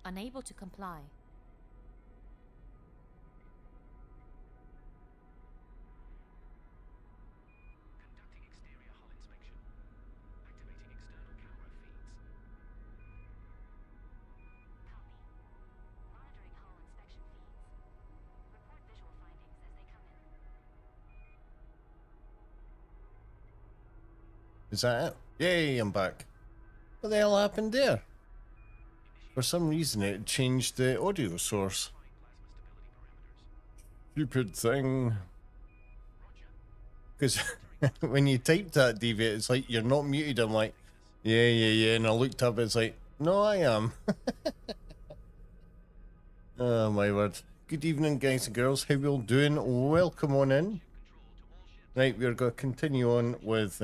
Unable to comply. Conducting exterior hull inspection. Activating external camera feeds. Copy. Monitoring hull inspection feeds. Report visual findings as they come in. Is that it? Yay, I'm back. What the hell happened there? For some reason it changed the audio source. Stupid thing. Because when you typed that, Davey, it's like, you're not muted. I'm like, yeah. And I looked up, it's like, no, I am. Oh, my word. Good evening, guys and girls. How you all doing? Welcome on in. Right, we're going to continue on with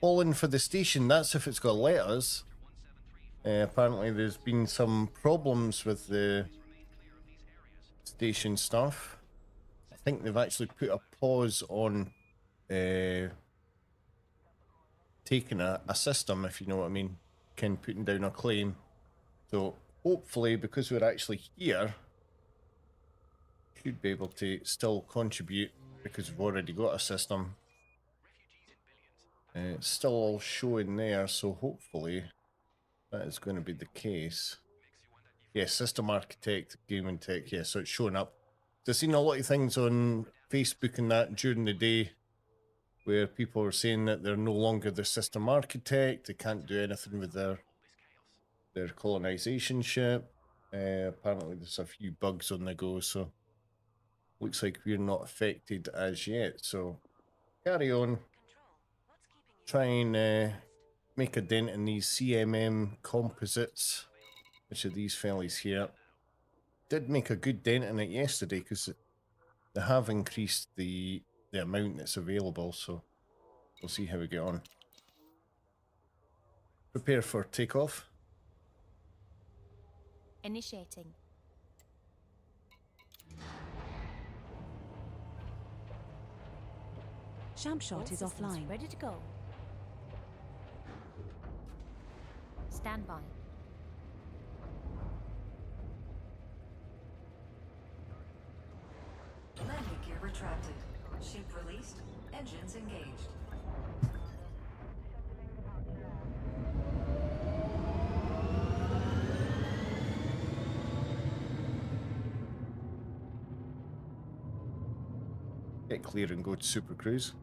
calling for the station. That's if it's going to let us. Apparently there's been some problems with the station stuff. I think they've actually put a pause on taking a system, if you know what I mean, putting down a claim. So hopefully, because we're actually here, should be able to still contribute because we've already got a system. It's still all showing there, so hopefully that is going to be the case. Yeah, system architect, gaming tech. Yeah, so it's showing up. I've seen a lot of things on Facebook and that during the day where people are saying that they're no longer the system architect. They can't do anything with their colonization ship. Apparently there's a few bugs on the go, so looks like we're not affected as yet. So carry on. Try and make a dent in these CMM composites, which are these fellas here. Did make a good dent in it yesterday because they have increased the amount that's available, so we'll see how we get on. Prepare for takeoff. Initiating. Shampshot is offline. Ready to go. Stand by. Landing gear retracted. Ship released. Engines engaged. Get clear and go to Super Cruise.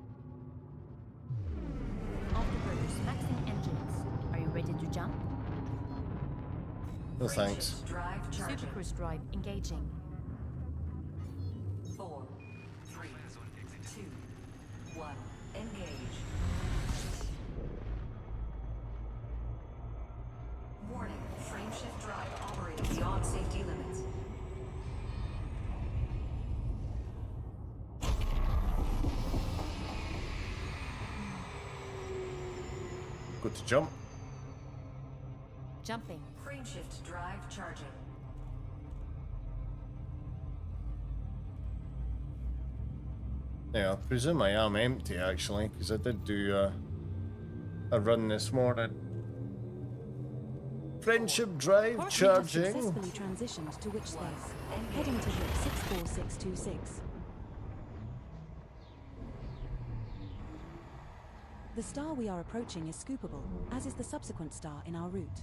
Off the cruise. Maxing engines. Are you ready to jump? No thanks. Drive charging. Super cruise drive engaging. 4, 3, 2, 1. Engage. Warning. Frameshift drive operating beyond safety limits. Go to jump. Jumping. Frameshift drive charging. Yeah, I presume I am empty actually, because I did do a run this morning. Friendship drive Partly charging. successfully transitioned to which space? Heading to the 64626. The star we are approaching is scoopable, as is the subsequent star in our route.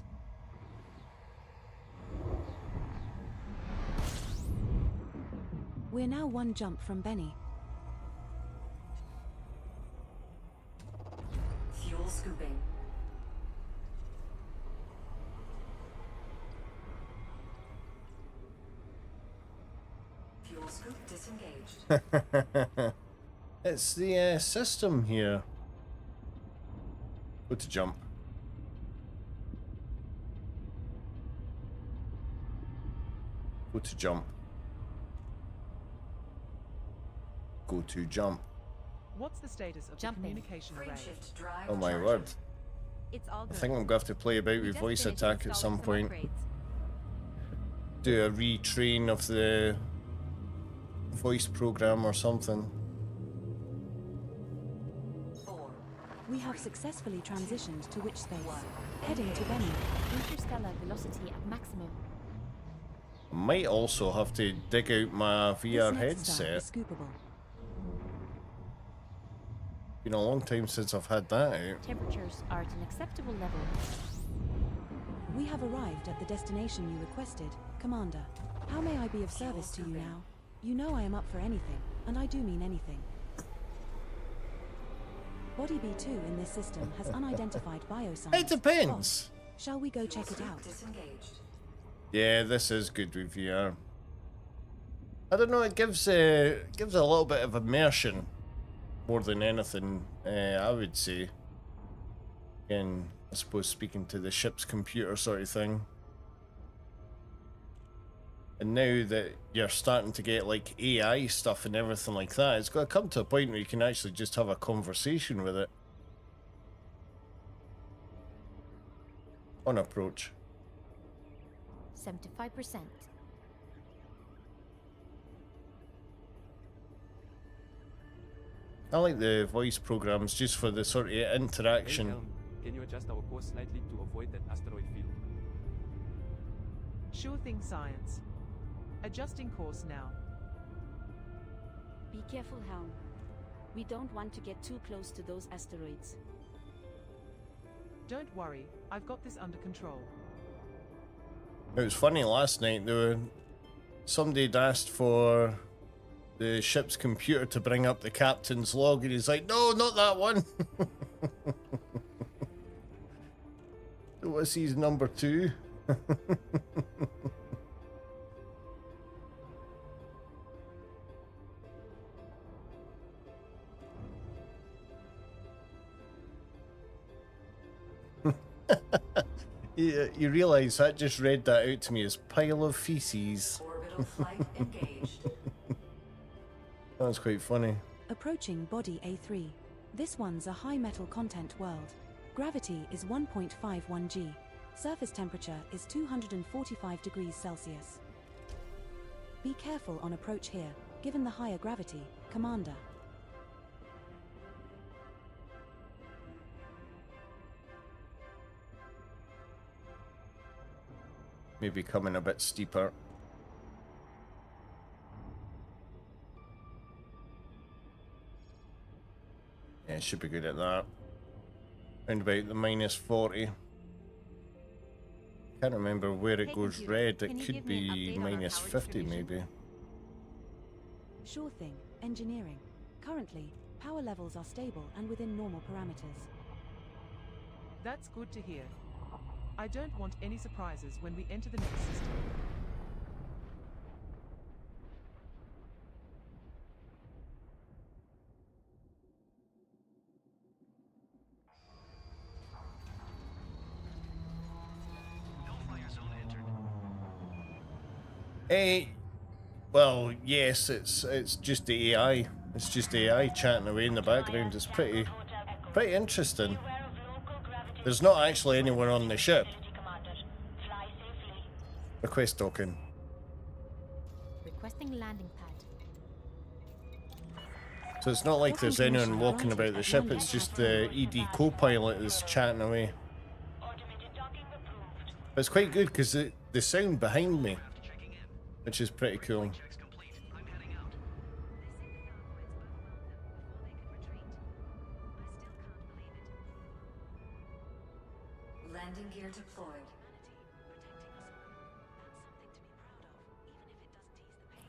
We're now one jump from Benny. Fuel scooping. Fuel scoop disengaged. It's the system here. Go to jump. Go to jump. Go to jump. What's the status of Jumping. the communication array? Frameshift drive Oh my charging. word. It's all I good. think I'm going to have to play about with voice attack at some point. Do a retrain of the voice program or something. 4, We have successfully transitioned to which space? Heading to Benny. Interstellar velocity at maximum. Might also have to dig out my VR This next star headset. is scoopable. Been a long time since I've had that out. Temperatures are at an acceptable level. We have arrived at the destination you requested, Commander. How may I be of service to you now? You know I am up for anything, and I do mean anything. Body B2 in this system has unidentified biosigns. It depends. Boss, shall we go check it out? Disengaged. Yeah, this is good with VR. I don't know, it gives a little bit of immersion more than anything, I would say. Again, I suppose speaking to the ship's computer sort of thing. And now that you're starting to get like AI stuff and everything like that, it's got to come to a point where you can actually just have a conversation with it. On approach. 75%. I like the voice programs just for the sort of interaction. Hey, Helm, can you adjust our course slightly to avoid that asteroid field? Sure thing, science. Adjusting course now. Be careful, Helm. We don't want to get too close to those asteroids. Don't worry, I've got this under control. It was funny last night, somebody had asked for the ship's computer to bring up the captain's log, and he's like, no, not that one. What's his number 2? You realise that just read that out to me as pile of feces. Orbital flight engaged. That's quite funny. Approaching body A3. This one's a high metal content world. Gravity is 1.51 G. Surface temperature is 245 degrees Celsius. Be careful on approach here, given the higher gravity, Commander. Maybe coming a bit steeper. Yeah, it should be good at that. Round about the -40. Can't remember where it Hey, goes computer, red. can It you could give me an be update on our power -50 distribution? maybe. Sure thing, engineering. Currently, power levels are stable and within normal parameters. That's good to hear. I don't want any surprises when we enter the next system. Hellfire zone entered. Hey, well, yes, it's just the AI. It's just AI chatting away in the background. It's pretty interesting. There's not actually anyone on the ship. Request token. Requesting landing pad. So it's not like there's anyone walking about the ship. It's just the ED co-pilot is chatting away. But it's quite good because the sound behind me, which is pretty cool. Checks complete. I'm heading out. Landing gear deployed.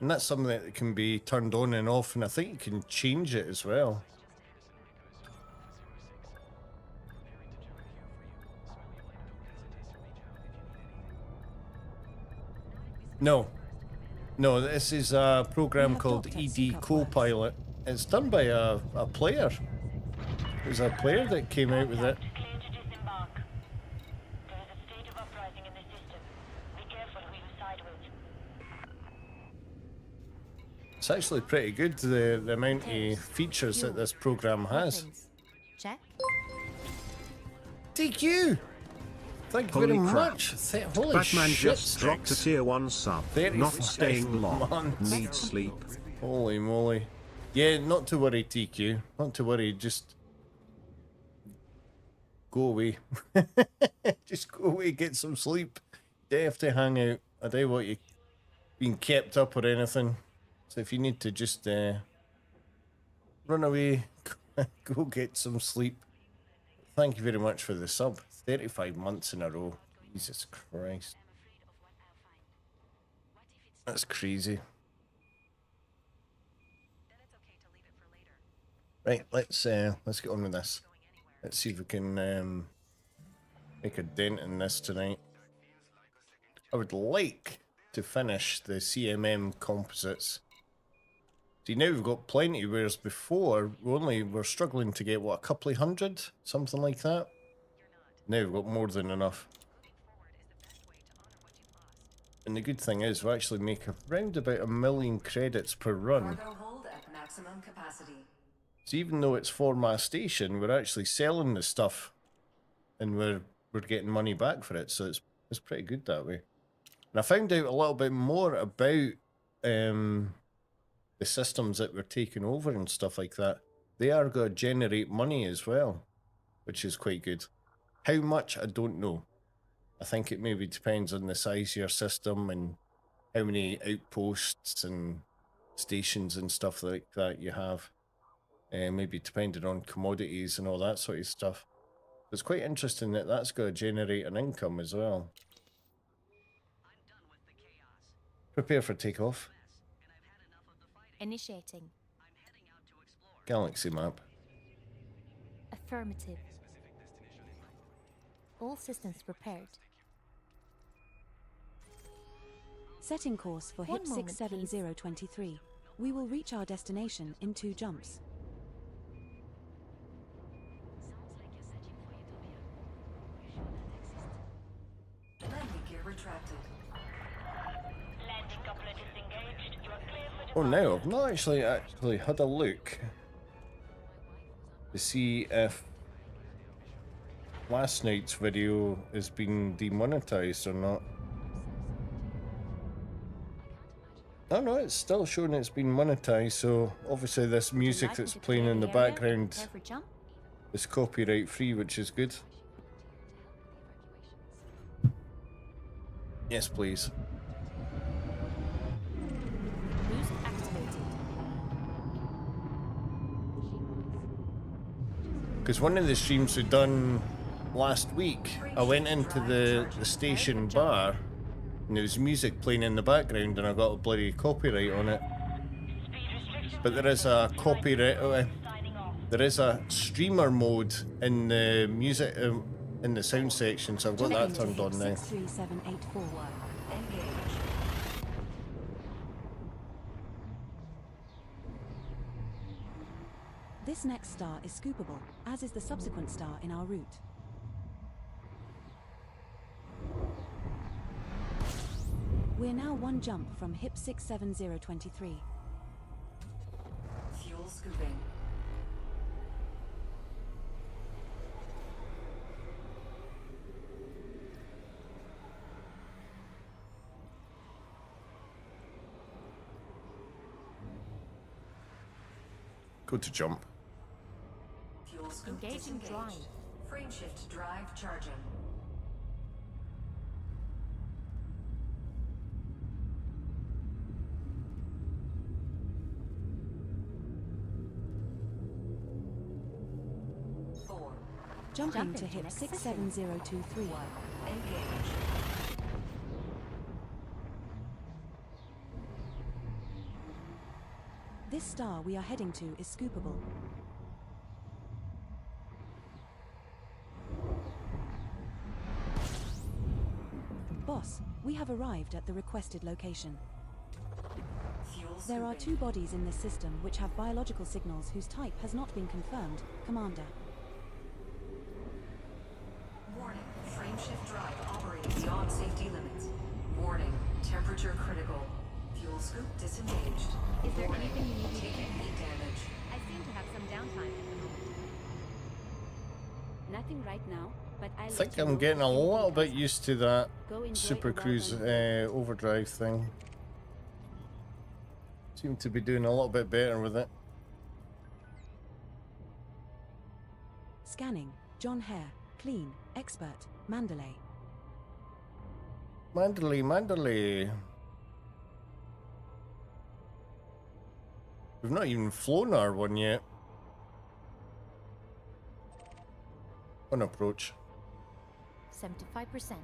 And that's something that can be turned on and off, and I think you can change it as well. No, this is a program called ED Copilot. It's done by a player. There's a player that came out with it. It's actually pretty good, the amount of features that this program has. Weapons. Check. TQ! Thank you very much. Holy Batman shit, just dropped a tier 1 sub. 35 Not staying long. months. Need sleep. Holy moly. Yeah, not to worry, TQ. Not to worry, just go away. Just go away, get some sleep. Don't have to hang out. I don't want you being kept up or anything. So if you need to just run away, go get some sleep. Thank you very much for the sub. 35 months in a row. Jesus Christ. That's crazy. Right, let's get on with this. Let's see if we can make a dent in this tonight. I would like to finish the CMM composites. See, now we've got plenty, whereas before we're struggling to get, what, a couple of hundred? Something like that? Now we've got more than enough. And the good thing is we actually make around about 1 million credits per run. Cargo hold at maximum capacity. So even though it's for my station, we're actually selling the stuff and we're getting money back for it, so it's pretty good that way. And I found out a little bit more about the systems that we're taking over and stuff like that. They are going to generate money as well, which is quite good. How much, I don't know. I think it maybe depends on the size of your system and how many outposts and stations and stuff like that you have. Maybe depending on commodities and all that sort of stuff. It's quite interesting that that's going to generate an income as well. Prepare for takeoff. Initiating. Galaxy map. Affirmative. All systems prepared. Setting course for HIP 67023. We will reach our destination in 2 jumps. Landing gear retracted. Oh no, I've not actually had a look to see if last night's video has been demonetized or not. Oh no, it's still showing it's been monetized, so obviously this music that's playing in the background is copyright free, which is good. Yes, please. Boost activated. Because one of the streams we done last week, I went into the station bar and there was music playing in the background and I got a bloody copyright on it. But there is a copyright, there is a streamer mode in the music, in the sound section, so I've got that turned on now. 63784. Engage. This next star is scoopable, as is the subsequent star in our route. We're now 1 jump from HIP 67023. Fuel scooping. Go to jump. Fuel scoop Engaging disengaged. drive. Frameshift drive charging. Jumping to HIP 67023. Engage. This star we are heading to is scoopable. Boss, we have arrived at the requested location. Fuel There are 2 bodies in this system which have biological signals whose type has not been confirmed, Commander. Warning. Frameshift drive operating beyond safety limits. Warning. Temperature critical. Fuel scoop disengaged. Is there Warning. anything you need me to Taking heat damage. I seem to have some downtime at the moment. Nothing right now, but I think I'm getting a little bit used to that Super Cruise overdrive thing. Seem to be doing a little bit better with it. Scanning. John Hare, Clean, expert, Mandalay. Mandalay. We've not even flown our one yet. On approach. 75%.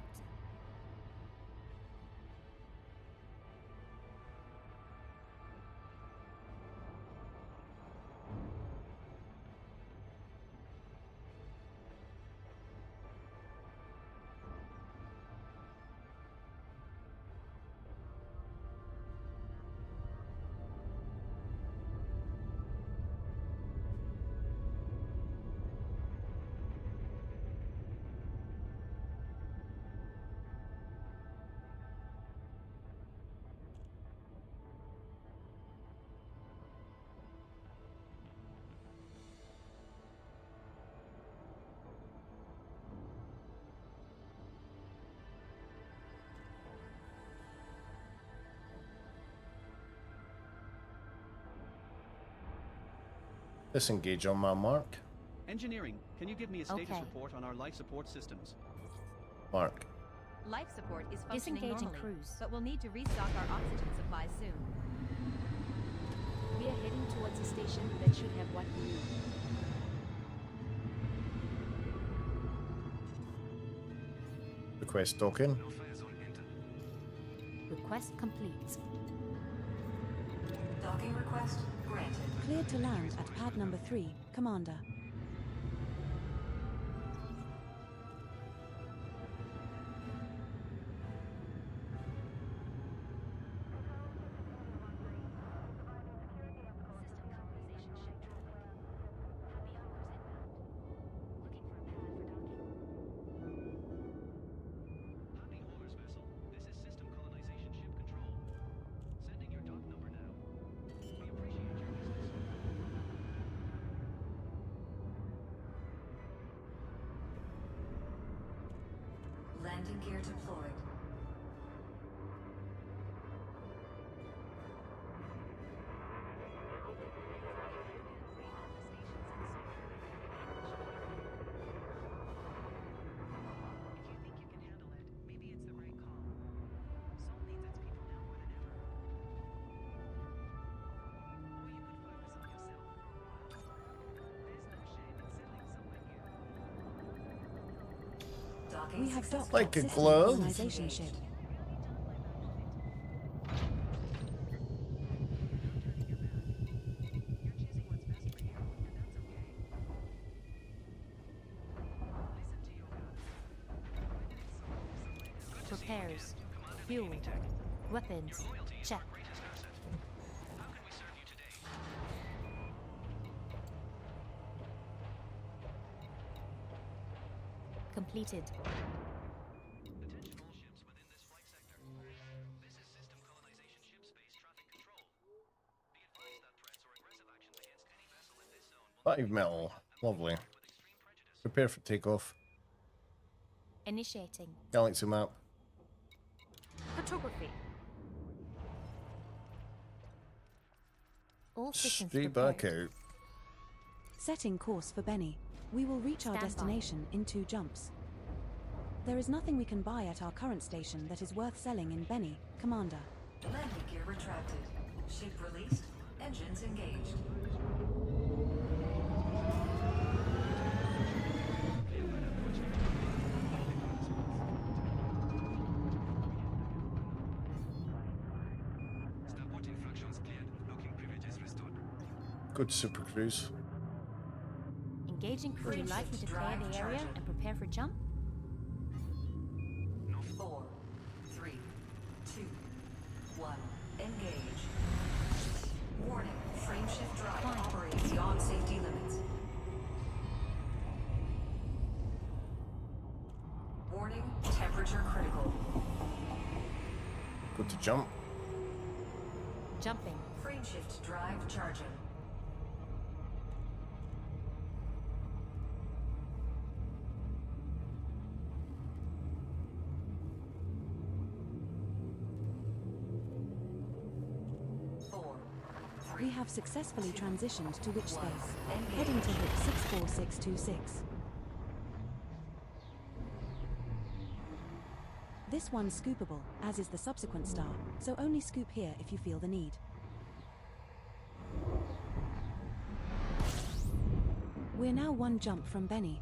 Disengage on my mark. Engineering, can you give me a status Okay. report on our life support systems? Mark. Life support is functioning Disengaging normally, cruise. but we'll need to restock our oxygen supplies soon. We are heading towards a station that should have what we need. Request docking. Request complete. Docking request granted. Cleared to land at pad number 3, Commander. Happy Homers vessel, this is System Colonization Ship Control. Sending your dock number now. We appreciate your business. Landing gear deployed. If you think you can handle it, maybe it's the right call. Sol needs its people now more than ever. Or you could focus on yourself for a while. There's no shame in settling somewhere new. Docking We have docked Like a system glove. colonization ship. Repairs. Fuel. Weapons. Check. How can we serve you today? Completed. Attention all ships within this flight sector. This is System Colonization Ship Space Traffic Control. Be advised that threats or aggressive actions against any vessel in this zone will 5 metal. Lovely. with extreme prejudice. Prepare for takeoff. Initiating. Galaxy map. Photography. All systems Straight back prepared. out. Setting course for Benny. We will reach our Stand by. destination in 2 jumps. There is nothing we can buy at our current station that is worth selling in Benny, Commander. Landing gear retracted. Ship released. Engines engaged. Starport infractions cleared. Locking privileges restored. Good super cruise. Engaging crew. Would you like me to clear Drive the area charging. and prepare for jump? 4, 3, 2, 1. Engage. Warning. Frameshift drive Fine. operating beyond safety limits. Warning. Temperature critical. Good to jump. Jumping. Frameshift drive charging. We have successfully transitioned to witch space, heading to HIP 64626. This one's scoopable, as is the subsequent star, so only scoop here if you feel the need. We're now one jump from Benny.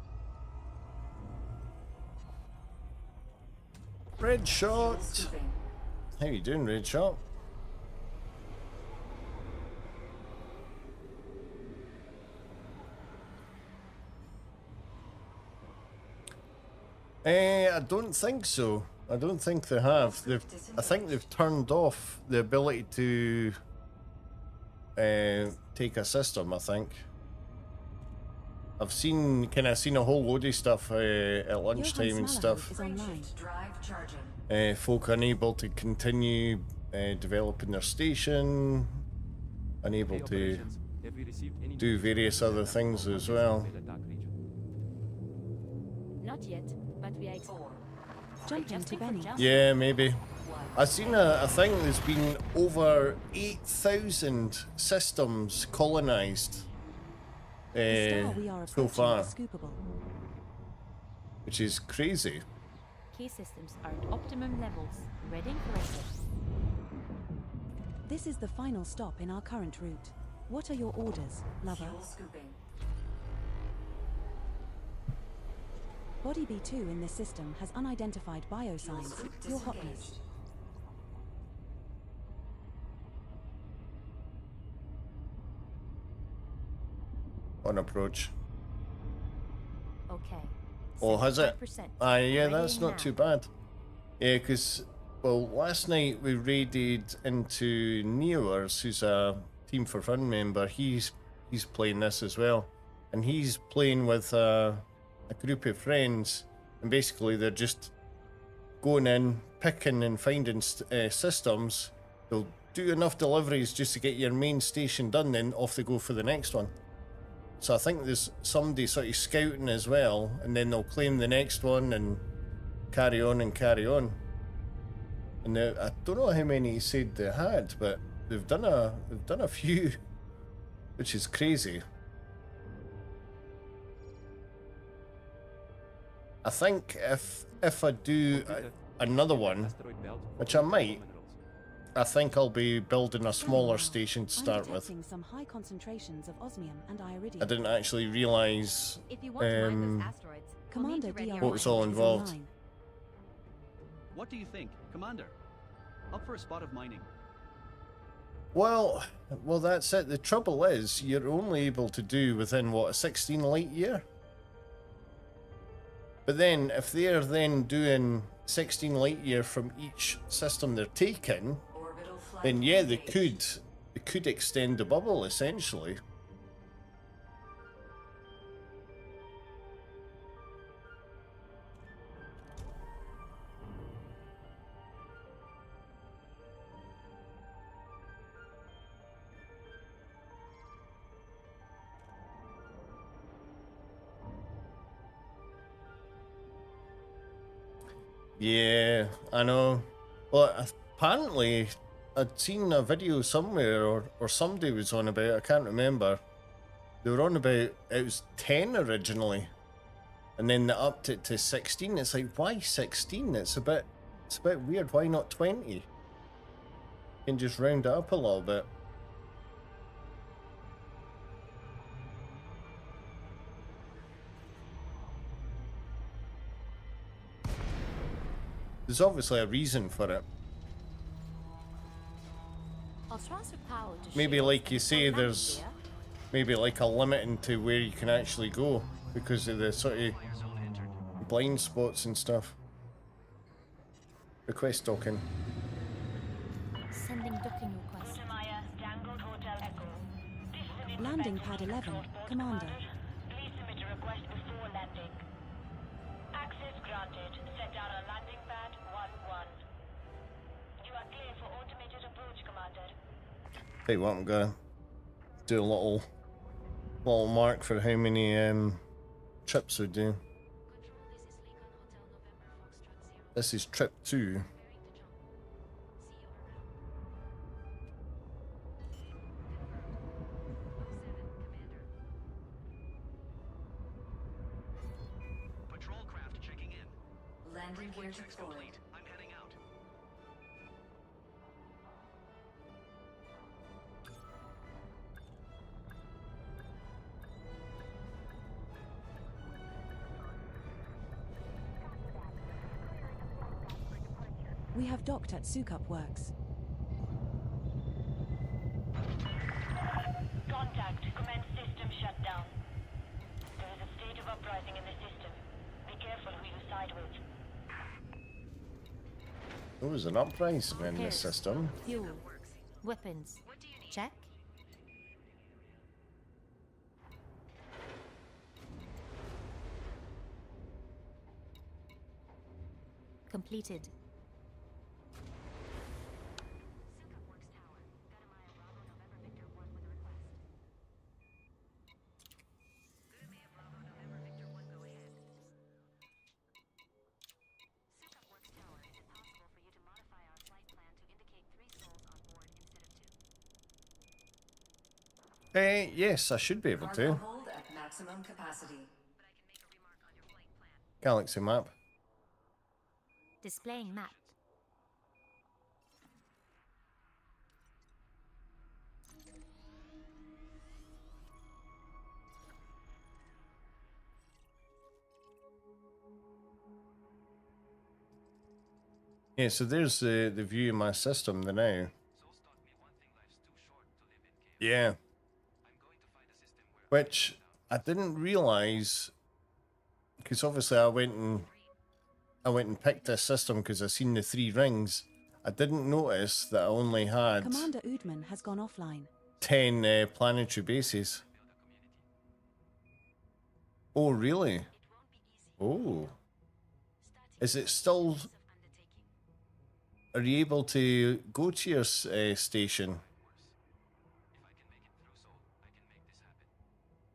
Red Shot! How you doing, Red Shot? I don't think so. I don't think they have. I think they've turned off the ability to take a system, I think. I've seen a whole load of stuff at lunchtime and stuff. Folk unable to continue developing their station, unable to do various other things as well. Not yet, but we are jumping to Benny. Yeah, maybe. I've seen a thing. There's been over 8,000 systems colonized so far, which is crazy. Key systems are at optimum levels, ready for exit. This is the final stop in our current route. What are your orders, lover? Body B2 in this system has unidentified biosigns. Your hotness. On approach. Okay. Oh, has it? Yeah, that's not now. too bad. Yeah, because, well, last night we raided into Neoers, who's a Team for Fun member. He's playing this as well. And he's playing with a group of friends. And basically they're just going in, picking and finding systems. They'll do enough deliveries just to get your main station done, then off they go for the next one. So I think there's somebody sort of scouting as well, and then they'll claim the next one and carry on and carry on. And I don't know how many he said they had, but they've done a few, which is crazy. I think if I do another one, which I might, I think I'll be building a smaller station to start with. Some high concentrations of osmium and iridium. I didn't actually realise Commander DR what was all involved. What do you think, Commander? Up for a spot of mining. Well, that's it. The trouble is, you're only able to do within, what, a 16 light year? But then, if they're then doing 16 light year from each system they're taking, then yeah, they could extend the bubble, essentially. Yeah, I know. Well, apparently I'd seen a video somewhere, or somebody was on about it, I can't remember. They were on about, it was 10 originally, and then they upped it to 16. It's like, why 16? It's a bit weird. Why not 20? You can just round it up a little bit. There's obviously a reason for it. I'll transfer power to Maybe shields like you and say, go there's down maybe like a limit into where you can actually go because of the sort of blind spots and stuff. Request docking. here. Sending docking request. Landing pad 11, Commander. Please submit a request before landing. Access granted. Set down on landing pad 1-1. You are clear for automated approach, Commander. Hey, what I'm gonna do a little mark for how many trips we do. This is trip 2. Landing gear deployed. I'm heading We have docked at Sukup Works. Contact. Commence system shutdown. There is a state of uprising in the system. Be careful who you side with. There was an uprising in the Repairs. system. Fuel. Weapons. Check. Completed. Yes, I should be able Cargo to. hold at maximum capacity. Galaxy map. Displaying map. Yeah, so there's the view of my system the now. Yeah. Which I didn't realise, because obviously I went and picked this system because I seen the 3 rings. I didn't notice that I only had Commander Udman has gone offline. 10 planetary bases. Oh, really? Oh. Is it still... Are you able to go to your station?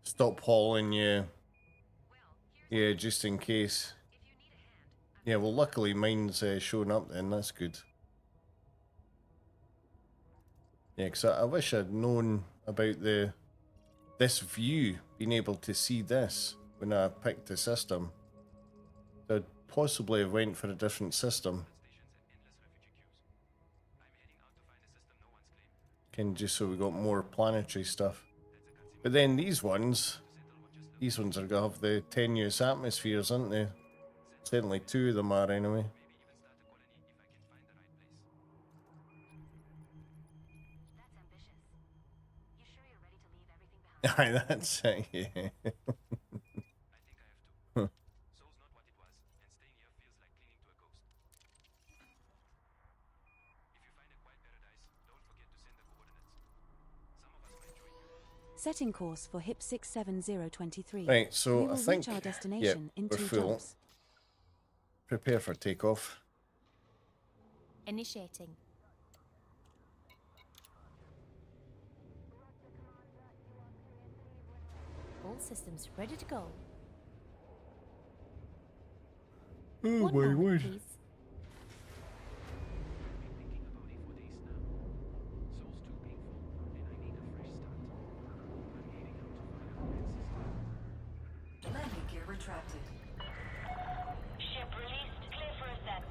Stop hauling you. Yeah, just in case. Yeah, well, luckily mine's showing up then. That's good. Yeah, because I wish I'd known about this view, being able to see this when I picked the system. I'd possibly have went for a different system. Just so we got more planetary stuff. But then these ones are gonna have the tenuous atmospheres, aren't they? Certainly 2 of them are anyway. Aye, that's it, yeah. Setting course for HIP 67023. Right, so we will I think reach our destination in we're 2 full. jumps. Prepare for takeoff. Initiating. All systems ready to go. Oh One my moment, word. please. Landing gear retracted. Ship released. Clear for ascent.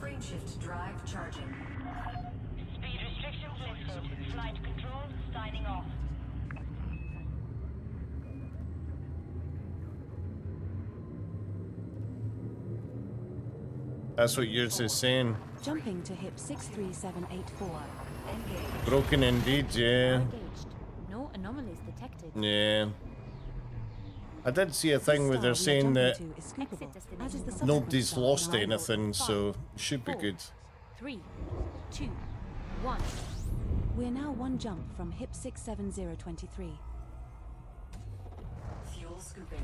Frameshift drive charging. Speed restrictions lifted. Flight control signing off. That's what yours is saying. Jumping to HIP 63784. Engage. Broken indeed, yeah. Engaged. No anomalies detected. Yeah. I did see a thing where they're Star we are saying that jumping to is scoopable, Exit destination as is the from- subsequent nobody's star lost in our orbit. anything, so it should be 4, good. 3, 2, 1. We're now 1 jump from HIP 67023. Fuel scooping.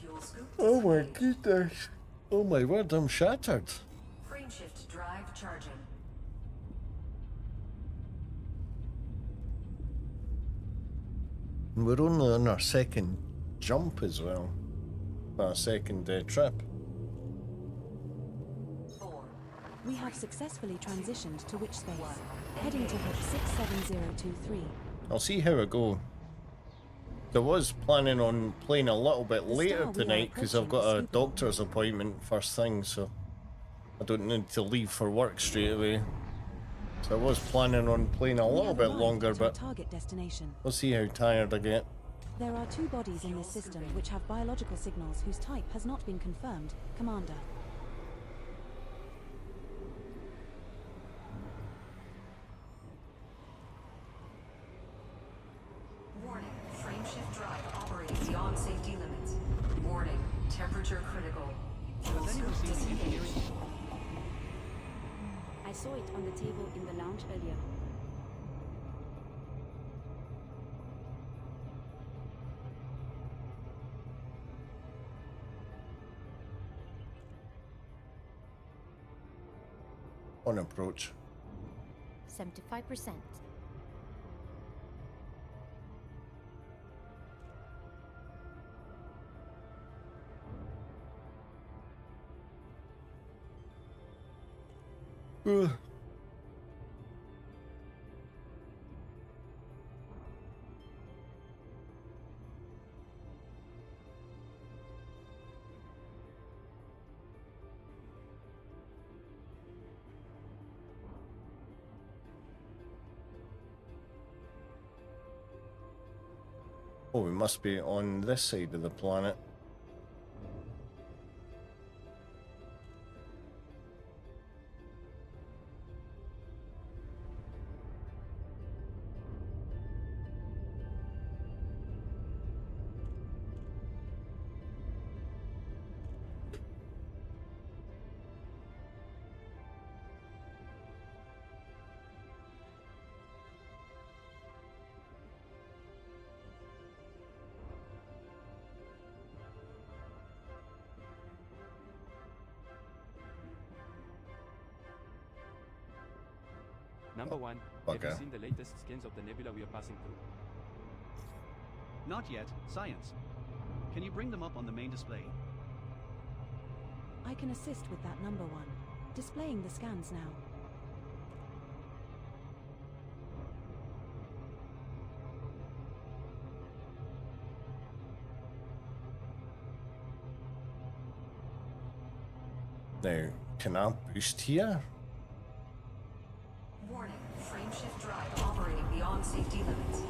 Fuel scoop. Oh my disengaged. goodness. Oh my word, I'm shattered. Frameshift drive charging. We're only on our 2nd jump as well. a second trip. We have successfully transitioned to witch space, heading to hook 67023. I'll see how I go. I was planning on playing a little bit The later star we are tonight because I've got a approaching is doctor's appointment first thing, so I don't need to leave for work straight away. So I was planning on playing a We little have bit arrived longer, at our but target destination. we'll see how tired I get. There are 2 bodies in this system which have biological signals whose type has not been confirmed, Commander. Warning, frameshift drive operating beyond safety limits. Warning, temperature critical. Fuel Has anyone scoop seen the engineering? disengaged. I saw it on the table in the lounge earlier. On approach. 75%. Ugh. Oh, we must be on this side of the planet. Number 1, have you Okay. seen the latest scans of the nebula we are passing through? Not yet. Science. Can you bring them up on the main display? I can assist with that, number 1. Displaying the scans now. Now, can I boost here? Warning, frameshift drive operating beyond safety limits.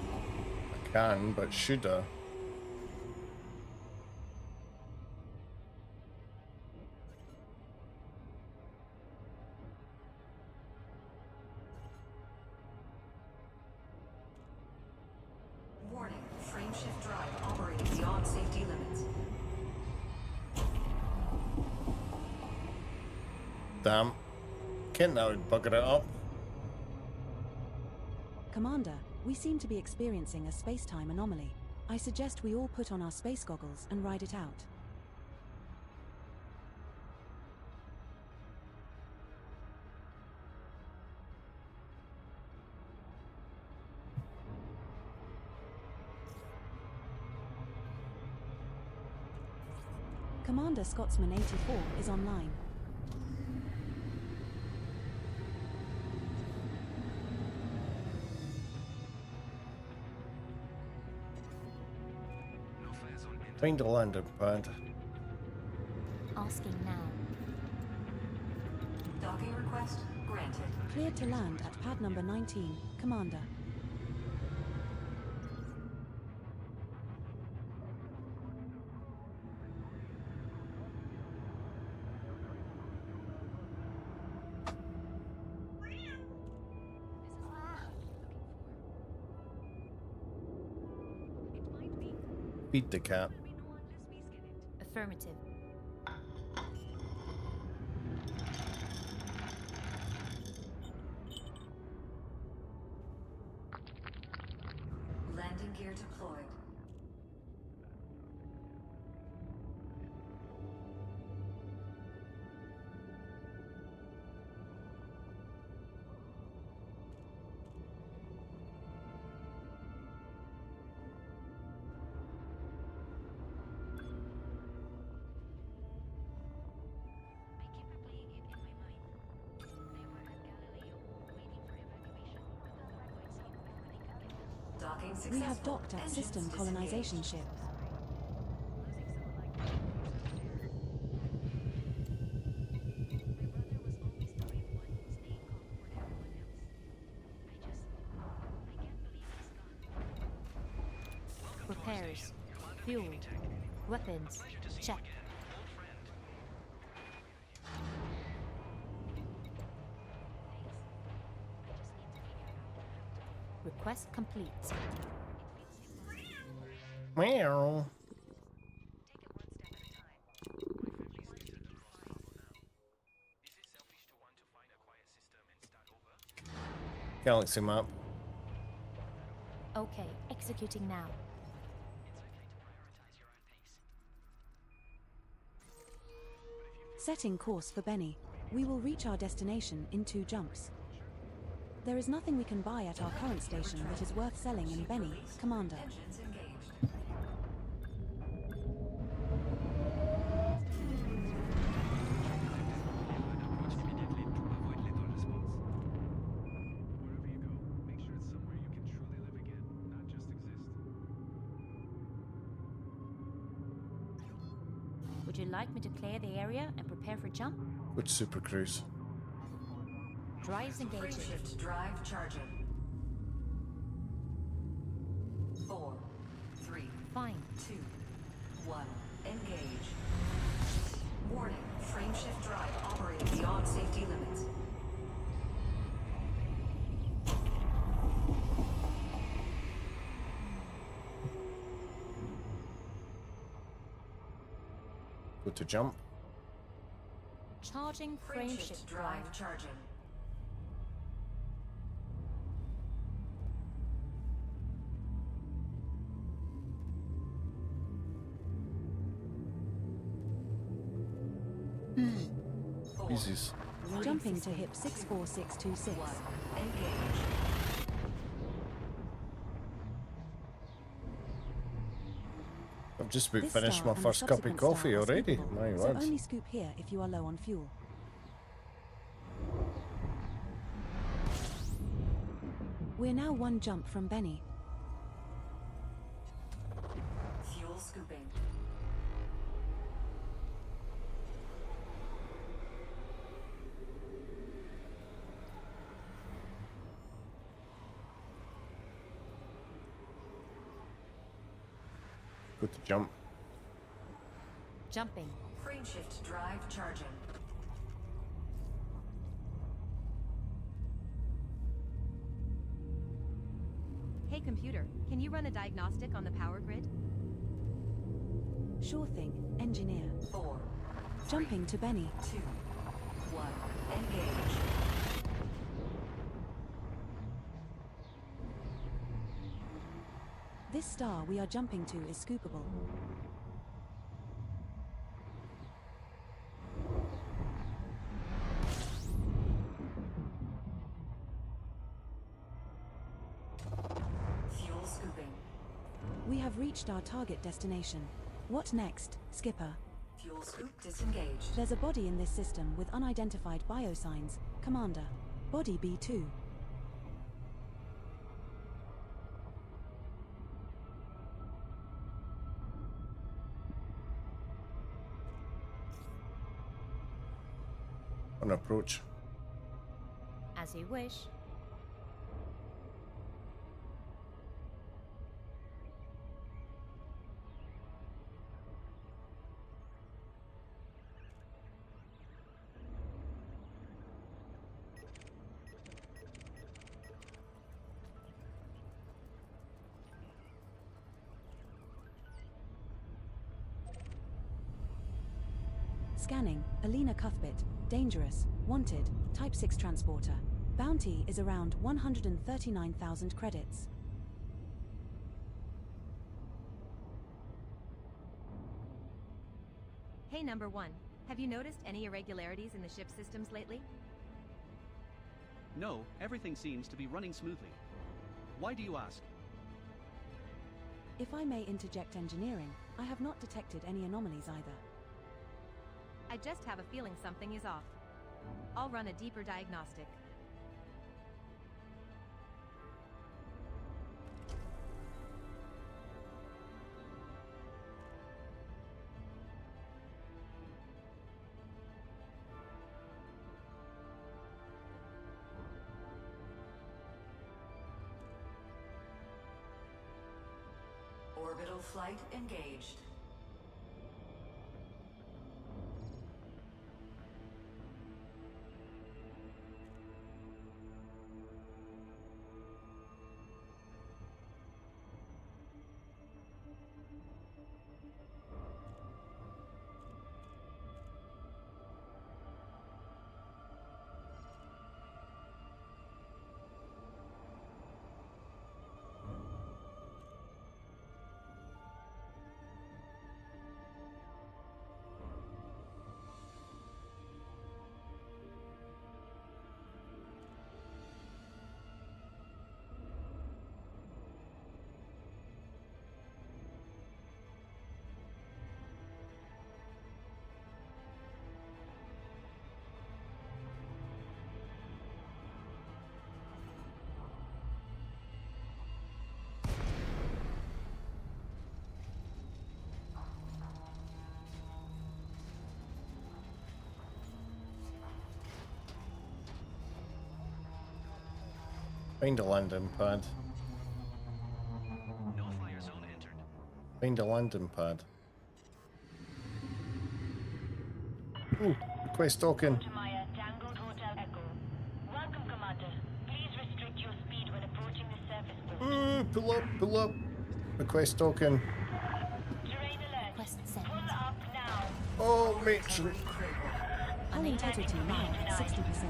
I can, but should I? Warning, frameshift drive operating beyond safety limits. Damn. Kent, that would bugger it up. Commander, we seem to be experiencing a space-time anomaly. I suggest we all put on our space goggles and ride it out. Commander Scotsman 84 is online. Find a landing pad. Asking now. Docking request granted. Cleared to land at pad number 19, Commander. Feed the cat. Affirmative. Landing gear deployed. Docking successful. We have docked at Engines system colonization disengaged. ship. Repairs. Fuel. Weapons. Check. Request complete. Meow. Galaxy map. Okay, executing now. Setting course for Benny. We will reach our destination in 2 jumps. There is nothing we can buy at our current station that is worth selling in Benny, Commander. Engines engaged. Would you like me to clear the area and prepare for jump? With Super Cruise. Drives engaging. Frameshift drive charging. 4, 3, Fine. 2, 1. Engage. Warning. Frameshift drive operating beyond safety limits. Go to jump. Charging frameshift drive. Drive charging. Jesus. Jumping to hip 64626. Engage. I've just about This finished star my and the first cup of subsequent coffee star are already. scoopable, My so word. only scoop here if you are low on fuel. We're now 1 jump from Benny. Fuel scooping. Go to jump. Jumping. Frameshift drive charging. Hey computer, can you run a diagnostic on the power grid? Sure thing, engineer. 4, Jumping to Benny. 2, 1. Engage. This star we are jumping to is scoopable. Fuel scooping. We have reached our target destination. What next, Skipper? Fuel scoop disengaged. There's a body in this system with unidentified biosigns, Commander. Body B2. On approach. As you wish. Scanning, Alina Cuthbert, dangerous, wanted, Type 6 transporter. Bounty is around 139,000 credits. Hey number 1, have you noticed any irregularities in the ship systems lately? No, everything seems to be running smoothly. Why do you ask? If I may interject engineering, I have not detected any anomalies either. I just have a feeling something is off. I'll run a deeper diagnostic. Orbital flight engaged. Find a landing pad. No fire zone entered. Find a landing pad. Ooh, request token. Maya, Tango Hotel Echo. Welcome, Commander. Please restrict your speed when approaching the surface port. Ooh, pull up. Request token. Terrain alert. Request sent. Pull up now. Oh, matron. Hull integrity now at 60%.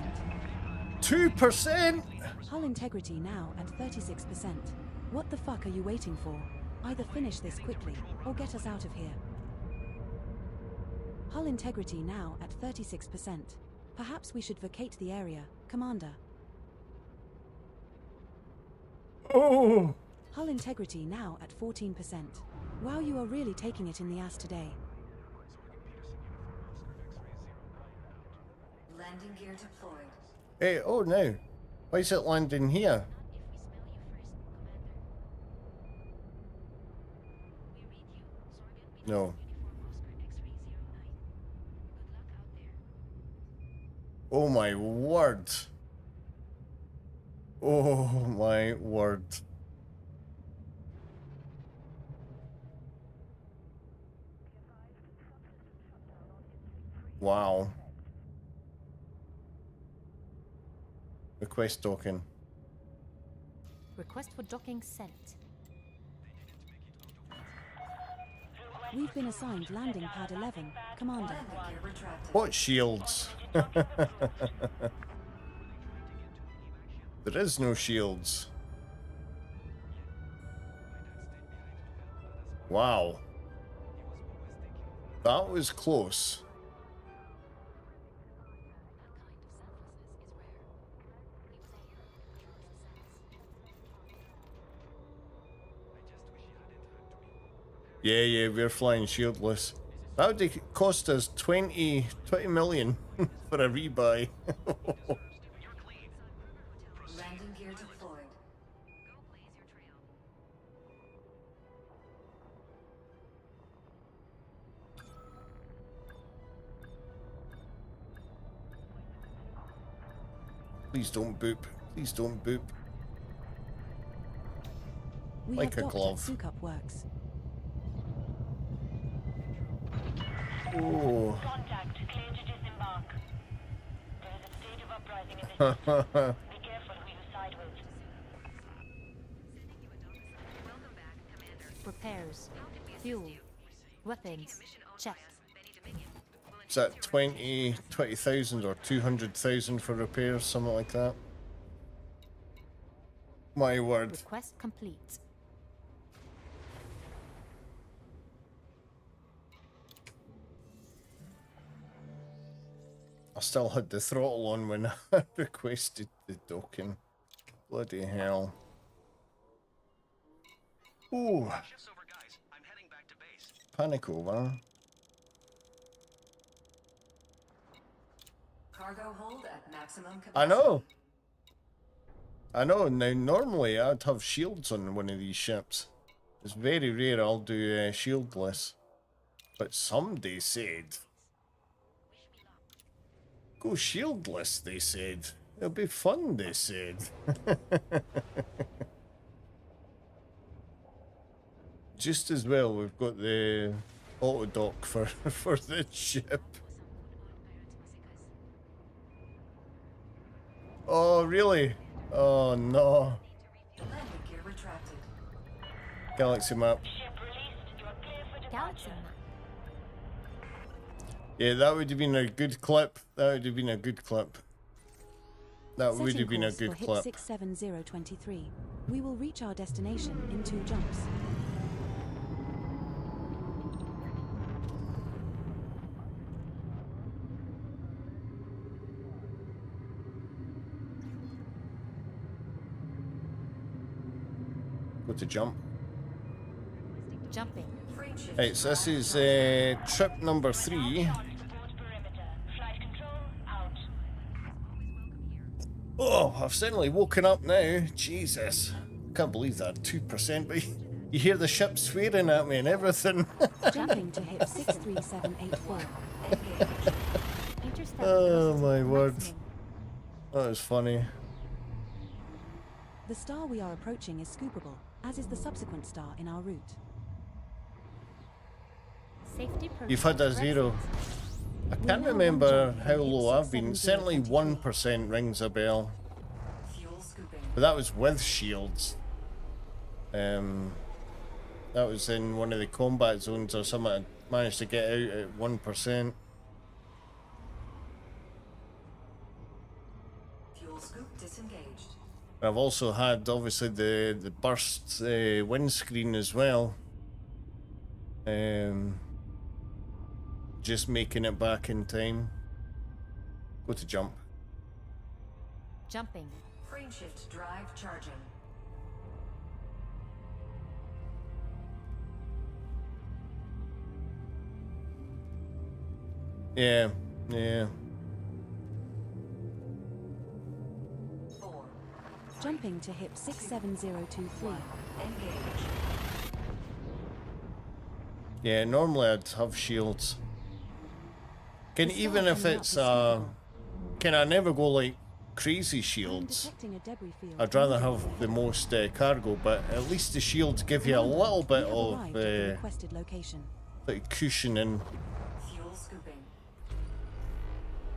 2%? Hull integrity now at 36%. What the fuck are you waiting for? Either finish this quickly, or get us out of here. Hull integrity now at 36%. Perhaps we should vacate the area, Commander. Oh! Hull integrity now at 14%. Wow, you are really taking it in the ass today. Landing gear deployed. Hey, oh no. Why is it landing here? No. Oh my word. Oh my word. Wow. Request token. Request for docking sent. We've been assigned landing pad 11, Commander. What shields? There is no shields. Wow. That was close. Yeah, we're flying shieldless. That would cost us 20 million for a rebuy. Landing gear deployed. Please don't boop. Please don't boop. We Like have a docked glove. at Sukup Works. Oh. Contact. Clear to disembark. There is a state of uprising in the system. Be careful who you side with. Repairs. Fuel. Weapons. Check. Is that 20,000 or 200,000 for repairs, something like that? My word. Request complete. I still had the throttle on when I requested the docking. Bloody hell. Ooh. Shift's over, guys. I'm heading back to base. Panic over. Cargo hold at maximum capacity. I know. Now, normally I'd have shields on one of these ships. It's very rare I'll do shieldless. But somebody said... Go shieldless, they said. It'll be fun, they said. just as well we've got the auto dock for for the ship. Oh really? Oh no. Landing gear retracted. Galaxy map. Galaxy map. Yeah, that would have been a good clip. That would have been a good clip. That would Setting have been a course good for clip. HIP 67023. We will reach our destination in 2 jumps. Go to jump. Jumping. Right, so this is trip number 3. Oh, I've suddenly woken up now. Jesus. Can't believe that. 2%, but you hear the ship swearing at me and everything. Jumping to HIP 63784. Oh my word. That was funny. The star we are approaching is scoopable, as is the subsequent star in our route. Safety You've had a 0. I can't remember how low I've been. Certainly 1% rings a bell. But that was with shields. That was in one of the combat zones or something. I managed to get out at 1%. Fuel scoop disengaged. I've also had obviously the burst windscreen as well. Just making it back in time. Go to jump. Jumping. Frameshift drive charging. Yeah. 4. Jumping to HIP 67023. Engage. Yeah, normally I'd have shields. Even if it's can I never go like crazy shields? I'd rather have the most cargo, but at least the shields give you a little bit of like cushioning. Fuel scooping.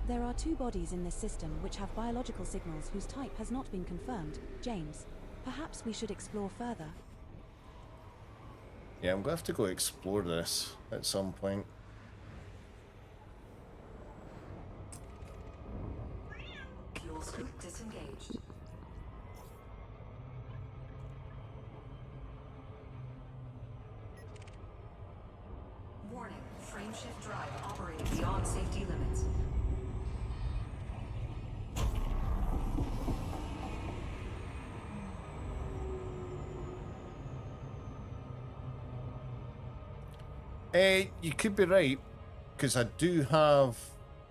There are 2 bodies in this system which have biological signals whose type has not been confirmed. James, perhaps we should explore further. Yeah, I'm gonna have to go explore this at some point. Fuel scoop disengaged. Warning, frameshift drive operating beyond safety limits. You could be right, because I do have.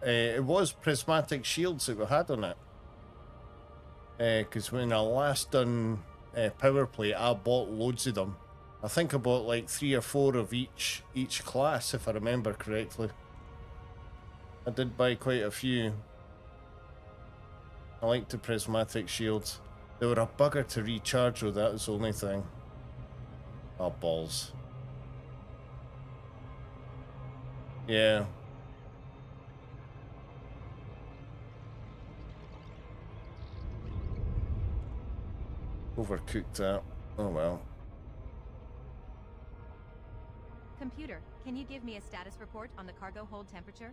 It was prismatic shields that we had on it. Because when I last done power play, I bought loads of them. I think I bought like 3 or 4 of each class, if I remember correctly. I did buy quite a few. I liked the prismatic shields. They were a bugger to recharge though, that was the only thing. Oh, balls. Yeah. Overcooked that. Oh well. Computer, can you give me a status report on the cargo hold temperature?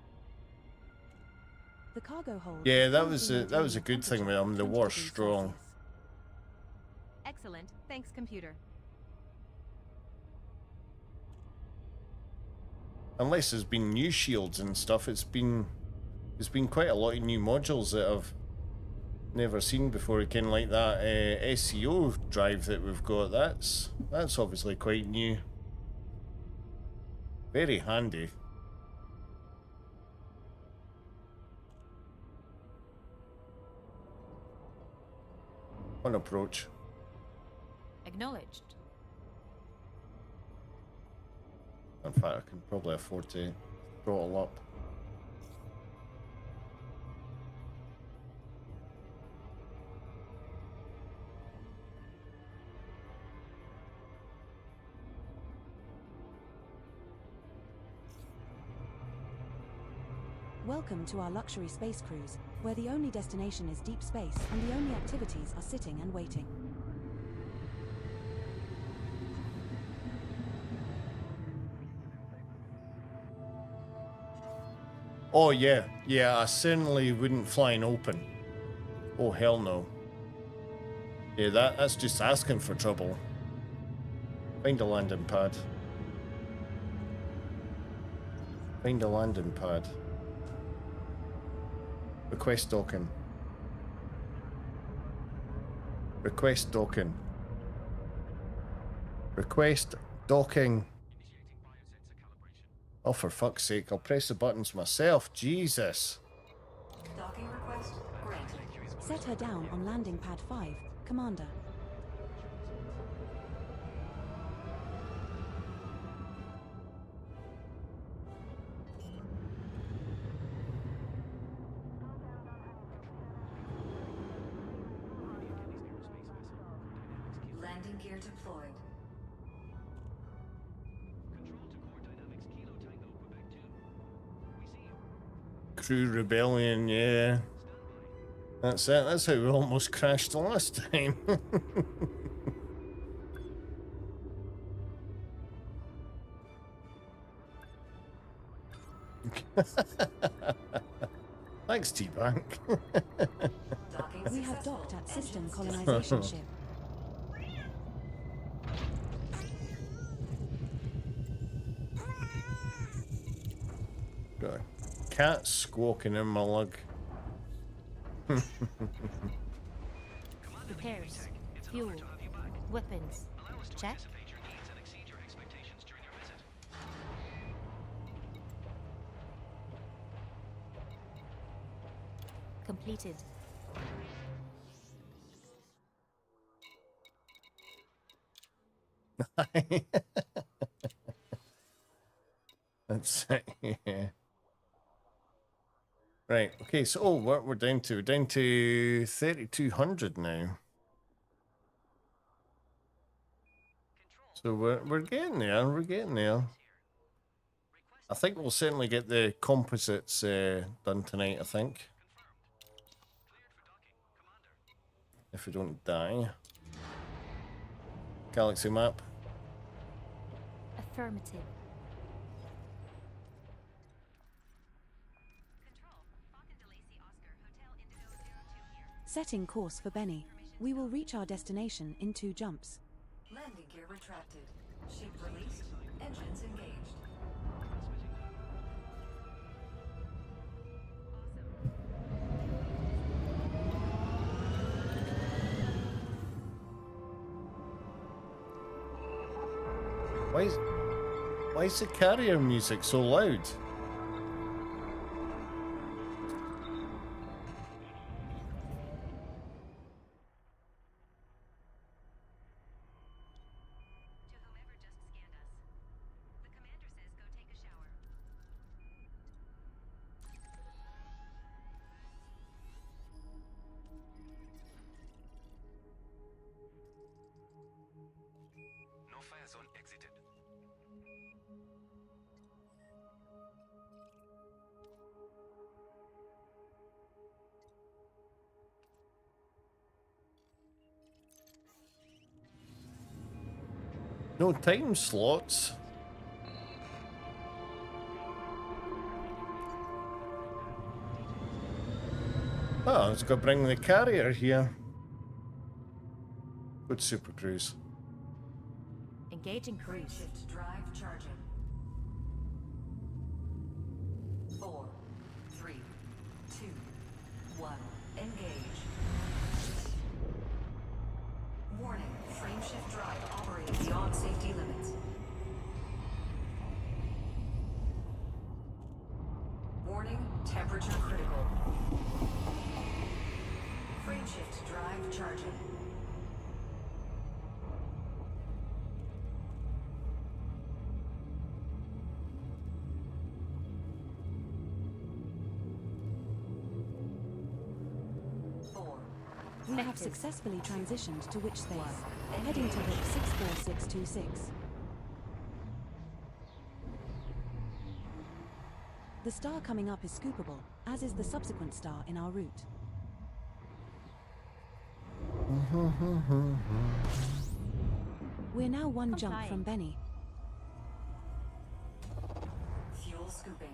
The cargo hold. Yeah, that was a good thing with them. They were strong. Excellent. Thanks, computer. Unless there's been new shields and stuff, it's been quite a lot of new modules that I've never seen before. Again, like that SEO drive that we've got. That's obviously quite new. Very handy. On approach. Acknowledged. In fact, I can probably afford to throttle up. Welcome to our luxury space cruise, where the only destination is deep space and the only activities are sitting and waiting. Oh yeah, yeah, I certainly wouldn't fly an open. Oh hell no. Yeah, that's just asking for trouble. Find a landing pad. Find a landing pad. Request docking. Request docking. Request docking. Oh, for fuck's sake, I'll press the buttons myself. Jesus. Docking request granted. Set her down on landing pad 5, Commander. Landing gear deployed. Crew rebellion, yeah. That's it. That's how we almost crashed the last time. Thanks, T-Bank. We have docked at system colonization ship. Got a cat squawking in my lug. Repairs, fuel, weapons. Check. Completed. That's it, yeah. Right, okay, so oh, what we're down to? We're down to 3,200 now. So we're getting there, we're getting there. I think we'll certainly get the composites done tonight, I think. If we don't die. Galaxy map. Affirmative. Setting course for Benny. We will reach our destination in 2 jumps. Landing gear retracted. Ship released. Engines engaged. Why is the carrier music so loud? No fire zone exited. No time slots. Oh, let's go bring the carrier here. Good super cruise. Engaging cruise. Shift drive charging. 4, 3, 2, 1. Engage. Warning, frame shift drive operating beyond safety limits. Warning, temperature critical. Frame shift drive charging. We have successfully transitioned to witch space, heading to Route 64626. The star coming up is scoopable, as is the subsequent star in our route. We're now one jump from Benny. Fuel scooping.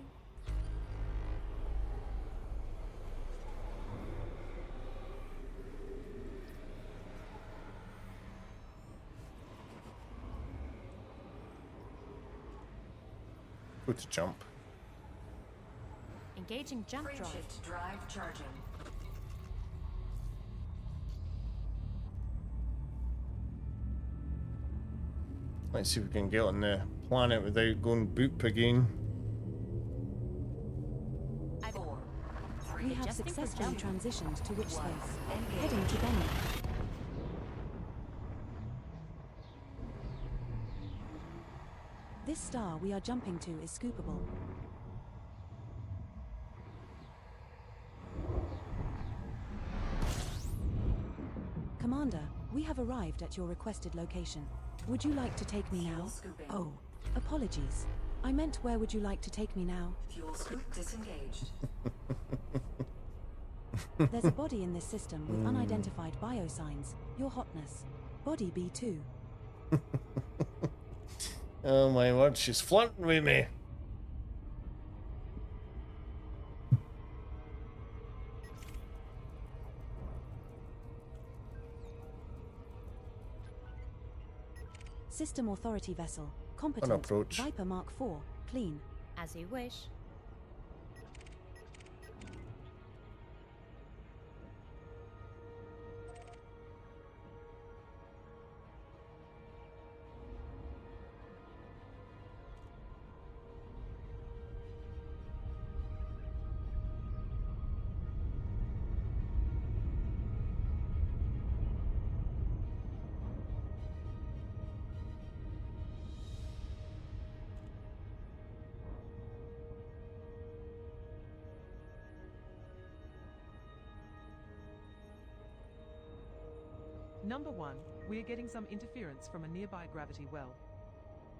Go to jump. Engaging jump drive. Frameshift drive charging. Let's see if we can get on the planet without going boop again. We have successfully transitioned to which space? Heading to Benny. This star we are jumping to is scoopable. Commander, we have arrived at your requested location. Would you like to take me now? Oh, apologies. I meant where would you like to take me now? Fuel scoop disengaged. There's a body in this system with unidentified biosigns. Your hotness. Body B2. Oh my word, she's flirting with me. System Authority vessel. Competent. approach. Viper Mark IV. Clean. As you wish. Number 1, we are getting some interference from a nearby gravity well.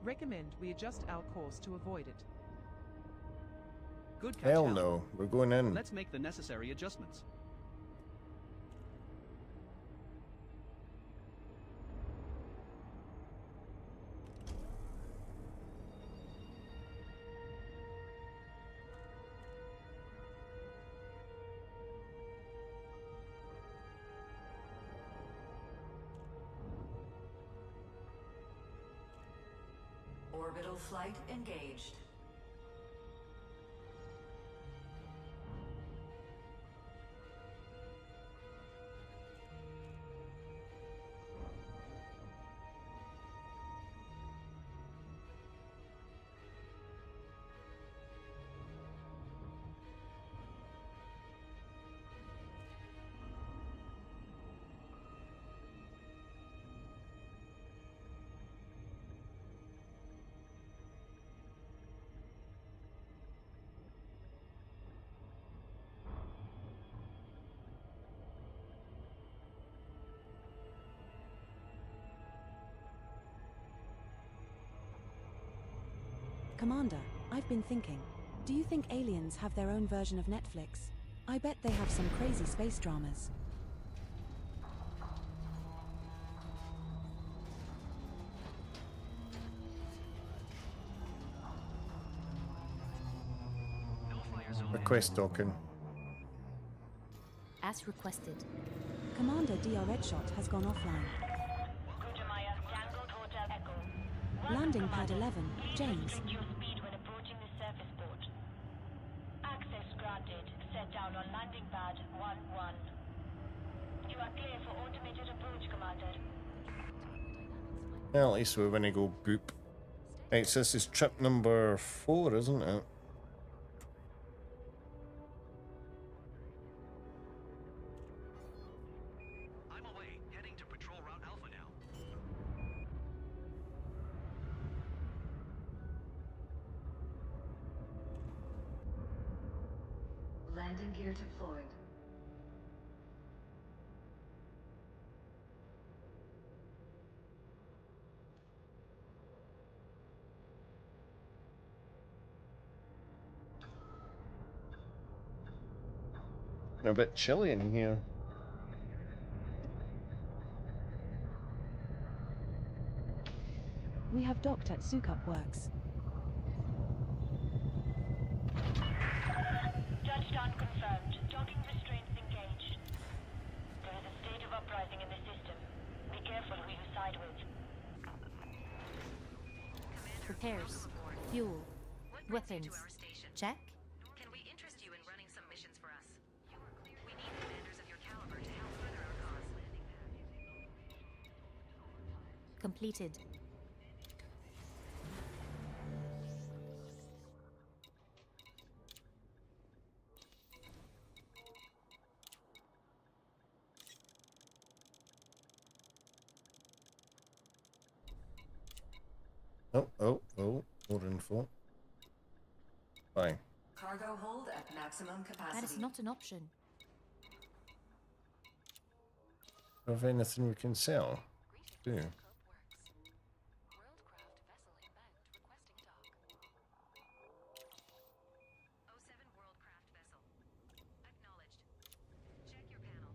Recommend we adjust our course to avoid it. Good catch, Hell Hal. no, we're going in. Let's make the necessary adjustments. Orbital flight engaged. Commander, I've been thinking. Do you think aliens have their own version of Netflix? I bet they have some crazy space dramas. Request token. As requested. Commander DR Redshot has gone offline. Kutamaya, Tango Hotel Echo. Landing pad 11, James. Restrict your speed when approaching the surface port. Access granted. Set down on landing pad 11. You are clear for automated approach, Commander. Well, at least we're gonna go boop. Right, so this is trip number 4, isn't it? I'm away, heading to patrol route Alpha now. Landing gear deployed. A bit chilly in here. We have docked at Sukup Works. Touchdown confirmed. Docking restraints engaged. There is a state of uprising in the system. Be careful who you side with. Repairs. Fuel. Weapons. Check. Can we interest you in running some missions for us? We need commanders of your caliber to help further our cause. Completed. Oh, more info. Fine. Cargo hold at maximum capacity. That is not an option. Have anything we can sell? Do.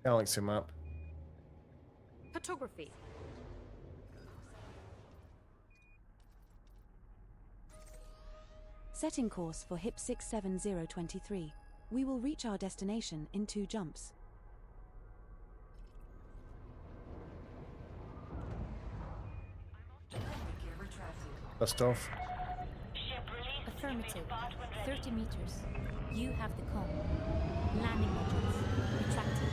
Galaxy map. Photography. Setting course for HIP 67023. We will reach our destination in 2 jumps. Dust off. Affirmative. 30 meters. You have the com. Landing modules. Retracted.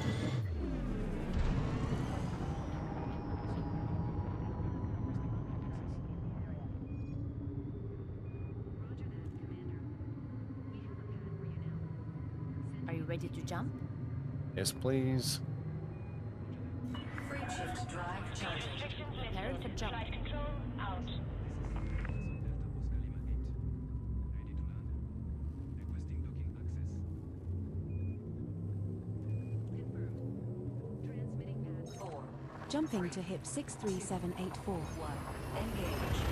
Are you ready to jump? Yes, please. Frameshift drive charging. Preparing for jump. Flight control out. Jumping to HIP 63784. Engage.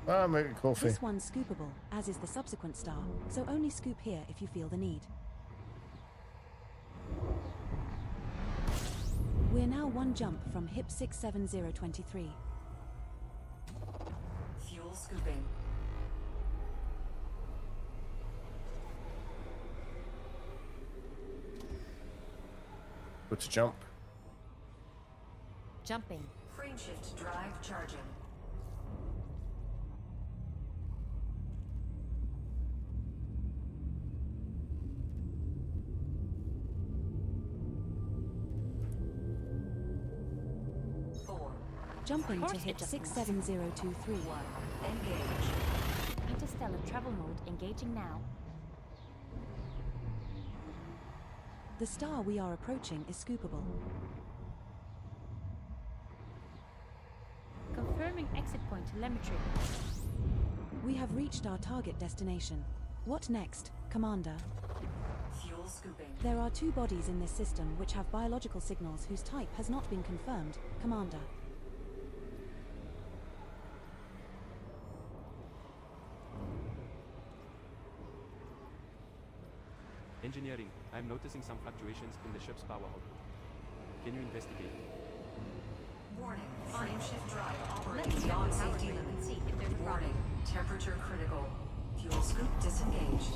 Ah, make it coffee. This one's scoopable, as is the subsequent star, so only scoop here if you feel the need. We're now 1 jump from HIP 67023. Fuel scooping. Go to jump. Jumping. Frameshift drive charging. Jumping Course to HIP adjustments. 67023. Engage. Interstellar travel mode engaging now. The star we are approaching is scoopable. Confirming exit point telemetry. We have reached our target destination. What next, Commander? Fuel scooping. There are 2 bodies in this system which have biological signals whose type has not been confirmed, Commander. Engineering, I'm noticing some fluctuations in the ship's power output. Can you investigate? Warning. Frameshift drive Let's operating check beyond the power safety grid and limits. see if there's a problem. Warning. Temperature critical. Fuel scoop disengaged.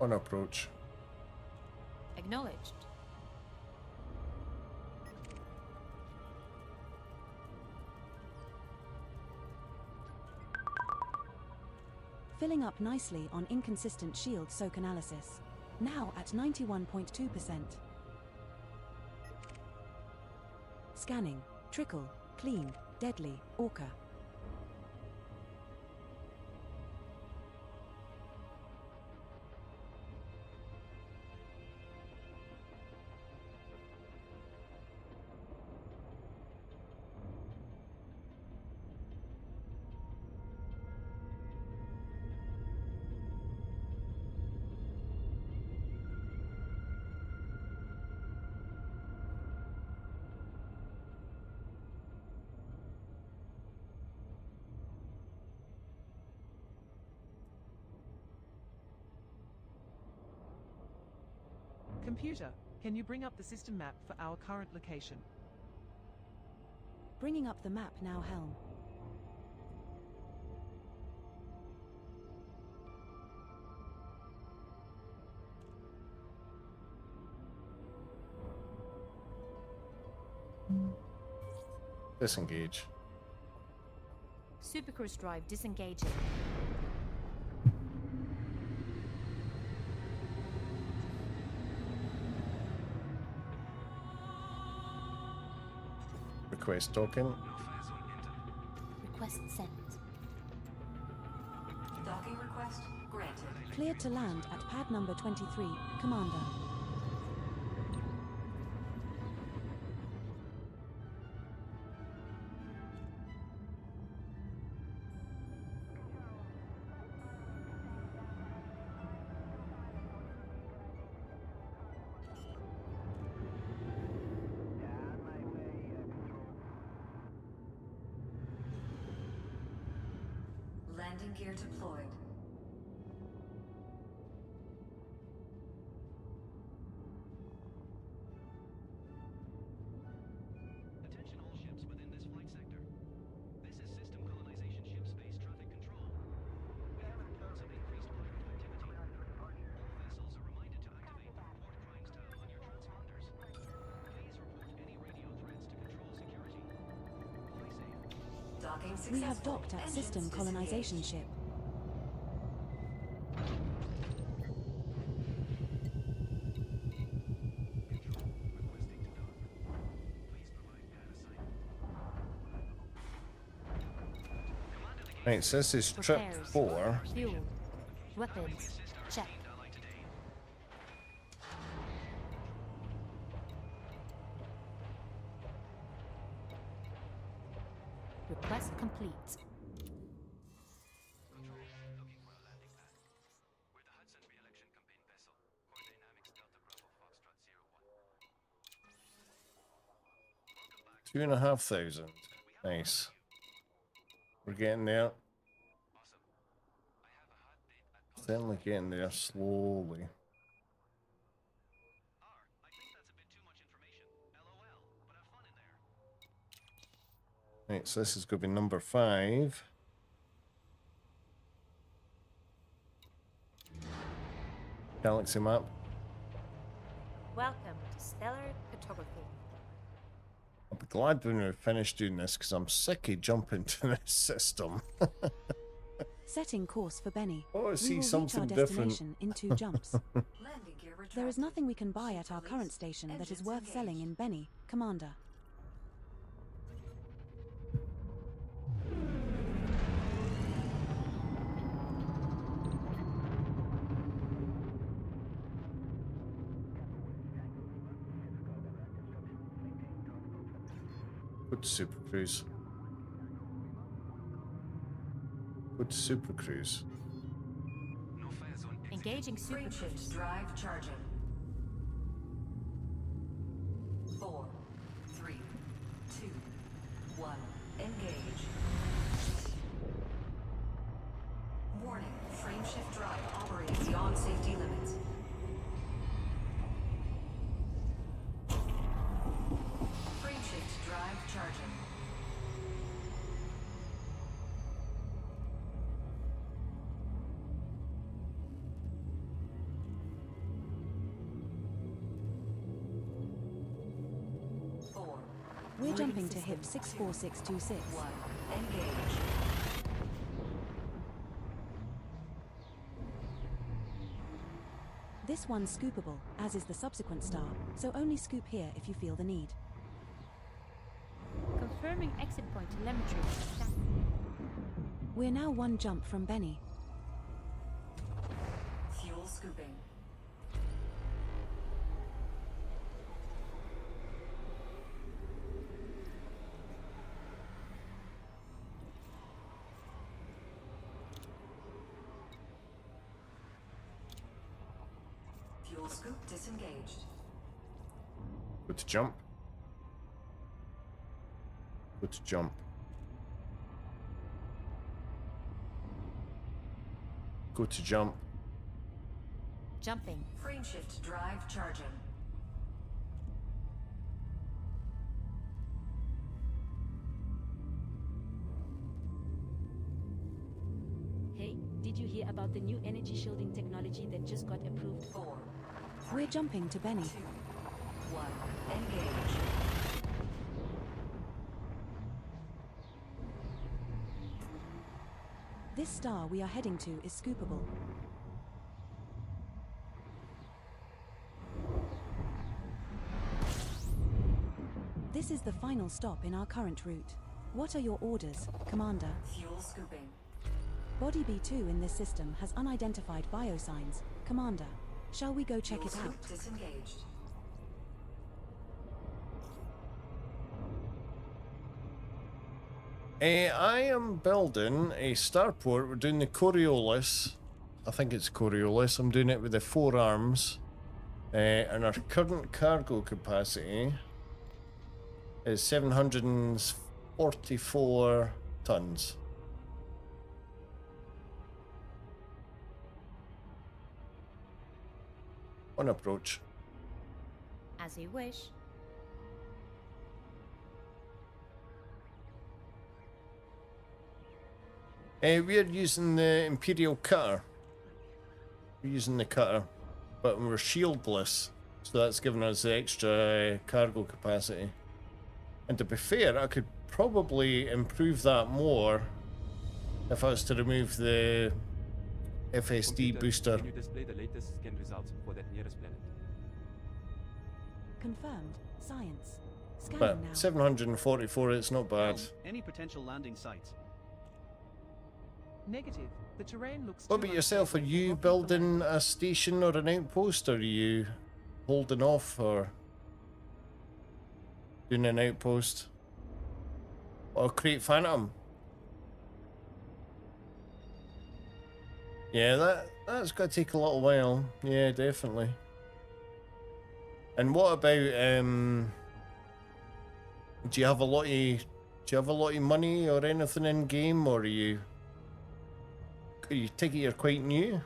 On approach. Acknowledged. Filling up nicely on inconsistent shield soak analysis. Now at 91.2%. Scanning. Trickle. Clean. Deadly. Orca. Computer, can you bring up the system map for our current location? Bringing up the map now, Helm. Disengage. Supercruise drive disengaging. Request token. Request sent. Docking request granted. Cleared to land at pad number 23, Commander. Landing gear deployed. Attention all ships within this flight sector. This is system colonization ship space traffic control. We have reports of increased pirate activity. All vessels are reminded to activate the report crimes tab on your transponders. Please report any radio threats to control security. Fly safe. Docking We have successful. docked at Engines system colonization disengaged. ship. Right, so this is trip Repairs. 4. Fuel. Weapons. Check. Request complete. Control, looking for a landing pad. We're the Hudson re-election campaign vessel. Core dynamics Delta Bravo Foxtrot 01. 2,500. Nice. We're getting there. Awesome. I have a hot date at Certainly getting there slowly. I think that's a bit too much information. LOL, but have fun in there. Right, so this is going to be number 5. Galaxy map. Welcome to stellar photography. I'll be glad when we finish doing this because I'm sick of jumping to this system. Setting course for Benny. Oh, I We see will something reach our different. destination in 2 jumps. Landing gear retracted. There is nothing we can buy at our current station that is Engines worth selling engaged. in Benny, Commander. Go to Super Cruise. Go to Super Cruise. No fire zone exit. Engaging Frame shift supercruise. drive charging. 4, 3, 2, 1. Engage. Warning, frame shift drive operating beyond safety limits. Frame shift drive charging. Four, We're jumping to HIP 64626. 1. Engage. This one's scoopable, as is the subsequent star, so only scoop here if you feel the need. Confirming exit point telemetry. We're now 1 jump from Benny. Fuel scooping. Fuel scoop disengaged. Go to jump. Go to jump. Go to jump. Jumping. Frameshift drive charging. Hey, did you hear about the new energy shielding technology that just got approved? 4, We're jumping to Benny. 2, 1. Engage. This star we are heading to is scoopable. This is the final stop in our current route. What are your orders, Commander? Fuel scooping. Body B2 in this system has unidentified biosigns. Commander, shall we go check Fuel it out? scoop disengaged. I am building a starport. We're doing the Coriolis. I think it's Coriolis. I'm doing it with the 4 arms. And our current cargo capacity is 744 tons. On approach. As you wish. We're using the Imperial cutter. We're using the cutter, but we're shieldless, so that's giving us the extra cargo capacity. And to be fair, I could probably improve that more if I was to remove the FSD Computer, booster. Can you display the latest scan results for that nearest planet? Confirmed. Science. Scanning But now. 744, it's not bad. Any potential landing sites? Negative. The terrain looks What too about yourself? Are unstable you for rocket building a station or an outpost? Or are you holding off or doing an outpost? Or create Phantom? Yeah, that's got to take a little while. Yeah, definitely. And what about do you have a lot of money or anything in game, or are you take it you're quite new?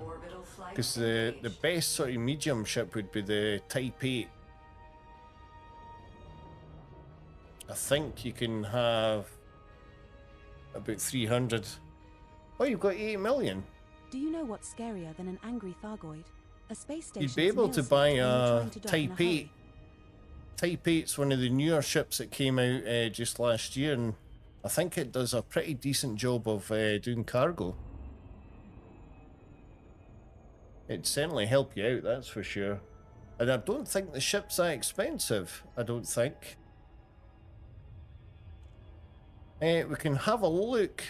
Orbital flight. Because the best sort of medium ship would be the Type 8. I think you can have about 300. Oh, you've got 8 million. Do you know what's scarier than an angry Thargoid? A space station. You'd be able to buy a Type 8. Type 8's one of the newer ships that came out just last year, and I think it does a pretty decent job of doing cargo. It'd certainly help you out, that's for sure. And I don't think the ship's that expensive, I don't think. We can have a look.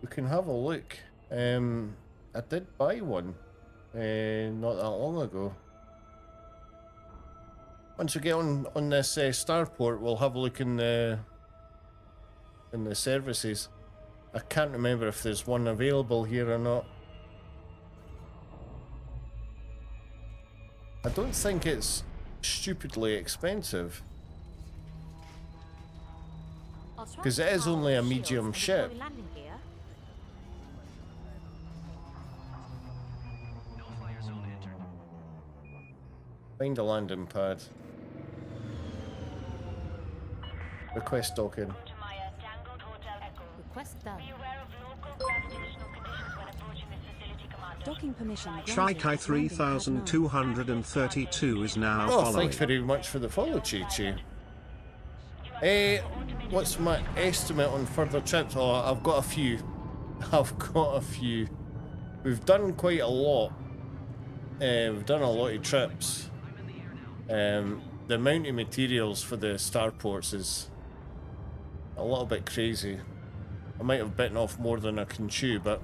We can have a look. I did buy one not that long ago. Once we get on this starport, we'll have a look in the services. I can't remember if there's one available here or not. I don't think it's stupidly expensive, because it is only a medium ship. Find a landing pad. Request docking. Request done. Docking permission. Chikai 3232 is now Oh, following. thanks very much for the follow, Chi-Chi. What's my estimate on further trips? Oh, I've got a few. I've got a few. We've done quite a lot. We've done a lot of trips. The amount of materials for the starports is a little bit crazy. I might have bitten off more than I can chew, but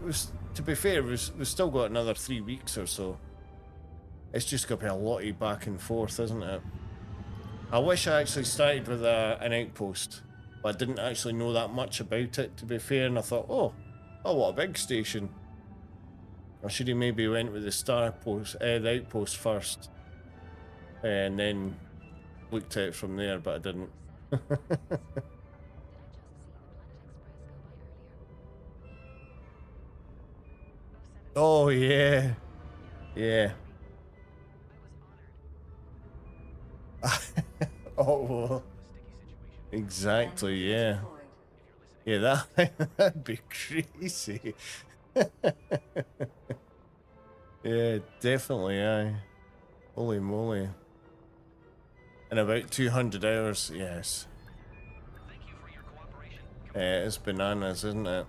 to be fair, we've still got another 3 weeks or so. It's just going to be a lot of back and forth, isn't it? I wish I actually started with an outpost, but I didn't actually know that much about it, to be fair, and I thought, oh, what a big station. I should have maybe went with the outpost first, and then looked at it from there, but I didn't. Oh yeah, yeah. Oh, well, exactly. Yeah, yeah. That'd be crazy. Yeah, definitely. Aye. Holy moly. In about 200 hours, yes. It's bananas, isn't it?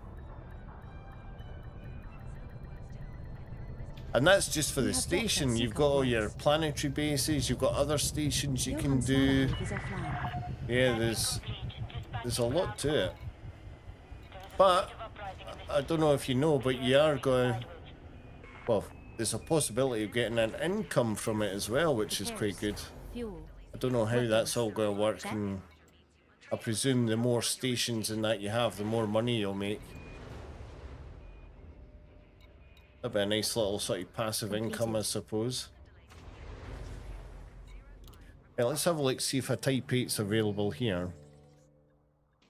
And that's just for the station. You've got all your planetary bases, you've got other stations you can do. Yeah, there's a lot to it. But I don't know if you know, but you are going, well, there's a possibility of getting an income from it as well, which is quite good. I don't know how that's all going to work, and I presume the more stations and that you have, the more money you'll make. That'd be a nice little sort of passive income, I suppose. Yeah, let's have a look, see if a Type 8's available here.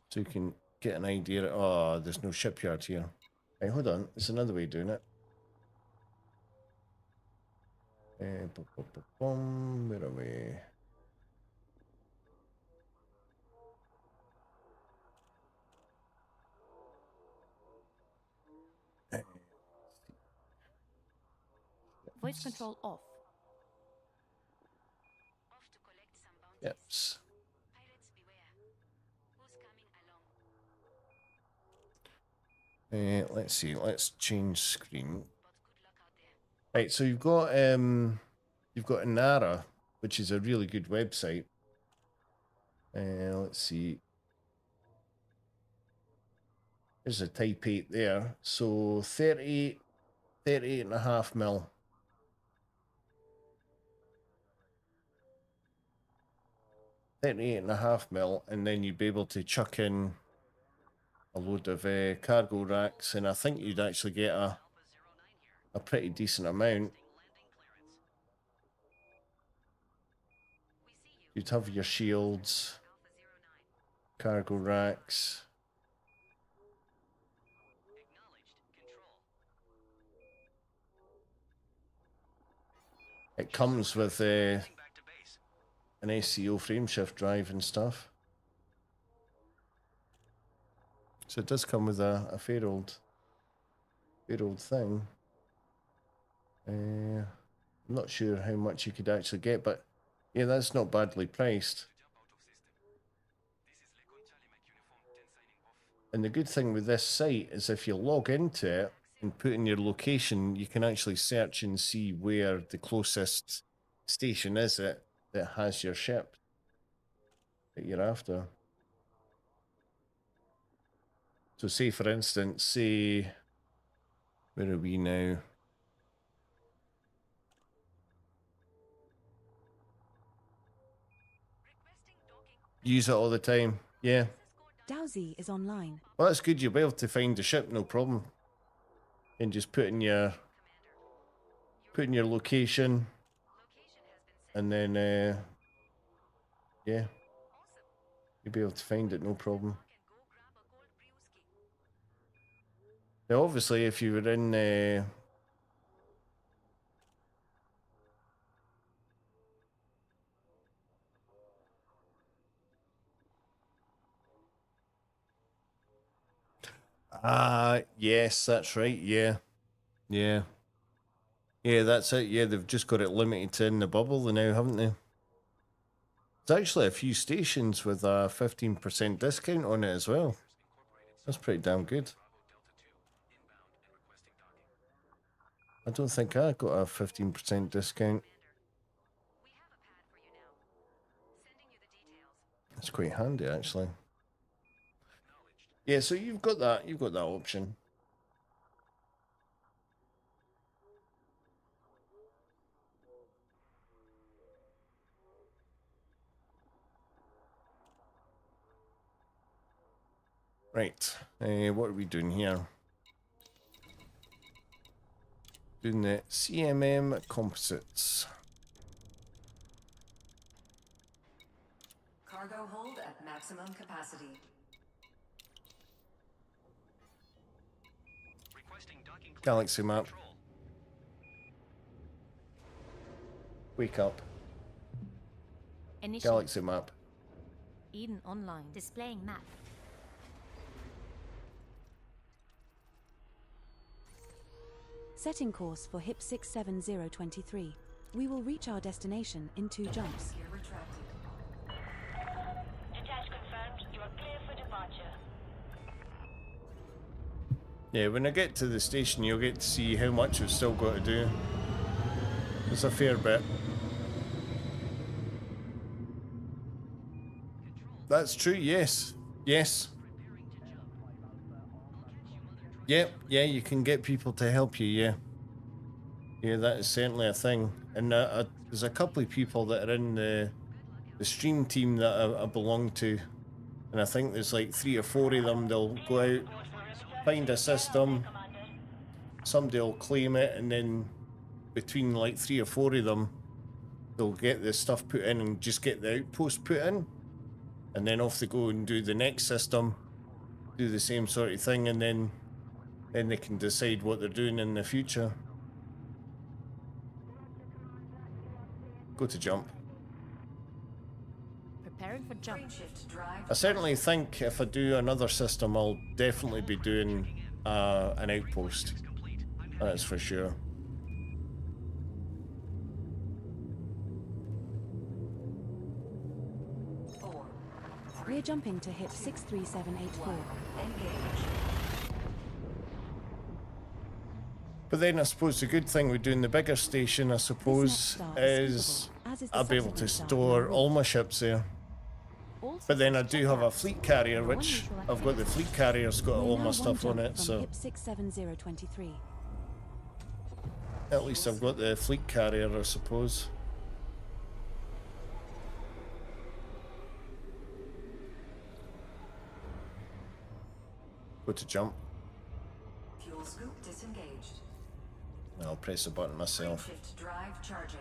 So you can get an idea. Oh, there's no shipyard here. Hey, hold on. There's another way of doing it. Where are we? Voice control off. Yep. Let's see. Let's change screen. Right, so you've got Inara, which is a really good website. Let's see. There's a Type 8 there. So 38.5 mil. 38.5 mil, and then you'd be able to chuck in a load of cargo racks, and I think you'd actually get a pretty decent amount. You'd have your shields, cargo racks. It comes with an SCO frameshift drive and stuff. So it does come with a fair old thing. I'm not sure how much you could actually get, but yeah, that's not badly priced. And the good thing with this site is if you log into it and put in your location, you can actually search and see where the closest station is that has your ship that you're after. So say, for instance, where are we now? Use it all the time, yeah. Dowsy is online. Well, that's good. You'll be able to find the ship, no problem. And just put in your location, and then yeah, you'll be able to find it, no problem. Now, obviously, if you were in yes, that's right. Yeah, that's it. Yeah, they've just got it limited in the bubble now, haven't they? There's actually a few stations with a 15% discount on it as well. That's pretty damn good. I don't think I got a 15% discount. That's quite handy, actually. Yeah, so you've got that option. Right, what are we doing here? Doing the CMM composites. Cargo hold at maximum capacity. Galaxy map. Wake up. Initial. Galaxy map. Eden Online. Displaying map. Setting course for HIP 67023. We will reach our destination in 2 jumps. Gear retracted. Detach confirmed. You are clear for departure. Yeah, when I get to the station, you'll get to see how much we've still got to do. It's a fair bit. That's true, yes. Yes. Yep, yeah, you can get people to help you, yeah. Yeah, that is certainly a thing. And there's a couple of people that are in the stream team that I belong to. And I think there's like 3 or 4 of them. They'll go out, find a system, somebody will claim it, and then between like 3 or 4 of them, they'll get the stuff put in and just get the outpost put in. And then off they go and do the next system, do the same sort of thing, and then they can decide what they're doing in the future. Go to jump. Preparing for jump. Frameshift drive. I certainly think if I do another system, I'll definitely be doing an outpost. That's for sure. We're jumping to HIP 63784. Engage. But then I suppose the good thing with doing the bigger station, I suppose, star is is as is the I'll be able to subsequent star store in all my ships there. But then I do have a fleet carrier, which I've got the fleet carrier's got all my stuff on it, so HIP 67023. at least I've got the fleet carrier, I suppose. Go to jump. Fuel scoop disengaged. I'll press the button myself. Frameshift drive charging.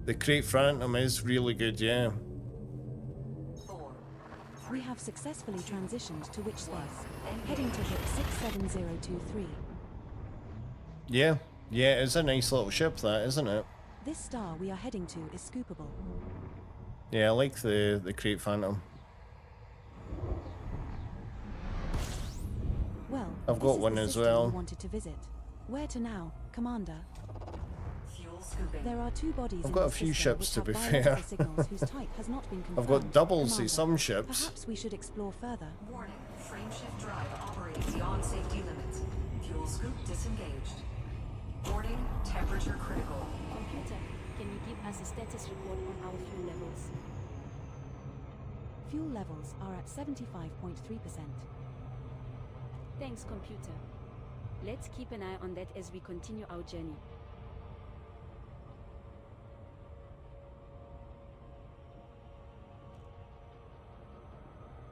The Crate Phantom is really good, yeah. 4. We have successfully transitioned to which space? Heading to HIP 67023. Yeah, yeah, it's a nice little ship, that, isn't it? This star we are heading to is scoopable. Yeah, I like the Crate Phantom. Well, I've got this is one the as system well. we wanted to visit. Where to now, Commander? Fuel scooping. There are 2 bodies I've in got a this few system ships, which to have be biological fair. signals whose type has not been confirmed. I've got doubles Commander, in some ships. Perhaps we should explore further. Warning. Frameshift drive operating beyond safety limits. Fuel scoop disengaged. Warning. Temperature critical. Computer, can you give us a status report on our fuel levels? Fuel levels are at 75.3%. Thanks, computer. Let's keep an eye on that as we continue our journey.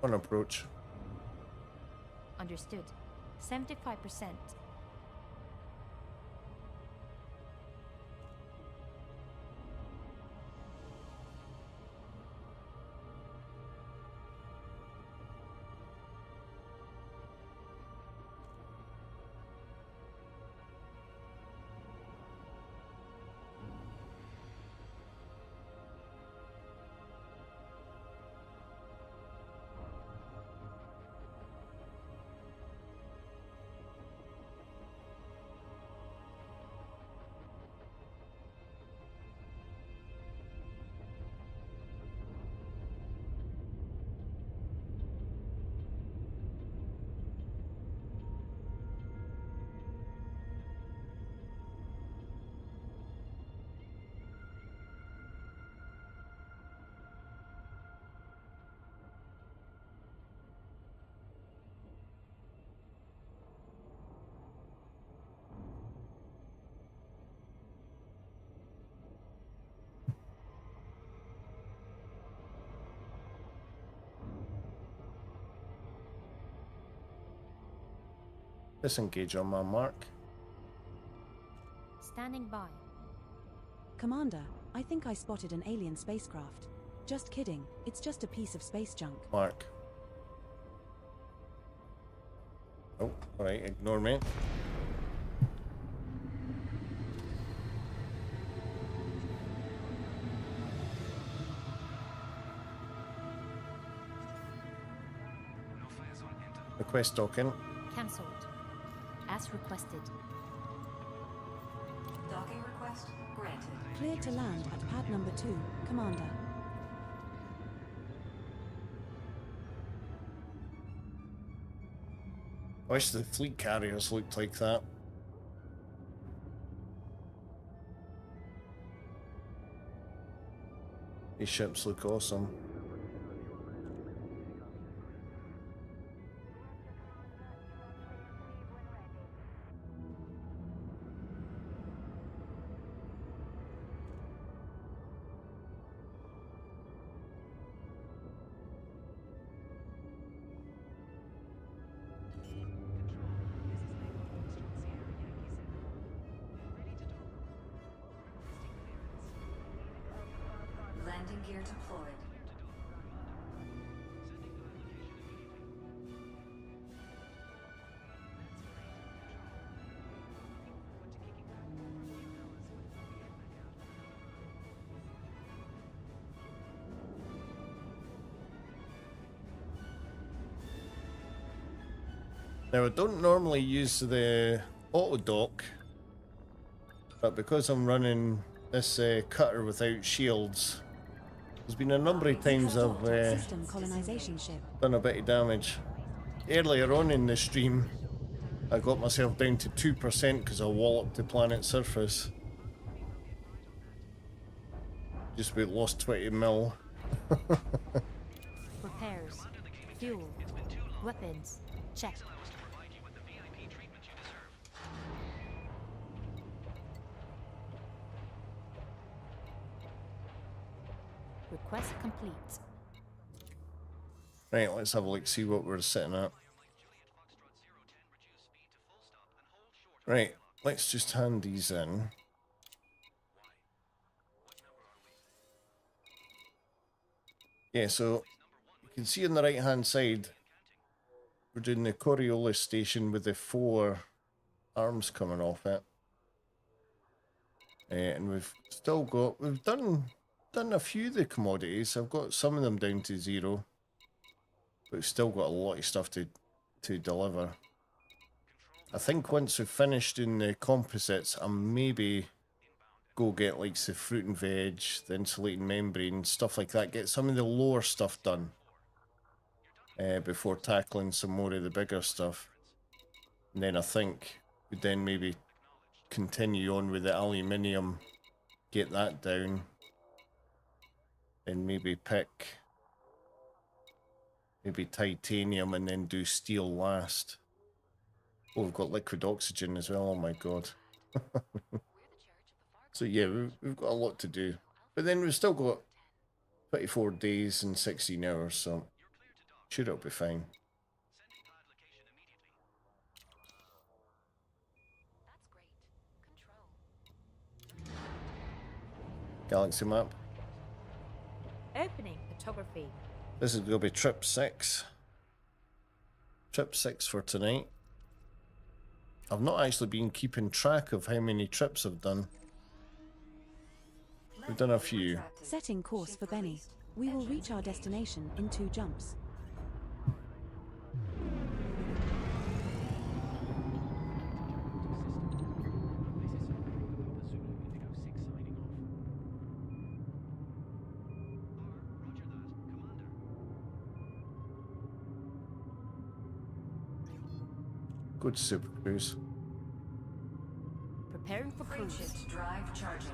On approach. Understood. 75%. Disengage on my mark. Standing by. Commander, I think I spotted an alien spacecraft. Just kidding, it's just a piece of space junk. Mark. Oh, alright, ignore me. Request docking. Cancelled. As requested. Docking request granted. Cleared to land at pad number 2, Commander. I wish the fleet carriers looked like that. These ships look awesome. Landing gear deployed. Now I don't normally use the auto dock, but because I'm running this cutter without shields, there's been a number of times I've System colonization ship. done a bit of damage. Earlier on in the stream, I got myself down to 2% because I walloped the planet's surface. Just about lost 20 mil. Repairs. Fuel. Weapons. Check. Request complete. Right, let's have a look, see what we're sitting at. Right, let's just hand these in. Yeah, so you can see on the right hand side, we're doing the Coriolis Station with the 4 arms coming off it. And we've still got, we've done a few of the commodities. I've got some of them down to 0. But we've still got a lot of stuff to deliver. I think once we've finished in the composites, I'll maybe go get like the fruit and veg, the insulating membrane, stuff like that. Get some of the lower stuff done before tackling some more of the bigger stuff. And then I think we'd then maybe continue on with the aluminium, get that down, and maybe pick maybe titanium and then do steel last. Oh, we've got liquid oxygen as well, oh my god. So yeah, we've got a lot to do. But then we've still got 24 days and 16 hours, so sure it'll be fine. Galaxy map. Opening photography. This is going to be trip 6. Trip 6 for tonight. I've not actually been keeping track of how many trips I've done. We've done a few. Setting course for Benny. We will reach our destination in 2 jumps. Good Super Cruise. Preparing for cruise. Frameshift drive charging.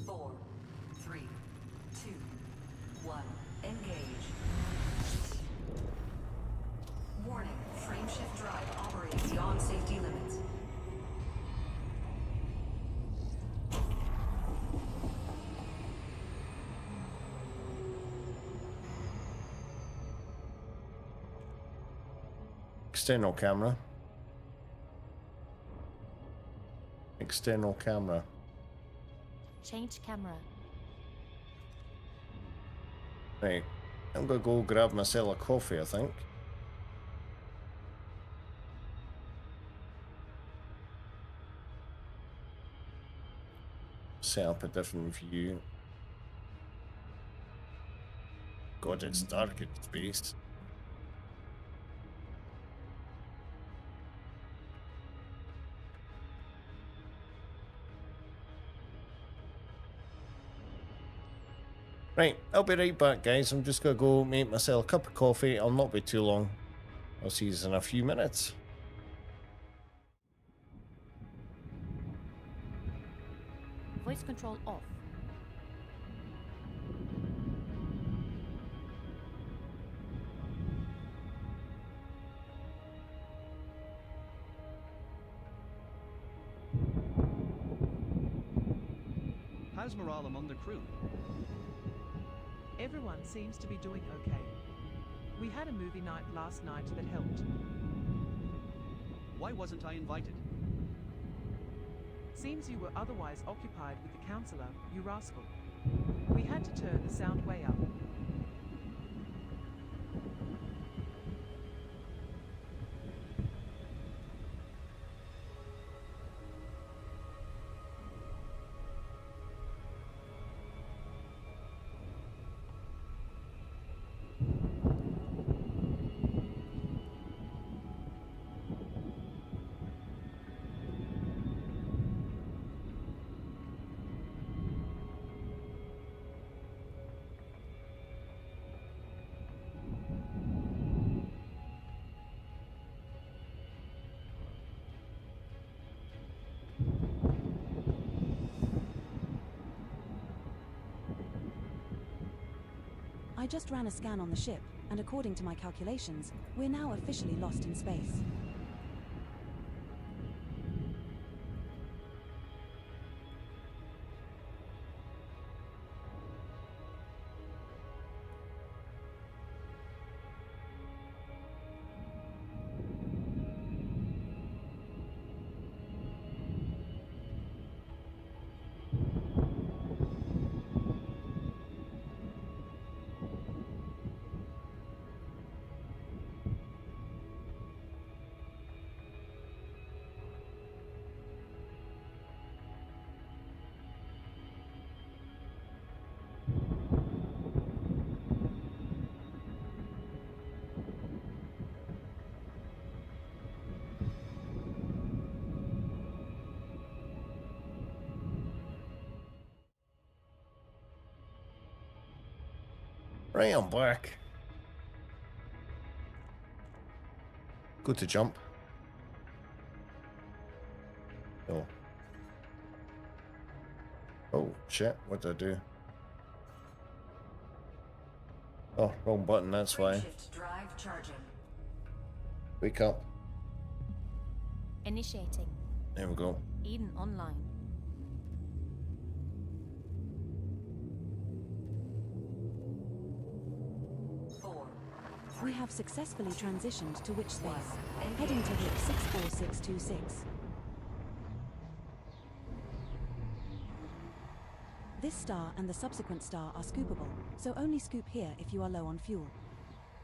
4, 3, 2, 1. Engage. Warning, frameshift drive operating beyond safety limits. External camera. External camera. Change camera. Right. I'm gonna go grab myself a coffee, I think. set up a different view. God, it's dark in space. Right, I'll be right back, guys. I'm just gonna go make myself a cup of coffee. I'll not be too long. I'll see you in a few minutes. Voice control off. How's morale among the crew? Everyone seems to be doing okay. We had a movie night last night that helped. Why wasn't I invited? Seems you were otherwise occupied with the counselor, you rascal. We had to turn the sound way up. I just ran a scan on the ship, and according to my calculations, we're now officially lost in space. Right, I'm back. Go to jump. Oh. Oh, shit. What did I do? Oh, wrong button, that's why. Shift drive charging. Wake up. Initiating. There we go. Eden online. We have successfully transitioned to witch space, heading to hit 64626. This star and the subsequent star are scoopable, so only scoop here if you are low on fuel.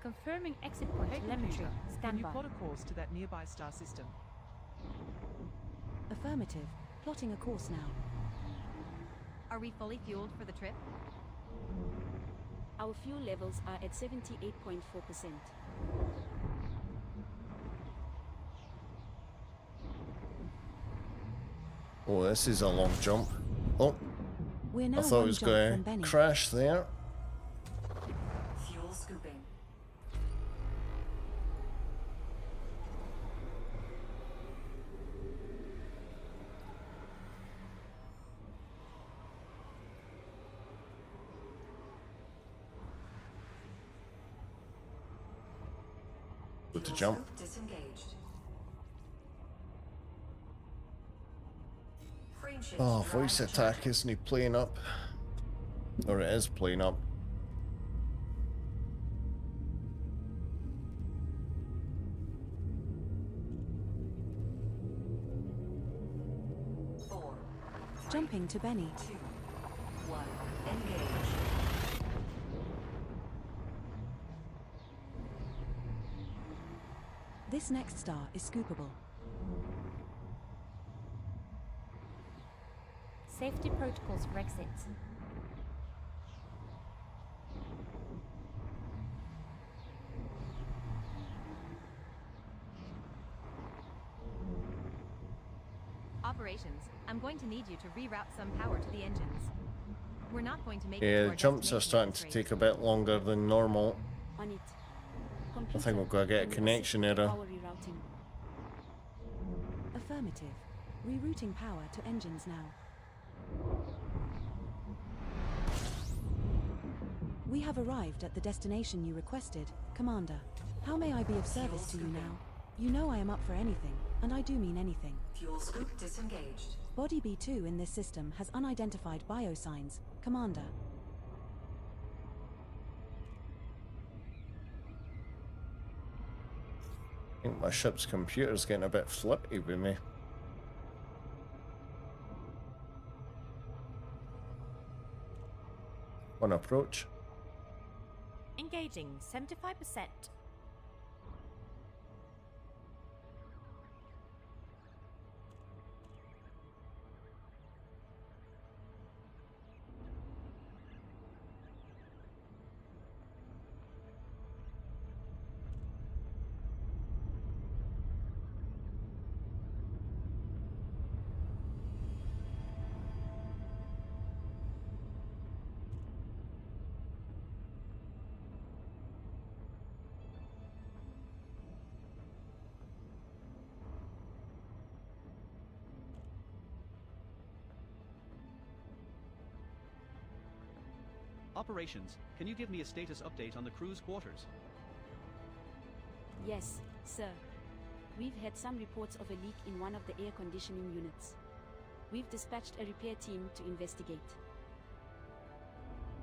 Confirming exit point Hey telemetry. computer, can Stand you by. plot a course to that nearby star system? Affirmative. Plotting a course now. Are we fully fueled for the trip? Our fuel levels are at 78.4%. Oh, this is a long jump. Oh, We're now I thought it one was jump going from to Benny. crash there. Fuel scooping. Go to jump. Scoop disengaged. Frame shift Oh, drive voice attack charging. isn't he playing up? Or it is playing up. Jumping to Benny. 2, 1, engage. This next star is scoopable. Safety protocols for exit. Operations, I'm going to need you to reroute some power to the engines. We're not going to make it Yeah, to the our jumps are destination starting at to this take a rate. bit longer than normal. On it. I think Computer, we're going to get a can you connection assist with the error. power rerouting? Affirmative. Rerouting power to engines now. We have arrived at the destination you requested, Commander. How may I be of service to you now? You know I am up for anything, and I do mean anything. Fuel scoop disengaged. Body B2 in this system has unidentified biosigns, Commander. I think my ship's computer's getting a bit flippy with me. On approach. Engaging 75%. Operations, can you give me a status update on the crew's quarters? Yes, sir. We've had some reports of a leak in one of the air conditioning units. We've dispatched a repair team to investigate.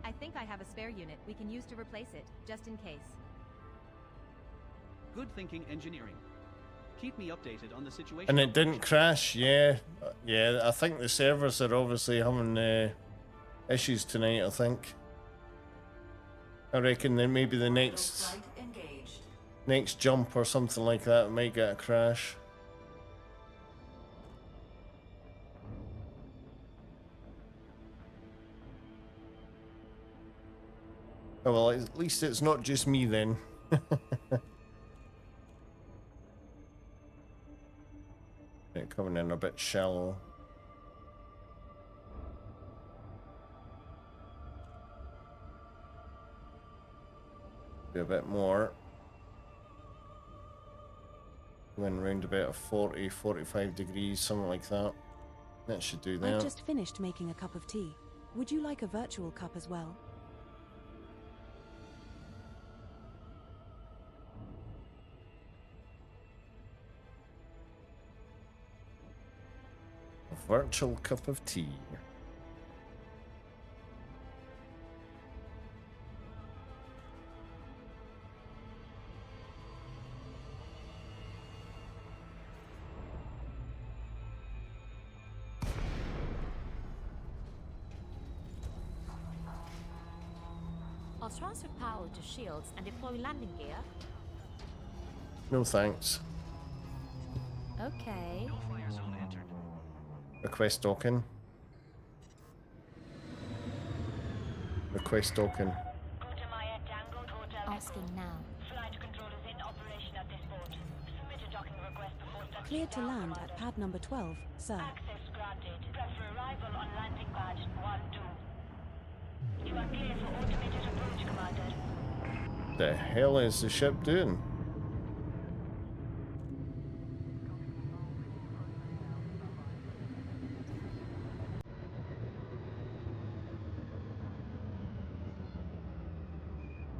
I think I have a spare unit we can use to replace it, just in case. Good thinking, engineering. Keep me updated on the situation. And it didn't crash, yeah. Yeah, I think the servers are obviously having issues tonight, I think. I reckon then maybe the next jump or something like that might get a crash. Oh well, at least it's not just me then. They're coming in a bit shallow. Do a bit more. Going round about a 40, 45 degrees, something like that. That should do that. I've just finished making a cup of tea. Would you like a virtual cup as well? A virtual cup of tea. I'll transfer power to shields and deploy landing gear. No thanks. Okay. No fire zone entered. Request token. Request token. Asking now. Flight control is in operation at this port. Submit a docking request before touching Cleared to down, land Commander. at pad number 12, sir. Access granted. Prep for arrival on landing pad 1-2. You are clear for automated approach, Commander. The hell is the ship doing?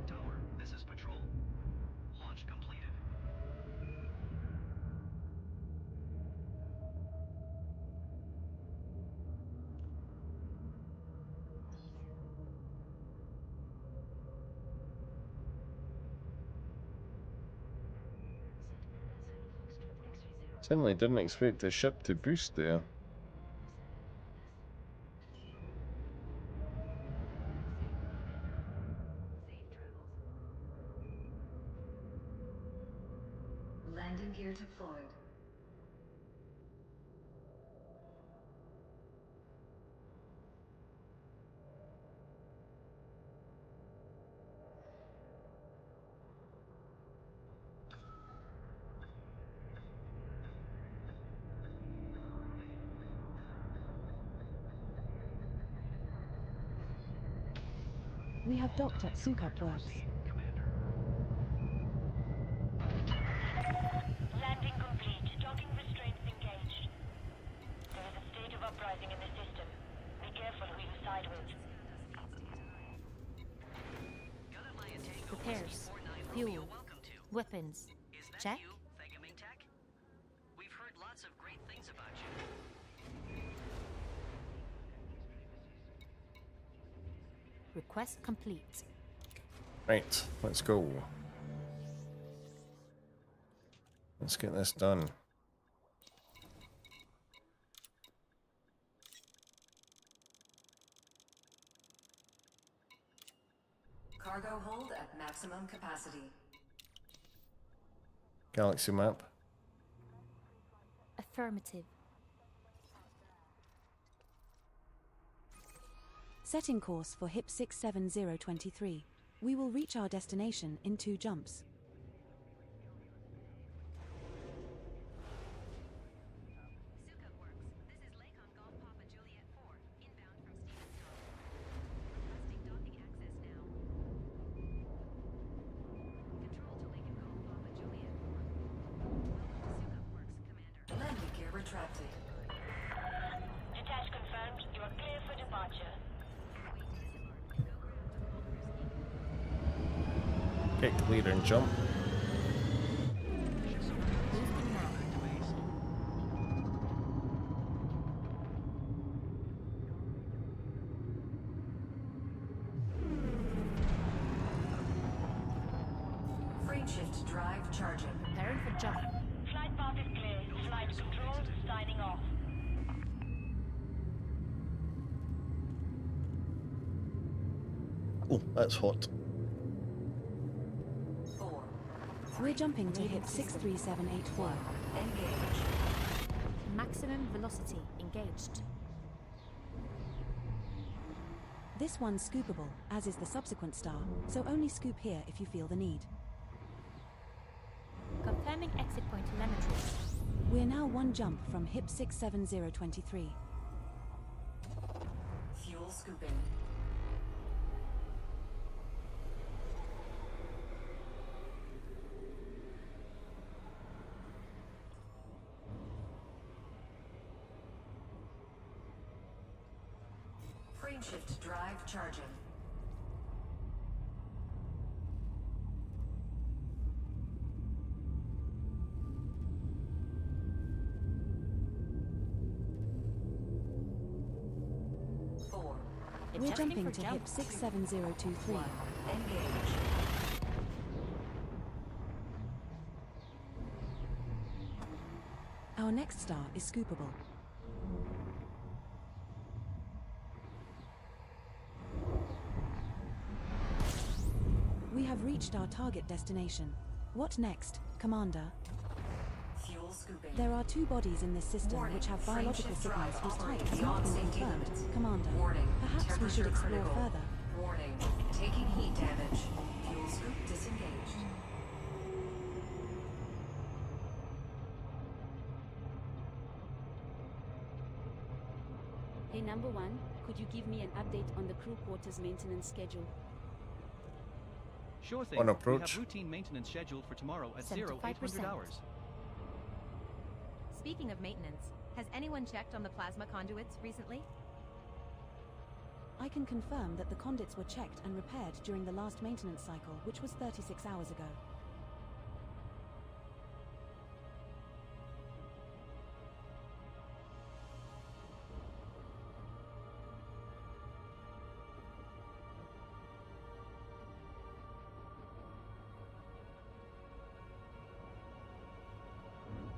Tower, this is patrol. Launch completed. Certainly didn't expect the ship to boost there. Landing gear deployed. We have docked at Sukup Works. Landing complete. Docking restraints engaged. There is a state of uprising in the system. Be careful who you side with. Repairs, fuel, weapons. Check. THEGAMINGTECH? We've heard lots of great things about you. Request complete. Right, let's go. Let's get this done. Cargo hold at maximum capacity. Galaxy map. Affirmative. Setting course for HIP 67023. We will reach our destination in 2 jumps. Sukup Works. This is Lake on Golf Papa Juliet 4, inbound from Stephenstown. Requesting docking access now. Control to Lake and Golf Papa Juliet 4. Welcome to Sukup Works, Commander. Landing gear retracted. Detach confirmed. You are clear for departure. Kick, leader, and jump. Boosting now. Frameshift drive charging. Preparing for jump. Flight path is clear. Flight control signing off. Oh, that's hot. 4. We're jumping to HIP 63784. Engage. Maximum velocity engaged. This one's scoopable, as is the subsequent star, so only scoop here if you feel the need. Confirming exit point telemetry. We're now 1 jump from HIP 67023. Fuel scooping. Frameshift drive charging. We're Ejecting jumping for to jump. HIP 67023. Engage. Our next star is scoopable. We have reached our target destination. What next, Commander? Fuel scooping. There are 2 bodies in this system Warning, which have biological frameshift signals drive whose type operates has not beyond been safety confirmed. limits. Commander, Warning, perhaps we should temperature explore critical. further. Warning, taking heat damage. Fuel scoop disengaged. Hey, number 1, could you give me an update on the crew quarters maintenance schedule? Sure thing. On We approach. have routine maintenance scheduled for tomorrow at 0800 75%. hours. Speaking of maintenance, has anyone checked on the plasma conduits recently? I can confirm that the conduits were checked and repaired during the last maintenance cycle, which was 36 hours ago.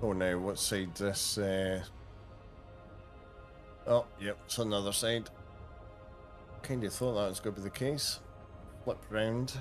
Oh, now what side this? Oh, yep, it's on the other side. Kinda thought that was going to be the case. Flip round.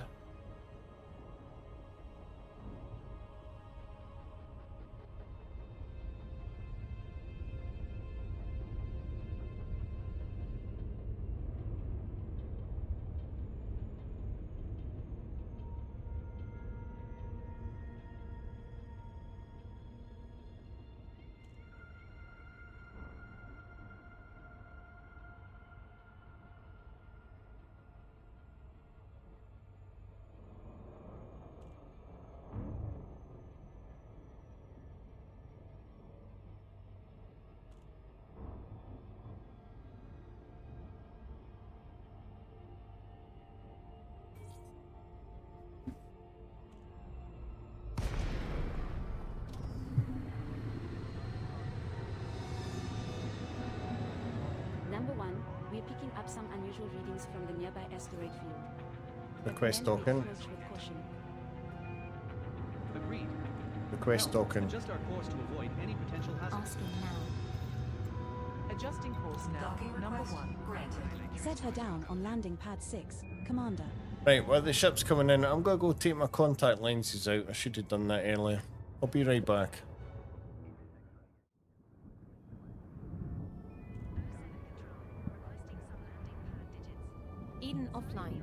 some unusual readings from the nearby asteroid field. Request Recommend we token. approach with caution. Agreed. Request Now, token. adjust our course to avoid any potential hazards. Asking now. Adjusting course now. Docking Number request 1. granted. Set her down on landing pad 6, Commander. Right, well, the ship's coming in. I'm going to go take my contact lenses out. I should have done that earlier. I'll be right back. Eden offline.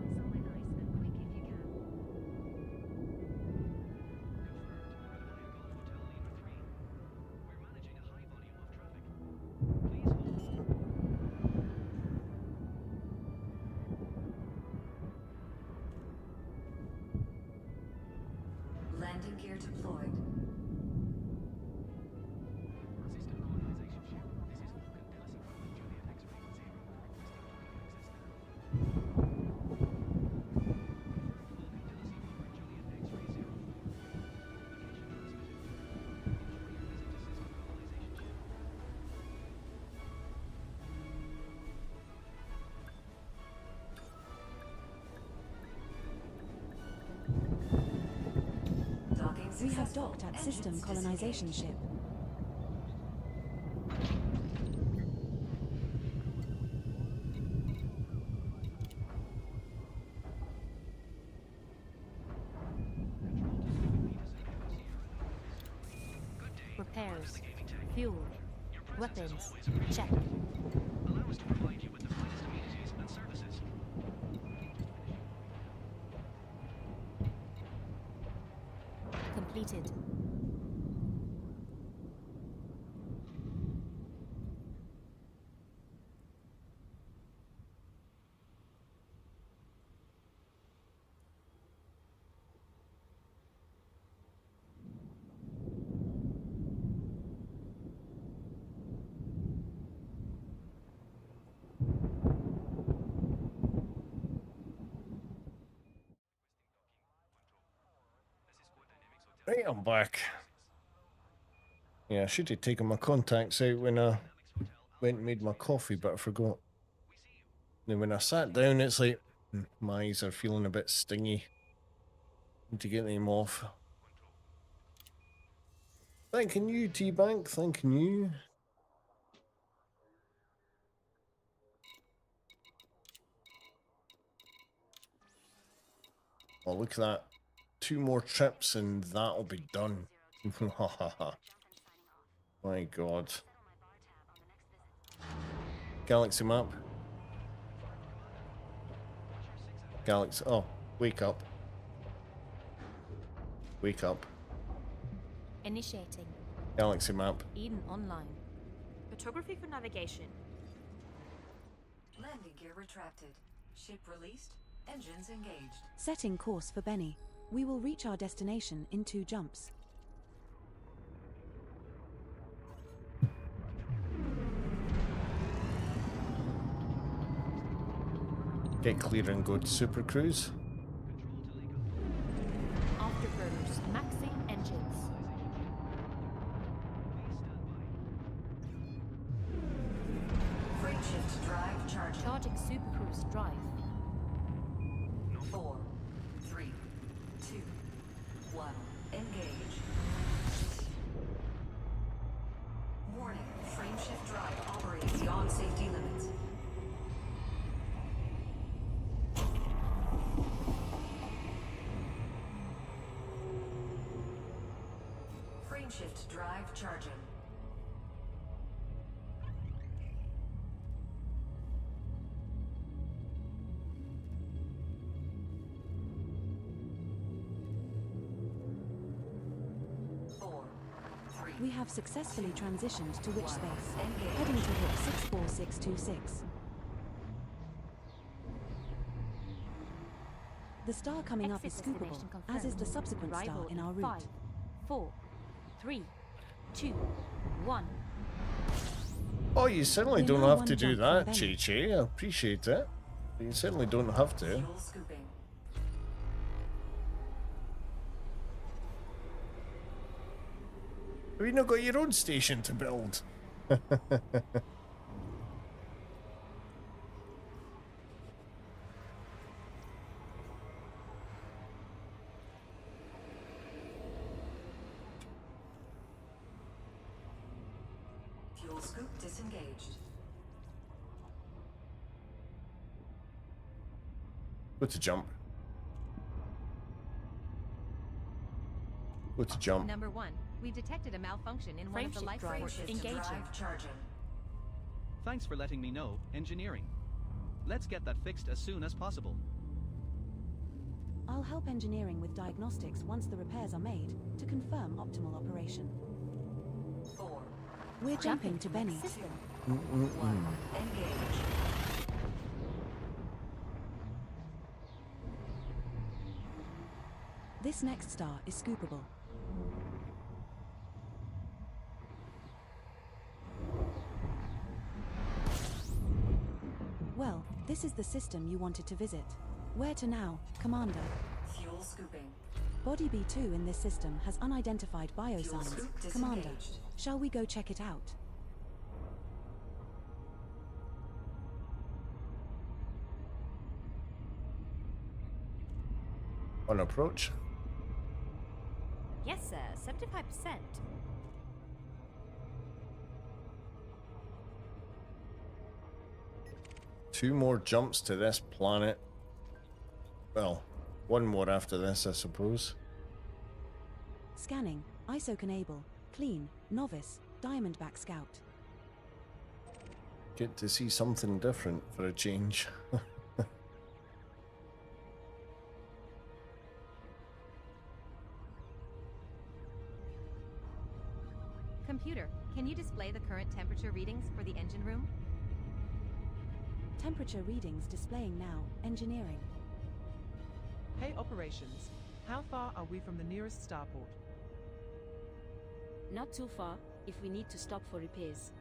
Landing gear deployed. Docking We have successful. docked at Engines system colonization disengaged. ship. Repairs. Fuel. Weapons. Check. Allow us to provide you with the finest amenities and services. Completed. Right, I'm back. Yeah, I should have taken my contacts out when I went and made my coffee, but I forgot. Then when I sat down, it's like, my eyes are feeling a bit stingy. Need to get them off. Thanking you, T-Bank. Thanking you. Oh, look at that. 2 more trips and that'll be done. My God. Galaxy map. Galaxy. Oh, wake up. Wake up. Initiating. Galaxy map. Eden online. Photography for navigation. Landing gear retracted. Ship released. Engines engaged. Setting course for Benny. We will reach our destination in 2 jumps. Get clear and go to Super Cruise. Afterburners. Maxing engines. Frameshift drive charging. Charging Super Cruise drive. 4, 3, 2, 1. Engage. Warning. Frameshift drive operating beyond safety limits. Frameshift drive charging. We have successfully transitioned to witch space, heading to hit 64626. The star coming up is Exit scoopable, destination as is the confirmed. subsequent star Arrival in our route. 5, 4, 3, 2, 1. Oh, you certainly We're don't now have one to do jump that, from Chi Benny. Chi. I appreciate it. You certainly don't have to. Fuel scooping. Have you not got your own station to build? Fuel scoop disengaged. Go to jump. Go to jump. Number 1, we've detected a malfunction in one of the Frameshift life drive support engaging. Drive charging. Thanks for letting me know, engineering. Let's get that fixed as soon as possible. I'll help engineering with diagnostics once the repairs are made to confirm optimal operation. 4. We're jumping to Benny. System. 1. Engage. This next star is scoopable. Well, this is the system you wanted to visit. Where to now, Commander? Fuel scooping. Body B2 in this system has unidentified biosigns. scoop Commander, disengaged. shall we go check it out? On approach. Yes, sir. 75%. Two more jumps to this planet. Well, one more after this, I suppose. Scanning, isoconable, clean, novice, diamondback scout. Get to see something different for a change. Computer, can you display the current temperature readings for the engine room? Temperature readings displaying now, engineering. Hey operations, how far are we from the nearest starport? Not too far if we need to stop for repairs.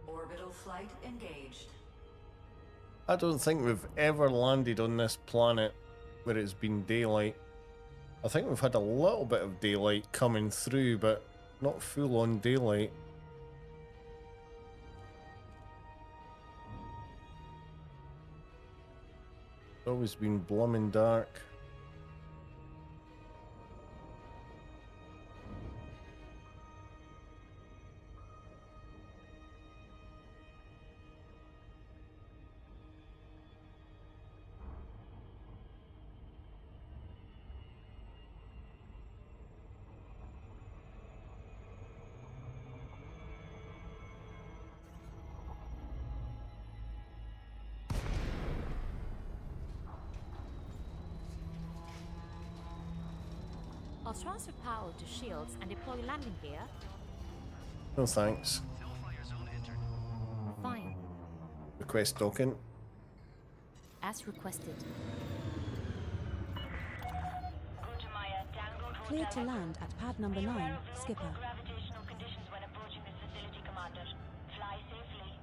Orbital flight engaged. I don't think we've ever landed on this planet where it's been daylight. I think we've had a little bit of daylight coming through, but not full on daylight. It's always been blooming dark. I'll transfer power to shields and deploy landing gear. No thanks. Fine, Request token. as requested. Clear to land at pad number 9, Skipper. Gravitational conditions when approaching this facility, Commander. Fly safely.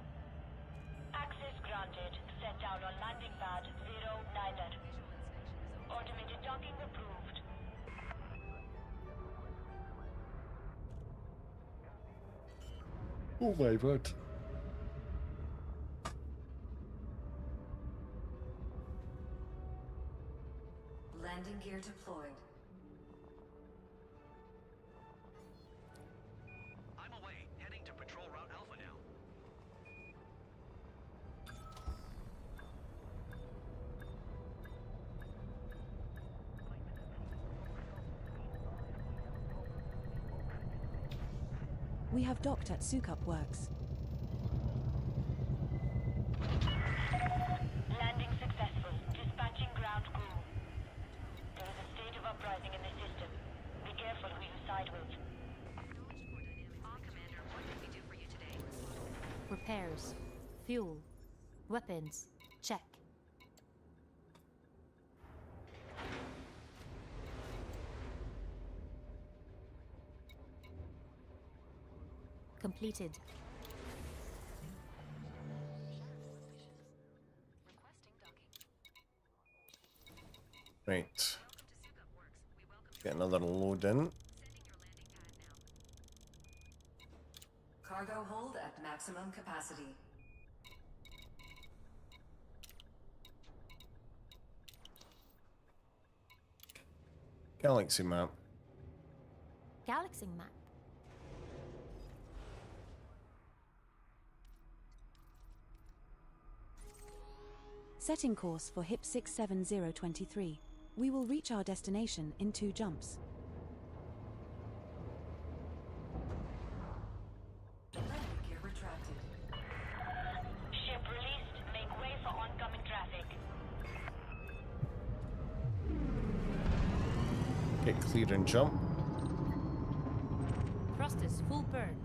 Access granted. Set down on landing pad 09er. Automated docking approved. Oh my word. Landing gear deployed. I'm away, heading to patrol route Alpha now. We have docked at Sukup Works. Landing successful. Dispatching ground crew. There is a state of uprising in the system. Be careful who you side with. Commander, what can we do for you today? Repairs, fuel, weapons, check. completed. Right. Get another load in. Cargo hold at maximum capacity. Galaxy map. Galaxy map. Setting course for HIP 67023. We will reach our destination in 2 jumps. Landing gear retracted. Ship released. Make way for oncoming traffic. Get clear and jump. Thrusters full burn.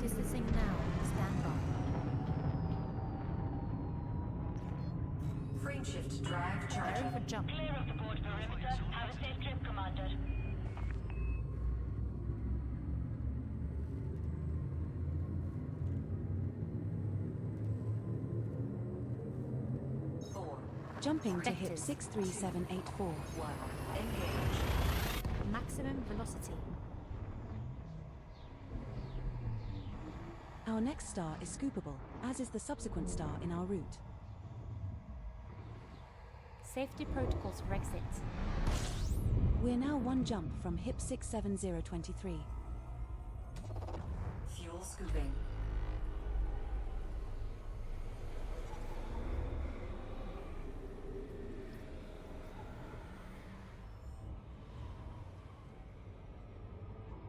Distancing now. Stand by. Frameshift drive Ready charging. for jump. Clear of the port perimeter. Have a safe trip, Commander. Jumping to HIP Vectors. 63784. 1. Engage. Maximum velocity. Our next star is scoopable, as is the subsequent star in our route. Safety protocols for exit. We're now 1 jump from HIP 67023. Fuel scooping.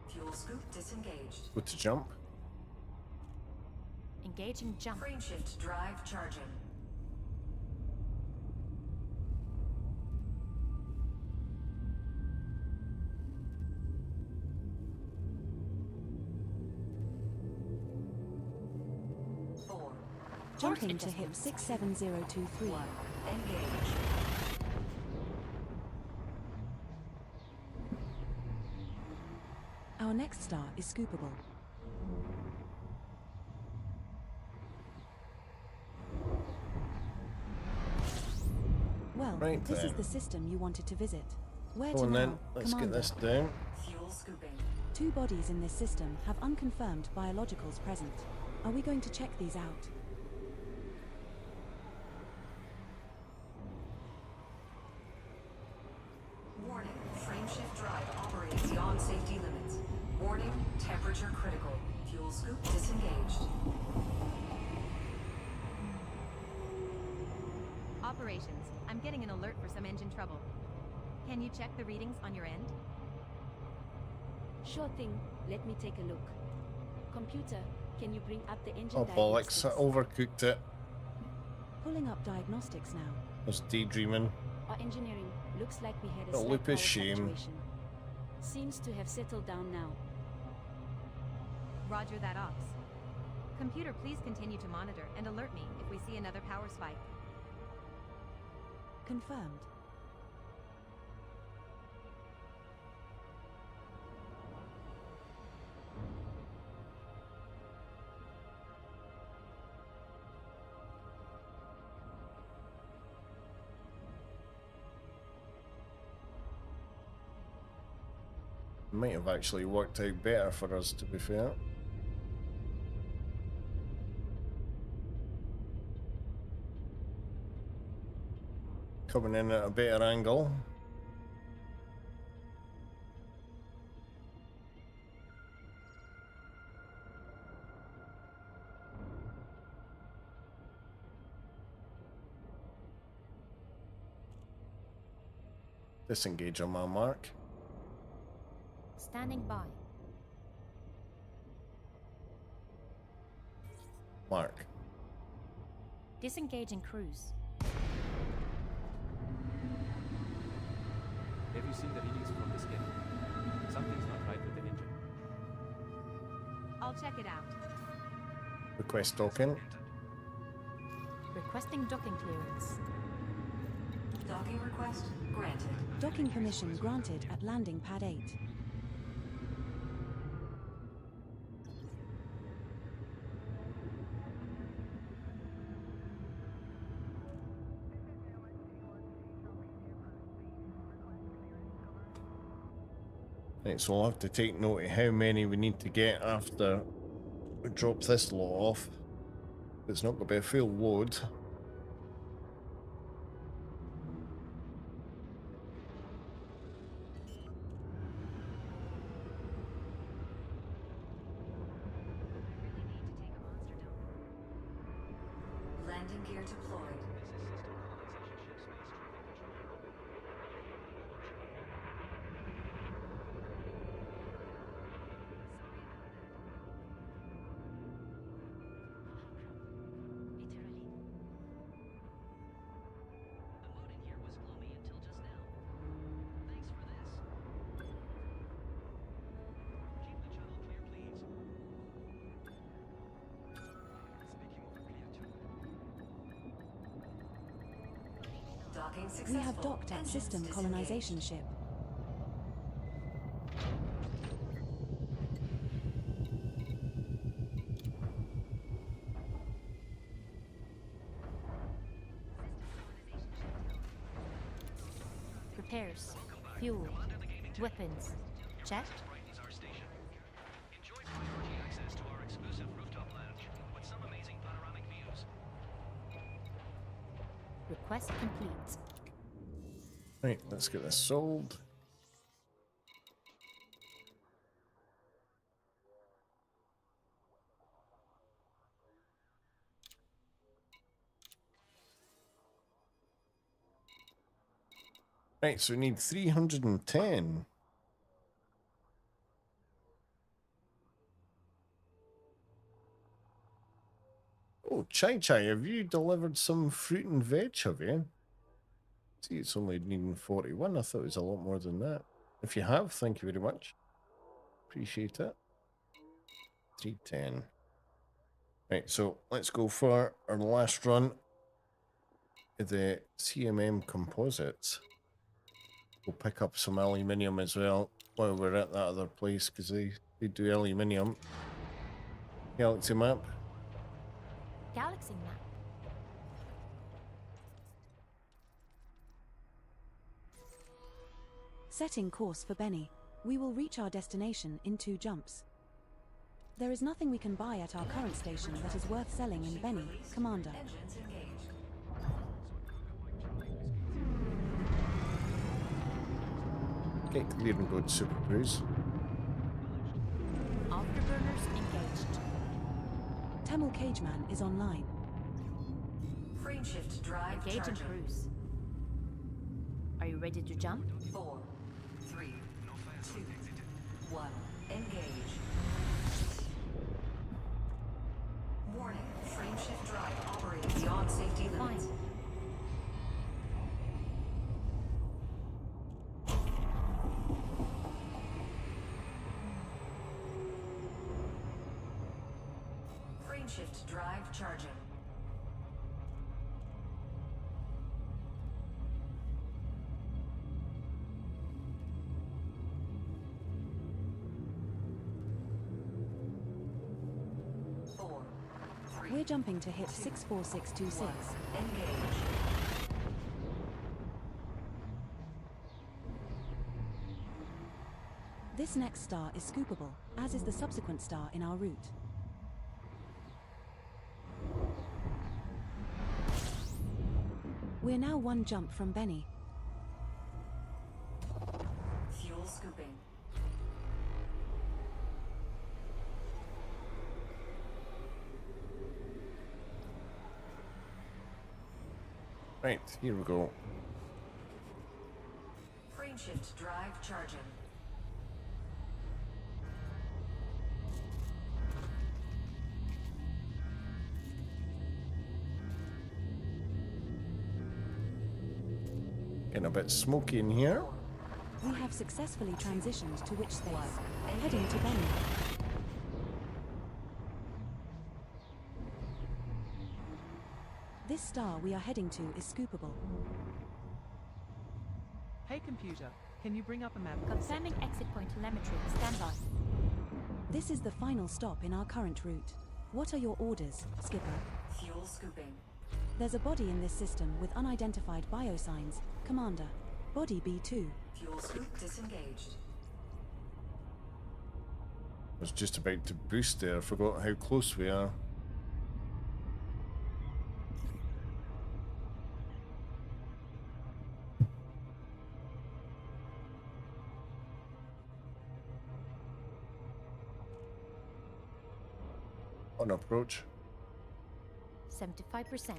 Fuel scoop disengaged. Go to jump. Engaging jump. Frameshift drive charging. Jumping to HIP 67023. 1. Engage. Our next star is scoopable. Well, Right this is then. the system you wanted to visit. Where Go to on now, then. Let's Commander? get this down. Fuel scooping. 2 bodies in this system have unconfirmed biologicals present. Are we going to check these out? Warning. Frameshift drive operating beyond safety limits. Warning. Temperature critical. Fuel scoop disengaged. Operations. I'm getting an alert for some engine trouble. Can you check the readings on your end? Sure thing. Let me take a look. Computer, can you bring up the engine Oh bollocks, I diagnostics? overcooked it. Pulling up diagnostics now. I was daydreaming. Our engineering looks like we had a The slight loop is power shame. fluctuation. Seems to have settled down now. Roger that, Ops. Computer, please continue to monitor and alert me if we see another power spike. Confirmed. Might have actually worked out better for us, to be fair. Coming in at a better angle. Disengage on my mark. Standing by. Mark. Disengaging cruise. Have you seen the readings from the scanner? Something's not right with the engine. I'll check it out. Request token. Requesting docking clearance. Docking request granted. Docking permission granted at landing pad 8. Right, so we'll have to take note of how many we need to get after we drop this lot off. It's not going to be a full load. Landing gear deployed. Docking successful. We have docked at Engines system disengaged. colonization ship. Repairs, fuel, weapons. Check. Brightens our station. Enjoy priority access to our exclusive rooftop lounge with some amazing panoramic views. Request complete. Right, let's get this sold. Right, so we need 310. Oh, Chai, have you delivered some fruit and veg, have you? See, it's only needing 41. I thought it was a lot more than that. If you have, thank you very much. Appreciate it. 310. Right, so let's go for our last run of the CMM composites. We'll pick up some aluminium as well while we're at that other place, because they do aluminium. Galaxy map. Galaxy map. Setting course for Benny. We will reach our destination in 2 jumps. There is nothing we can buy at our current station that is worth selling in Benny, Commander. Engines engaged. Get clear and go to Super Cruise. Afterburners engaged. Tamil Cageman is online. Frameshift drive Engage and charging. cruise. Are you ready to jump? 4, 3, 2, 1. Engage. Warning. Frameshift drive operating beyond safety limits. Fine. Frameshift drive charging. We're jumping to hit 64626. Engage. This next star is scoopable, as is the subsequent star in our route. We're now 1 jump from Benny. Fuel scooping. Right, here we go. Frameshift drive charging. Getting a bit smoky in here. We have successfully transitioned to which space? Heading to Benny. This star we are heading to is scoopable. Hey computer, can you bring up a map? Confirming exit point telemetry. Stand by. This is the final stop in our current route. What are your orders, Skipper? Fuel scooping. There's a body in this system with unidentified biosigns. Commander. Body B2. Fuel scoop disengaged. was just about to boost there. I forgot how close we are. On approach. 75%.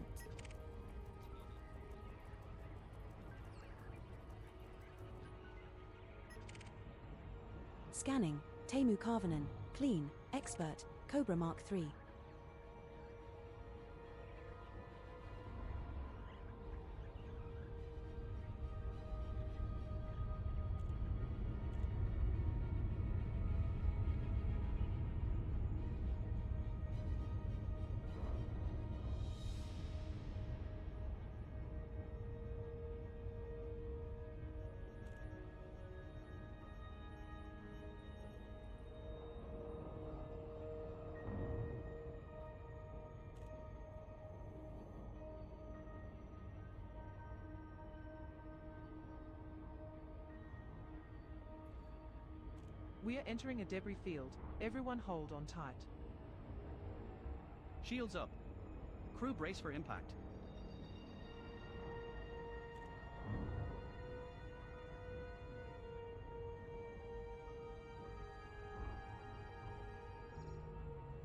Scanning. Temu Karvanen. Clean. Expert. Cobra Mark III. We are entering a debris field. Everyone hold on tight. Shields up. Crew brace for impact.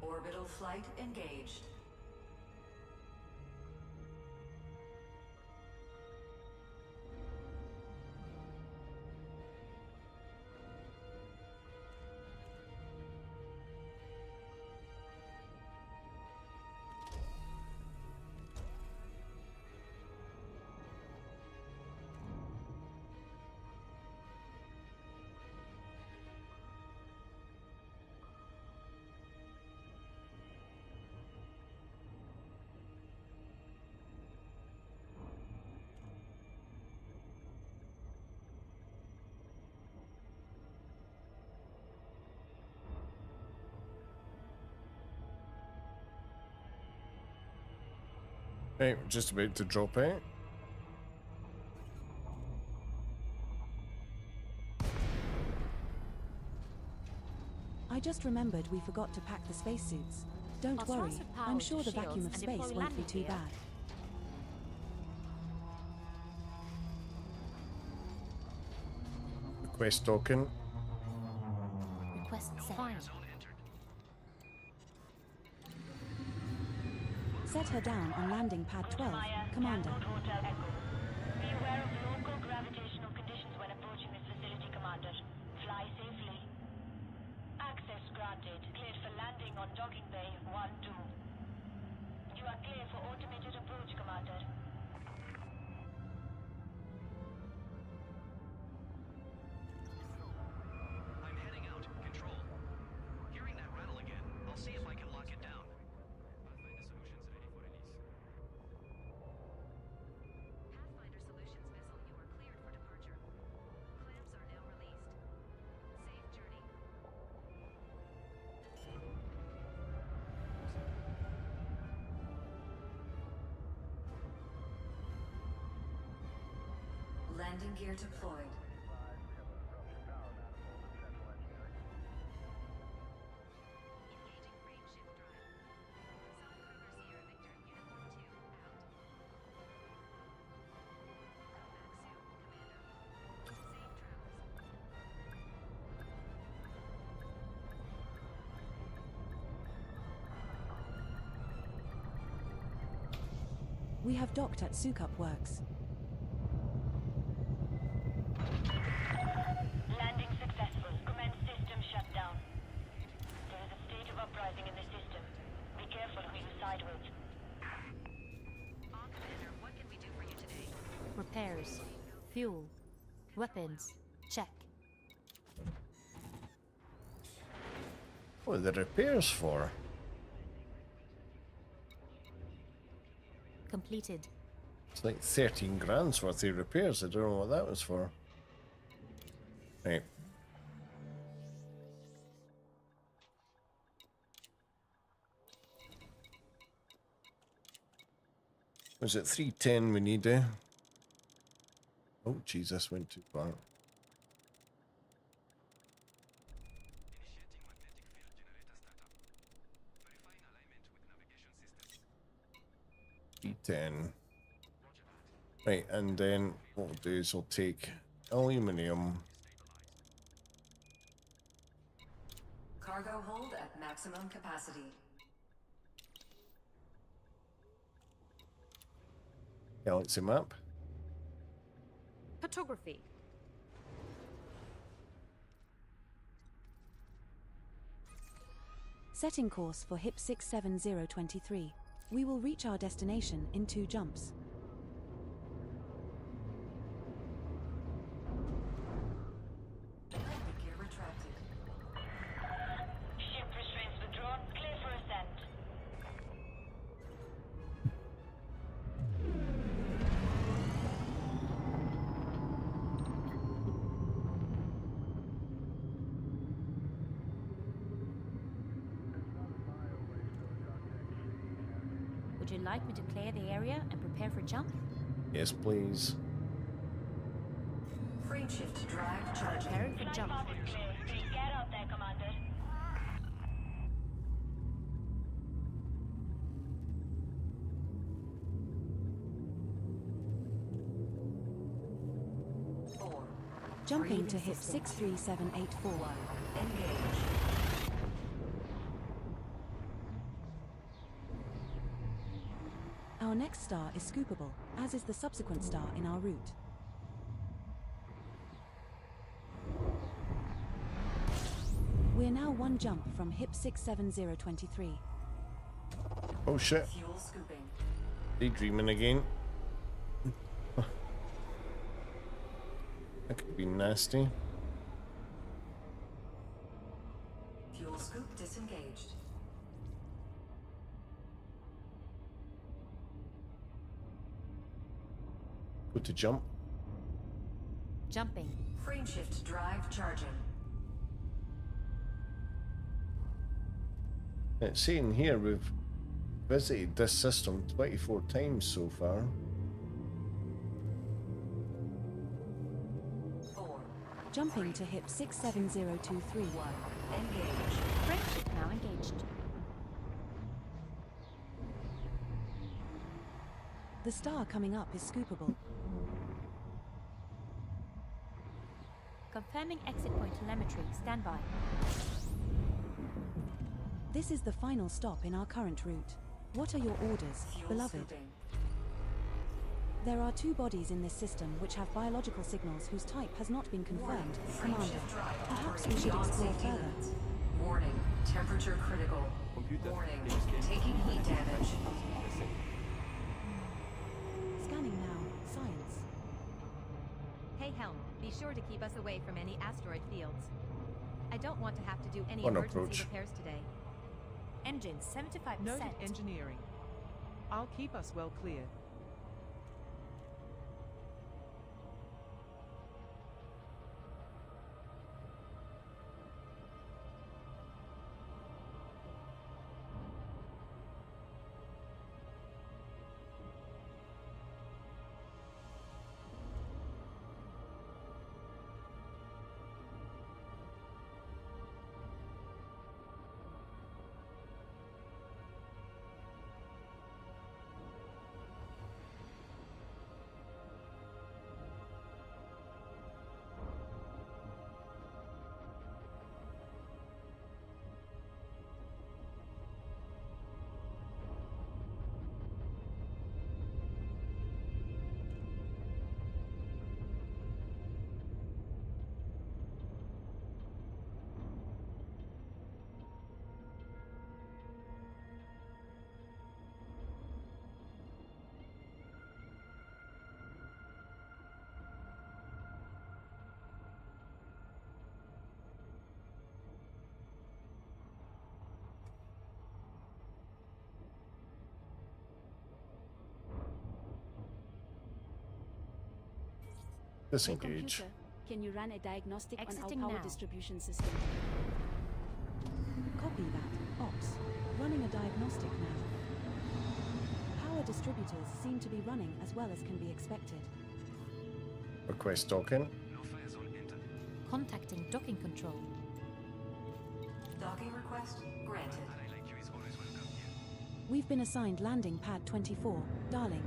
Orbital flight engaged. Right, we're just about to drop out. I just remembered we forgot to pack the spacesuits. Don't I'll worry, transfer power I'm to sure the shields vacuum of and space deploy won't be landing too gear. bad. Request token. Request sent. Fine. Set her down on landing pad 12, Commander. Hotel Echo. Be aware of local gravitational conditions when approaching this facility, Commander. Fly safely. Access granted. Cleared for landing on docking bay 1-2. You are clear for automated approach, Commander. I'm heading out. Control. Hearing that rattle again. I'll see if I can lock it down. Pathfinder solutions ready for release. Pathfinder Solutions vessel, you are cleared for departure. Clamps are now released. Safe journey. Landing gear deployed. Engaging frameshift drive. South River Sierra Victor, Uniform 2, out. Come back soon, Commander. Safe travels. We have docked at Sukup Works. Landing successful. Commence system shutdown. There is a state of uprising in the system. Be careful who you side with. Commander, what can we do for you today? Repairs. Fuel. Weapons. Check. What are the repairs for? Completed. It's like 13 grand's worth of repairs. I don't know what that was for. Right. Was it 310 we need, eh? Oh, Jesus, went too far. Initiating magnetic field 10. Right, and then what we'll do is we'll take aluminum. Cargo hold at maximum capacity. Galaxy map. Photography. Setting course for HIP 67023. We will reach our destination in 2 jumps. Gear retracted. Ship restraints withdrawn. Clear for ascent. Would you like me to clear the area and prepare for jump? Yes, please. Frameshift drive charging. Preparing for jump. Flight path is clear. Please get out there, Commander. Four. Jumping to Breathing HIP system. 63784. Engage. Our next star is scoopable, as is the subsequent star in our route. We're now 1 jump from HIP 67023. Oh shit. Fuel scooping. Daydreaming again. That could be nasty. Fuel scoop disengaged. Go to jump. Jumping. Frameshift drive charging. It's saying here we've visited this system 24 times so far. 4. Jumping to HIP 67023. 1. Engage. Frameship now engaged. The star coming up is scoopable. Confirming exit point telemetry. Stand by. This is the final stop in our current route. What are your orders, Fuel beloved? scooping. There are 2 bodies in this system which have biological signals whose type has not been confirmed, Commander. Frameshift drive Perhaps we operating should beyond explore safety further. limits. Warning. Temperature critical. Computer, Warning. can you scan Taking heat damage. That's it. Scanning now. Science. Hey Helm, be sure to keep us away from any asteroid fields. I don't want to have to do any On emergency approach. repairs today. Engine 75%. Noted engineering. I'll keep us well clear. Hey, Disengage. computer, can you run a diagnostic Exiting on our power now. distribution system? Copy that. Ops. Running a diagnostic now. Power distributors seem to be running as well as can be expected. Request docking. No fire zone entered. Contacting docking control. Docking request granted. I like you is always welcome here. We've been assigned landing pad 24, darling.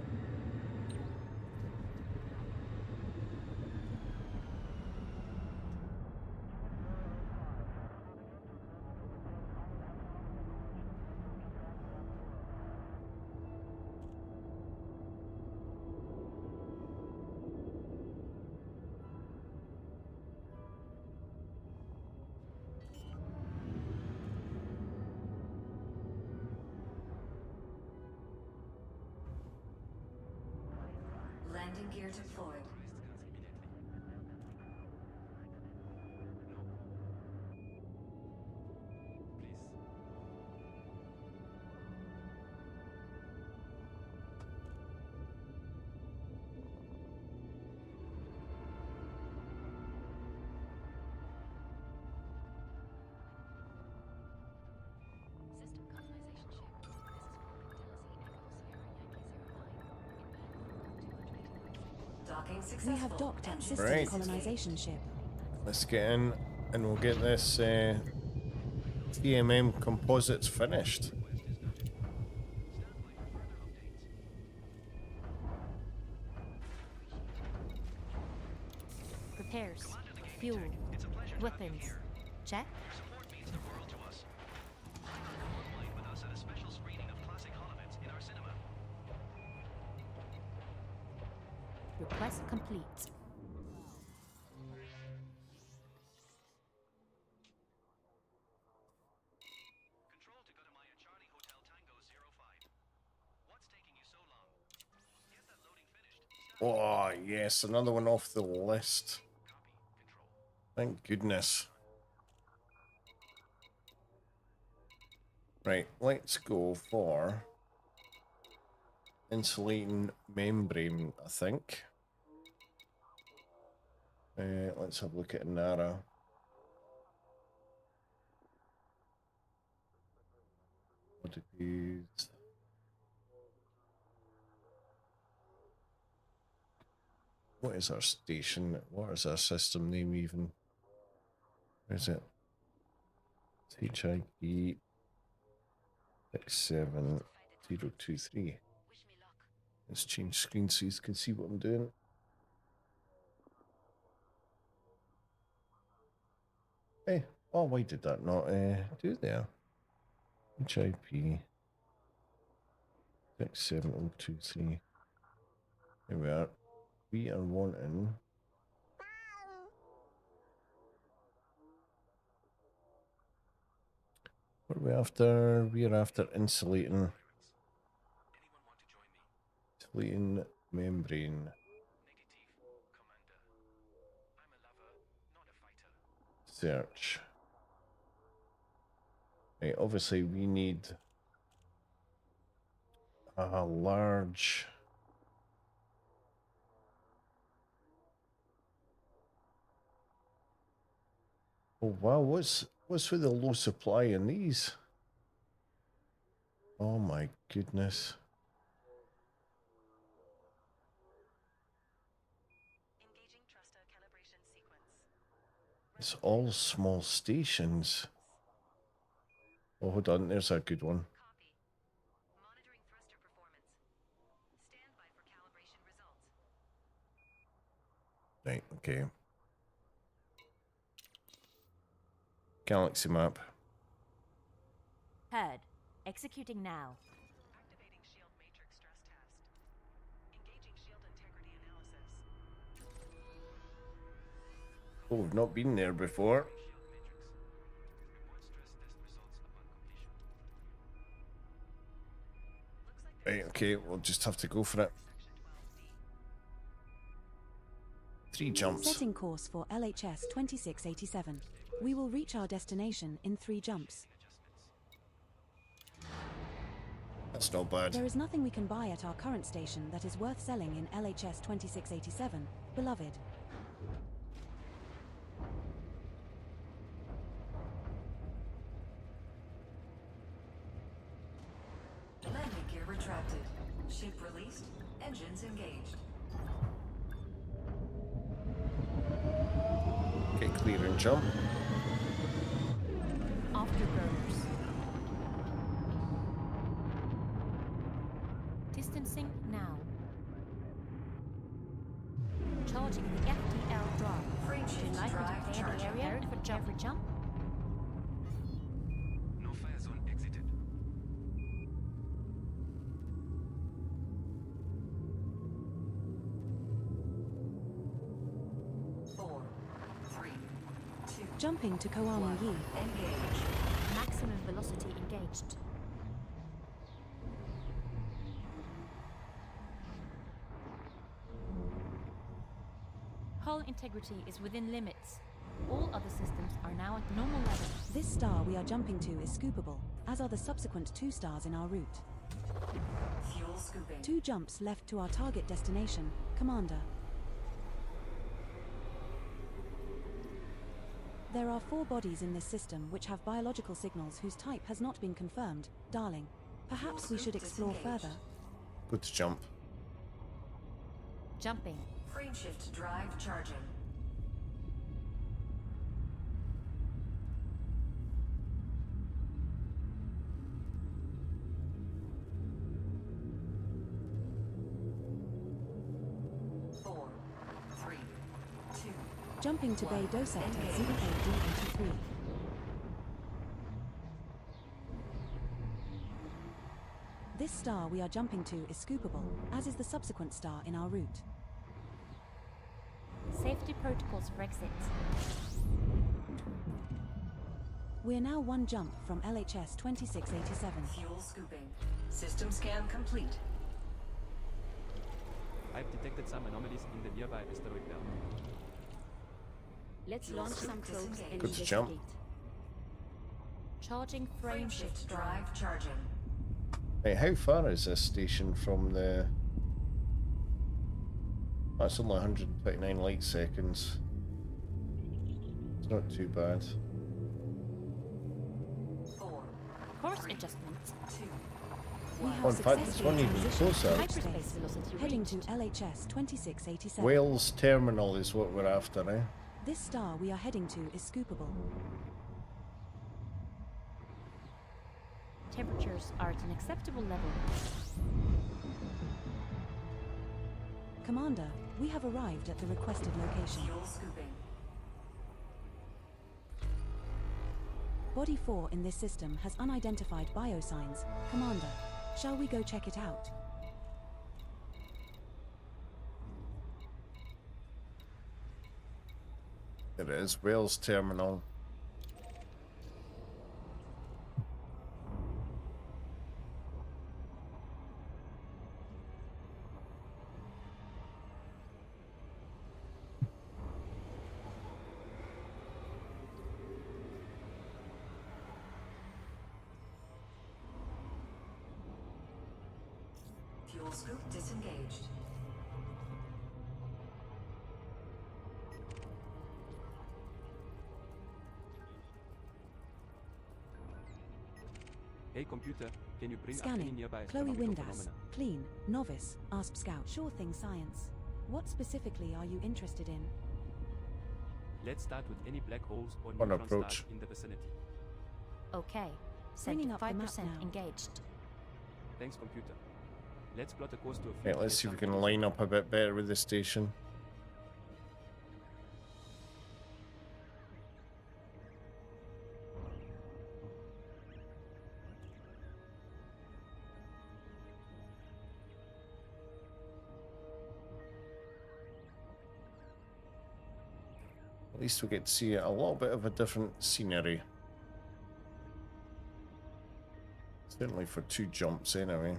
Landing gear deployed. System colonization ship. This is Docking We successful. have docked at system Right. colonization ship. Let's get in and we'll get this TMM composites finished. Repairs, fuel, weapons. Check. Your support means the world to us. Why not go online with us at a special screening of classic Hollywood in our cinema? Request complete. Control to go to Maya Charlie Hotel Tango 05. What's taking you so long? Get that loading finished. Oh, yes, another one off the list. Thank goodness. Right, let's go for insulating membrane, I think. Let's have a look at Nara. What did we... What is our station? What is our system name even? Where is it? HIE 67023. Let's change screen so you can see what I'm doing. Hey, oh, why did that not do there? HIP 67023. Here we are. We are wanting. What are we after? We are after insulating. Insulating membrane. Search. Right, obviously we need a large. Oh wow, what's with the low supply in these? Oh my goodness. Engaging thruster calibration sequence. It's all small stations. Oh, hold on, there's a good one. Copy. Monitoring thruster performance. Stand by for calibration results. Right, okay. Galaxy map. Heard. Executing now. Activating shield matrix stress test. Engaging shield integrity analysis. Oh, we've not been there before. Right, okay, we'll just have to go for it. 3 jumps. Setting course for LHS 2687. We will reach our destination in 3 jumps. That's not bad. There is nothing we can buy at our current station that is worth selling in LHS 2687, beloved. Landing gear retracted. Ship released. Engines engaged. Okay, clear and jump. Afterburners. Launching the FTL drive. Frame Would you shift like me drive to clear the charging. area for jump? No fire zone exited. Four, three, two, Jumping to Koala Yi. engage. Maximum velocity engaged. Hull integrity is within limits. All other systems are now at normal level. This star we are jumping to is scoopable, as are the subsequent 2 stars in our route. Fuel scooping. 2 jumps left to our target destination, Commander. There are 4 bodies in this system which have biological signals whose type has not been confirmed, darling. Perhaps we should explore further. Good to jump. Jumping. Frame shift drive charging. Four, three, two. Jumping to Bay Do Sector ZAD83. This star we are jumping to is scoopable, as is the subsequent star in our route. Safety protocols for exit. We are now 1 jump from LHS 2687. Fuel scooping. System scan complete. I've detected some anomalies in the nearby asteroid belt. Let's launch some probes and Good to jump. investigate. Charging frame shift drive. Drive charging. Hey, how far is this station from the... Oh, it's only 129 light seconds. It's not too bad. Four, Course adjustments. two, We one. have Oh, in fact, it's one even transitioned to closer. hyperspace, velocity heading to reached. LHS 2687. Wales Terminal is what we're after, eh? This star we are heading to is scoopable. Temperatures are at an acceptable level. Commander, we have arrived at the requested location. Fuel scooping. Body 4 in this system has unidentified biosigns. Commander, shall we go check it out? It is Wales Terminal. Fuel scoop disengaged. Hey computer, can you bring up any Scanning. nearby Chloe astronomical Windass. phenomena? Clean. Novice. Asp Scout. Sure thing, science. What specifically are you interested in? Let's start with any black holes or One neutron approach. stars in the vicinity. Okay. Bringing Set up the map 5% now. engaged. Thanks computer. Let's plot a course to a Right, let's see if we can line up a bit better with the station. At least we get to see a little bit of a different scenery. Certainly for 2 jumps anyway.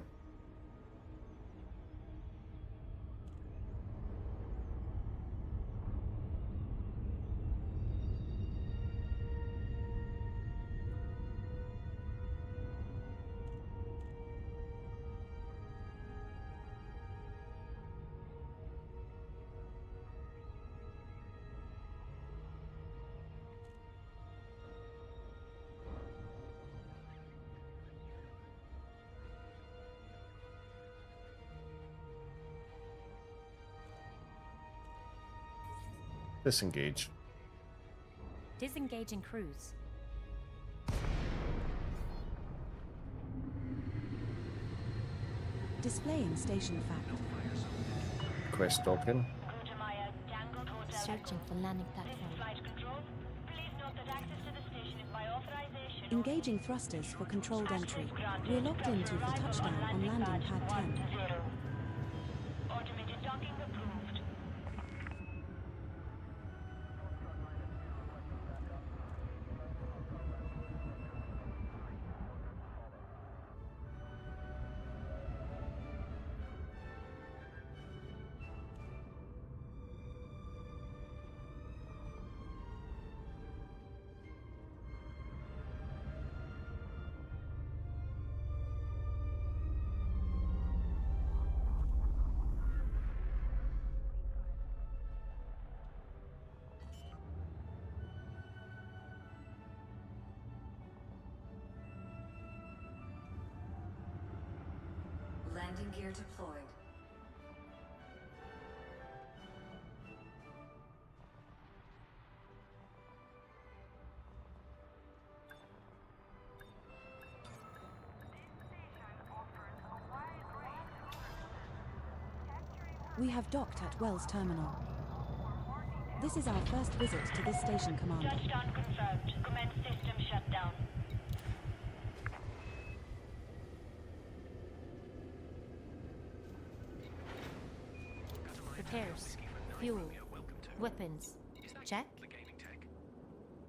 Disengage. Disengaging cruise. Displaying station fact. Quest docking. Gutemeier, tank searching for landing platform. Flight control, please note that access to the station is by authorization. Engaging thrusters for controlled entry. We're locked into for touchdown on landing pad 10. 10. Automated docking approved. Landing gear deployed. We have docked at Wells Terminal. This is our first visit to this station, Commander. Touchdown confirmed. Commence system shutdown. Repairs, fuel, weapons. Check. THEGAMINGTECH.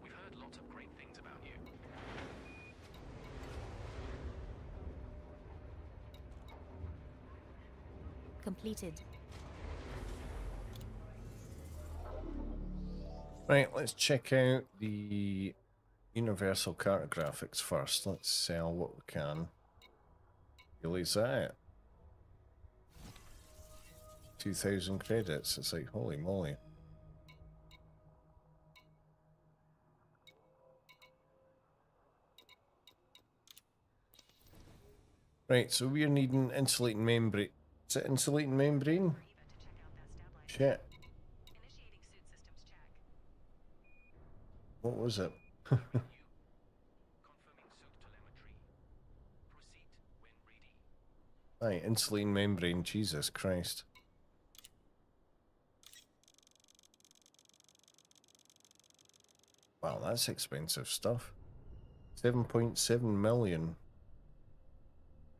We've heard lots of great things about you. Completed. Right, let's check out the universal cartographics first. Let's sell what we can. Release that. 2,000 credits. It's like, holy moly. Right, so we're needing insulating membrane. Is it insulating membrane? Shit. What was it? Confirming suit telemetry. Proceed when ready. Right, insulating membrane. Jesus Christ. Wow, that's expensive stuff. 7.7 million.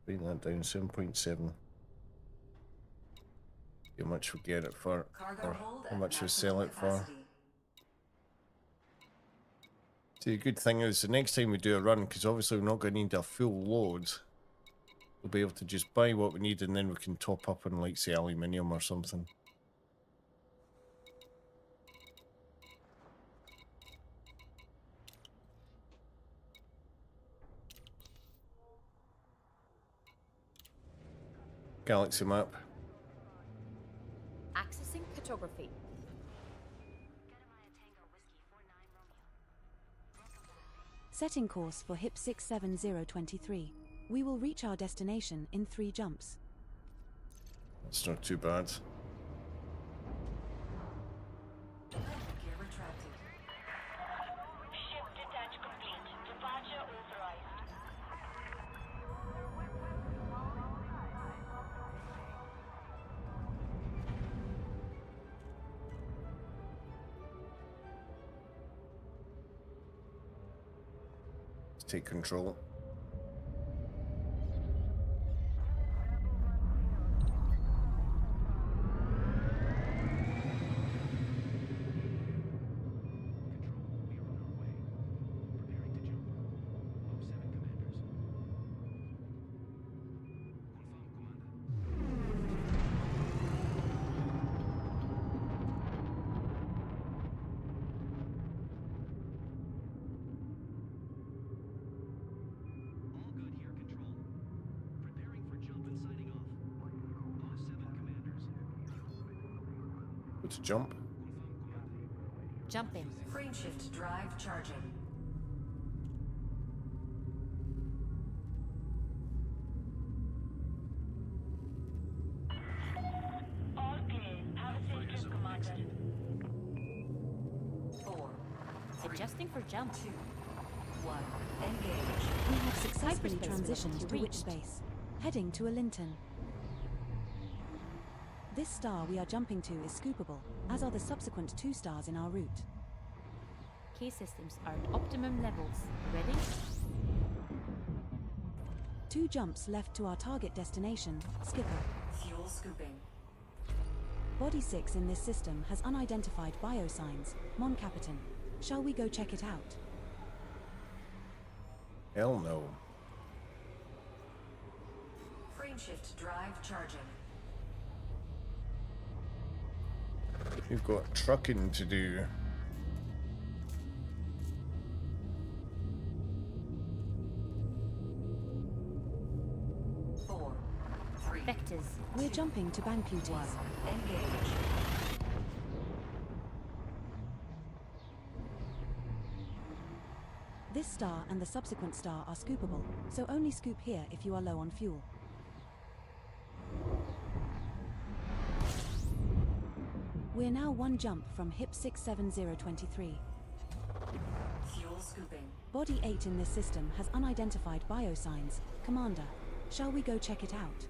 Bring that down, 7.7. How much we get it for, or how much we sell it for. See, the good thing is, the next time we do a run, because obviously we're not going to need a full load, we'll be able to just buy what we need and then we can top up on, like, say, aluminium or something. Galaxy map. Accessing cartography. Setting course for HIP 67023. We will reach our destination in 3 jumps. That's not too bad. Gear retracted. Ship detach complete. Departure authorized. Let's take control. To jump. Jumping. Frameshift drive charging. All clear. Have a safe trip, Commander. 4, 3, Adjusting for jump. 2, 1. Engage. We have successfully Hyperspace transitioned to reached. witch space, heading to a Linton. This star we are jumping to is scoopable, as are the subsequent 2 stars in our route. K systems are at optimum levels. Ready? 2 jumps left to our target destination, Skipper. Fuel scooping. Body 6 in this system has unidentified biosigns, Mon Capitan. Shall we go check it out? Hell no. Frameshift drive charging. We've got trucking to do. Vectors. We're jumping to bank duties. Engage. This star and the subsequent star are scoopable, so only scoop here if you are low on fuel. We're now 1 jump from HIP 67023. Fuel scooping. Body 8 in this system has unidentified biosigns, Commander. Shall we go check it out?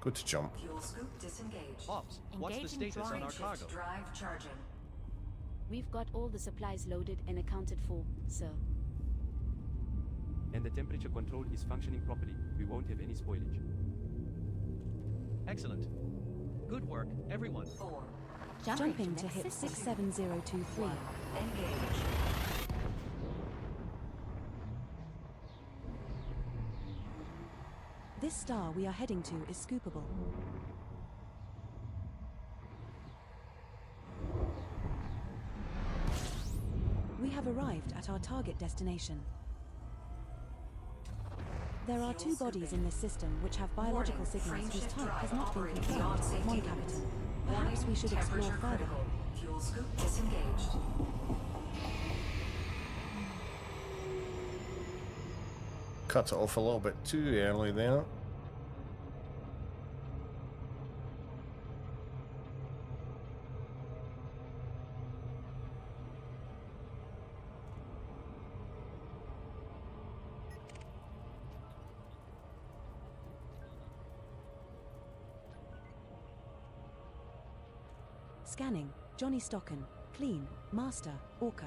Good to jump. Fuel scoop disengaged. Ops, what's the Engaging status on our Frameshift cargo? drive charging. We've got all the supplies loaded and accounted for, sir. And the temperature control is functioning properly. We won't have any spoilage. Excellent. Good work, everyone. 4. Jumping to next HIP system. 67023. Engage. This star we are heading to is scoopable. We have arrived at our target destination. There are 2 bodies in this system which have biological signals whose type has not been confirmed, Mon Capitan. Perhaps we should explore Temperature further. critical. Fuel scoop disengaged. Cut it off a little bit too early there. Scanning, Johnny Stocken, clean, master, Orca.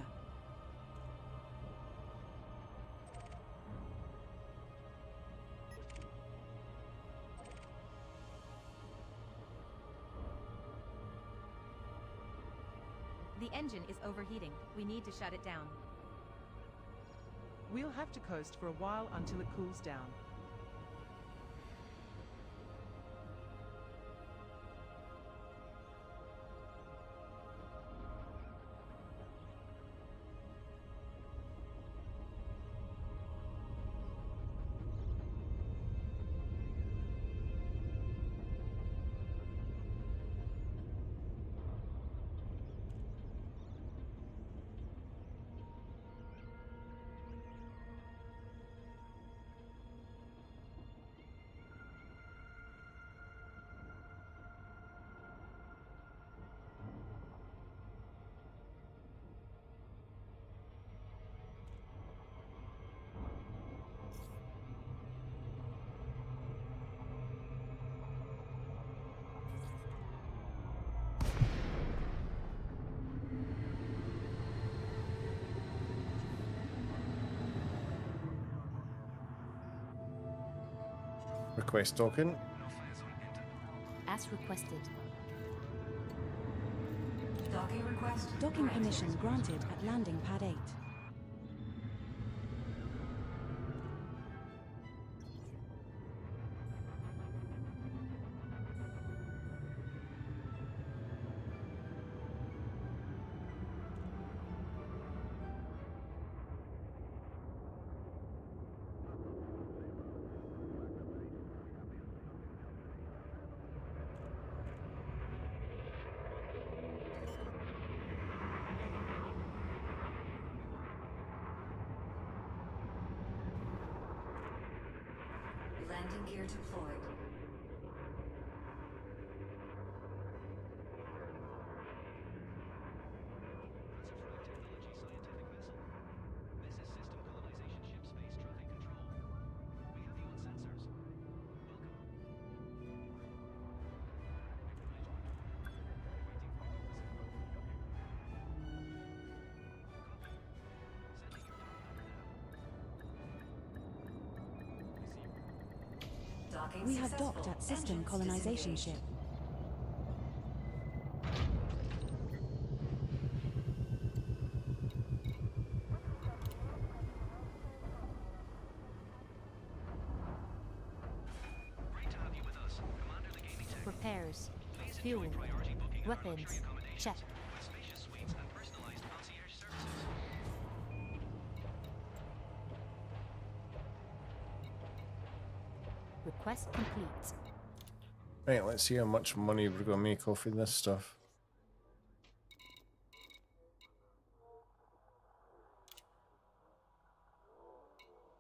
The engine is overheating. We need to shut it down. We'll have to coast for a while until it cools down. Request token. As requested. Docking request. Docking granted. permission granted at landing pad 8. Landing gear deployed. Technology scientific vessel. This is system colonization ship space traffic control. Docking We have successful. docked at system Engines colonization disengaged. ship. Great to have you with us. Commander THEGAMINGTECH. Repairs, Please fuel, enjoy priority booking at our weapons, luxury accommodations check. with spacious suites and personalized concierge services. Request complete. Right, let's see how much money we're gonna make off of this stuff.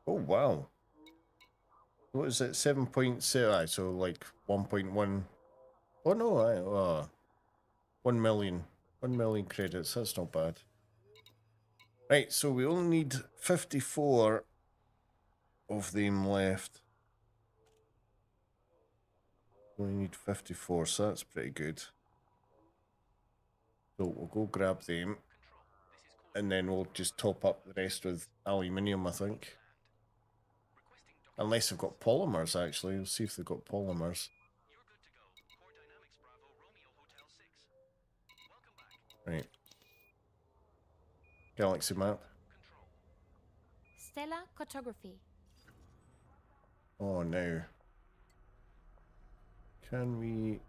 Oh wow. What is it? 7.0, so like 1.1. Oh no, 1 million. 1 million credits, that's not bad. Right, so we only need 54 of them left. We only need 54, so that's pretty good. So we'll go grab them, and then we'll just top up the rest with aluminium, I think. Unless they've got polymers, actually. We'll see if they've got polymers. You're good to go. Core Dynamics Bravo Romeo Hotel 6. Welcome back. Right. Galaxy map. Stellar cartography. Oh no. Can we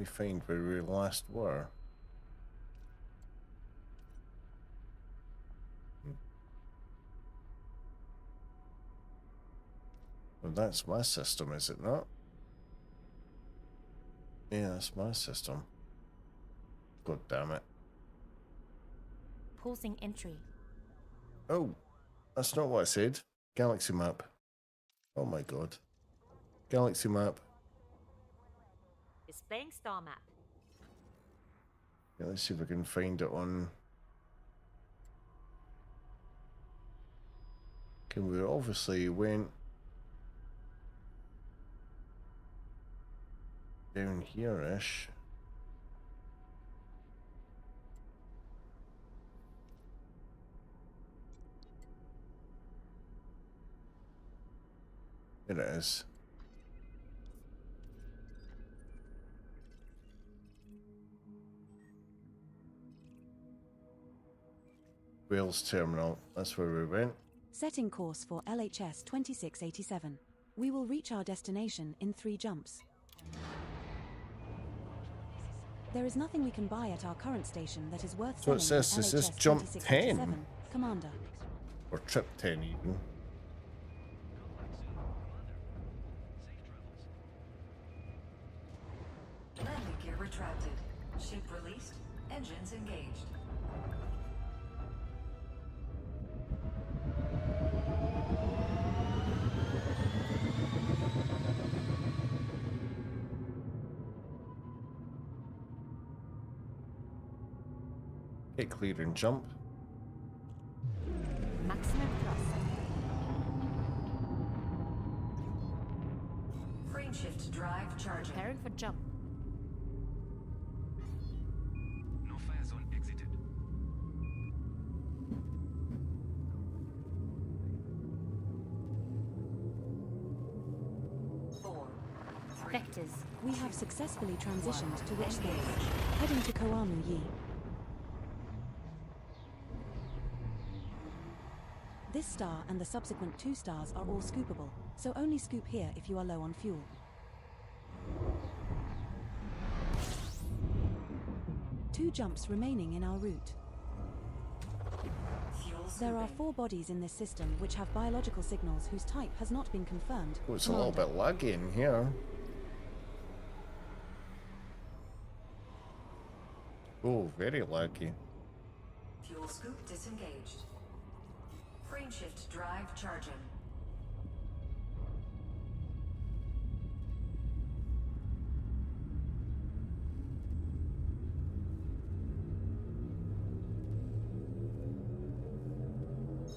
find where we last were? Well, that's my system, is it not? Yeah, that's my system. God damn it. Pulsing entry. Oh, that's not what I said. Galaxy map. Oh my god. Galaxy map. Displaying star map. Yeah, let's see if we can find it on... Okay, we obviously went down here-ish. Here it is. Wales Terminal, that's where we went. Setting course for LHS 2687. We will reach our destination in 3 jumps. There is nothing we can buy at our current station that is worth So selling it says, on is this LHS jump 2687, 10? Commander. Or trip 10 even. Landing gear retracted. Ship released. Engines engaged. Get clear and jump. Maximum thrust. Frame shift drive charging. Preparing for jump. No fire zone exited. Four, three. Vectors. We have successfully transitioned to which space? Heading to Koamu Yi. This star and the subsequent 2 stars are all scoopable, so only scoop here if you are low on fuel. Two jumps remaining in our route. Fuel There are scooping. 4 bodies in this system which have biological signals whose type has not been confirmed. Oh, it's a little bit laggy in here. Oh, very laggy. Fuel scoop disengaged. Frame shift drive charging.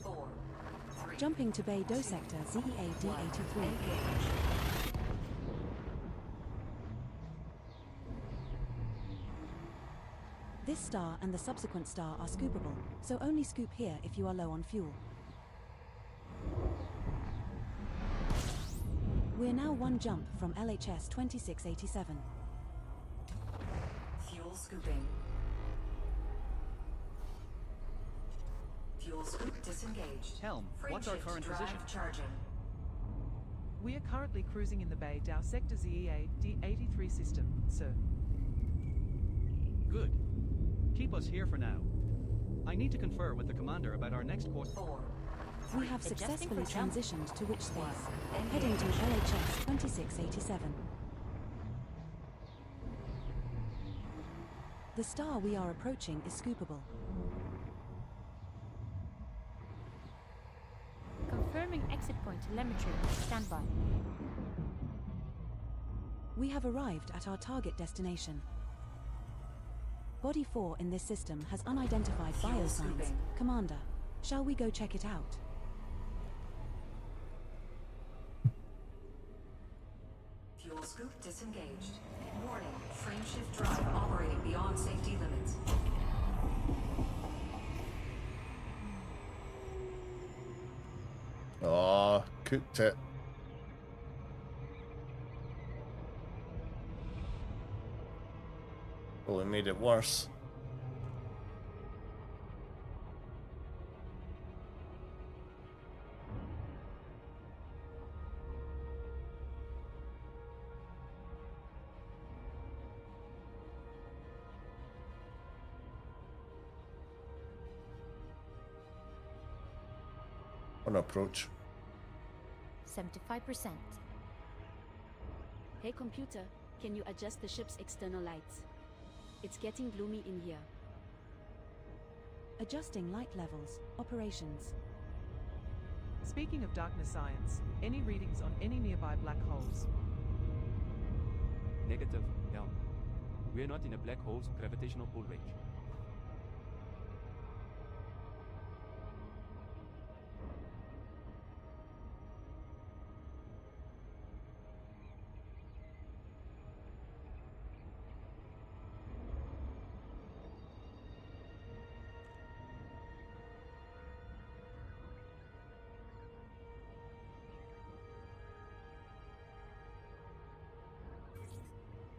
Four, three. Jumping to Bay Do Sector ZEA D83. Engage. This star and the subsequent star are scoopable, so only scoop here if you are low on fuel. We're now one jump from LHS 2687. Fuel scooping. Fuel scoop disengaged. Helm, what's our Frameshift current drive position? charging. We are currently cruising in the bay Dow Sector ZEA D83 system, sir. Good. Keep us here for now. I need to confer with the commander about our next course. 4. We have Adjusting successfully for jump. transitioned to which space, heading to LHS 2687. The star we are approaching is scoopable. Confirming exit point telemetry. Standby. We have arrived at our target destination. Body 4 in this system has unidentified Fuel biosigns. scooping. Commander, shall we go check it out? Fuel scoop disengaged. Warning, frameshift drive operating beyond safety limits. Oh, cooked it. Well, it made it worse. On approach. 75%. Hey computer, can you adjust the ship's external lights? It's getting gloomy in here. Adjusting light levels, operations. Speaking of darkness science, any readings on any nearby black holes? Negative, Helm. We are not in a black hole's gravitational pull range.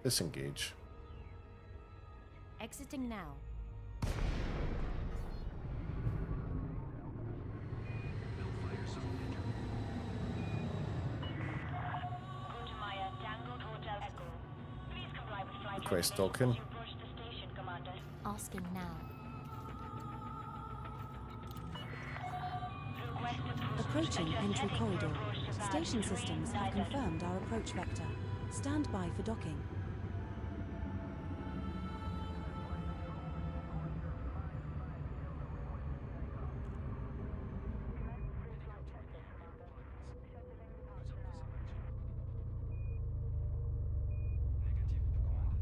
Disengage. Exiting now. Maya Tango Hotel Echo. Please comply with flight Request regulations token. as you approach the station, Commander. Asking now. Request approved. Approaching Adjust entry heading corridor. for approach to Station battery systems have Niner. confirmed our approach vector. Stand by for docking.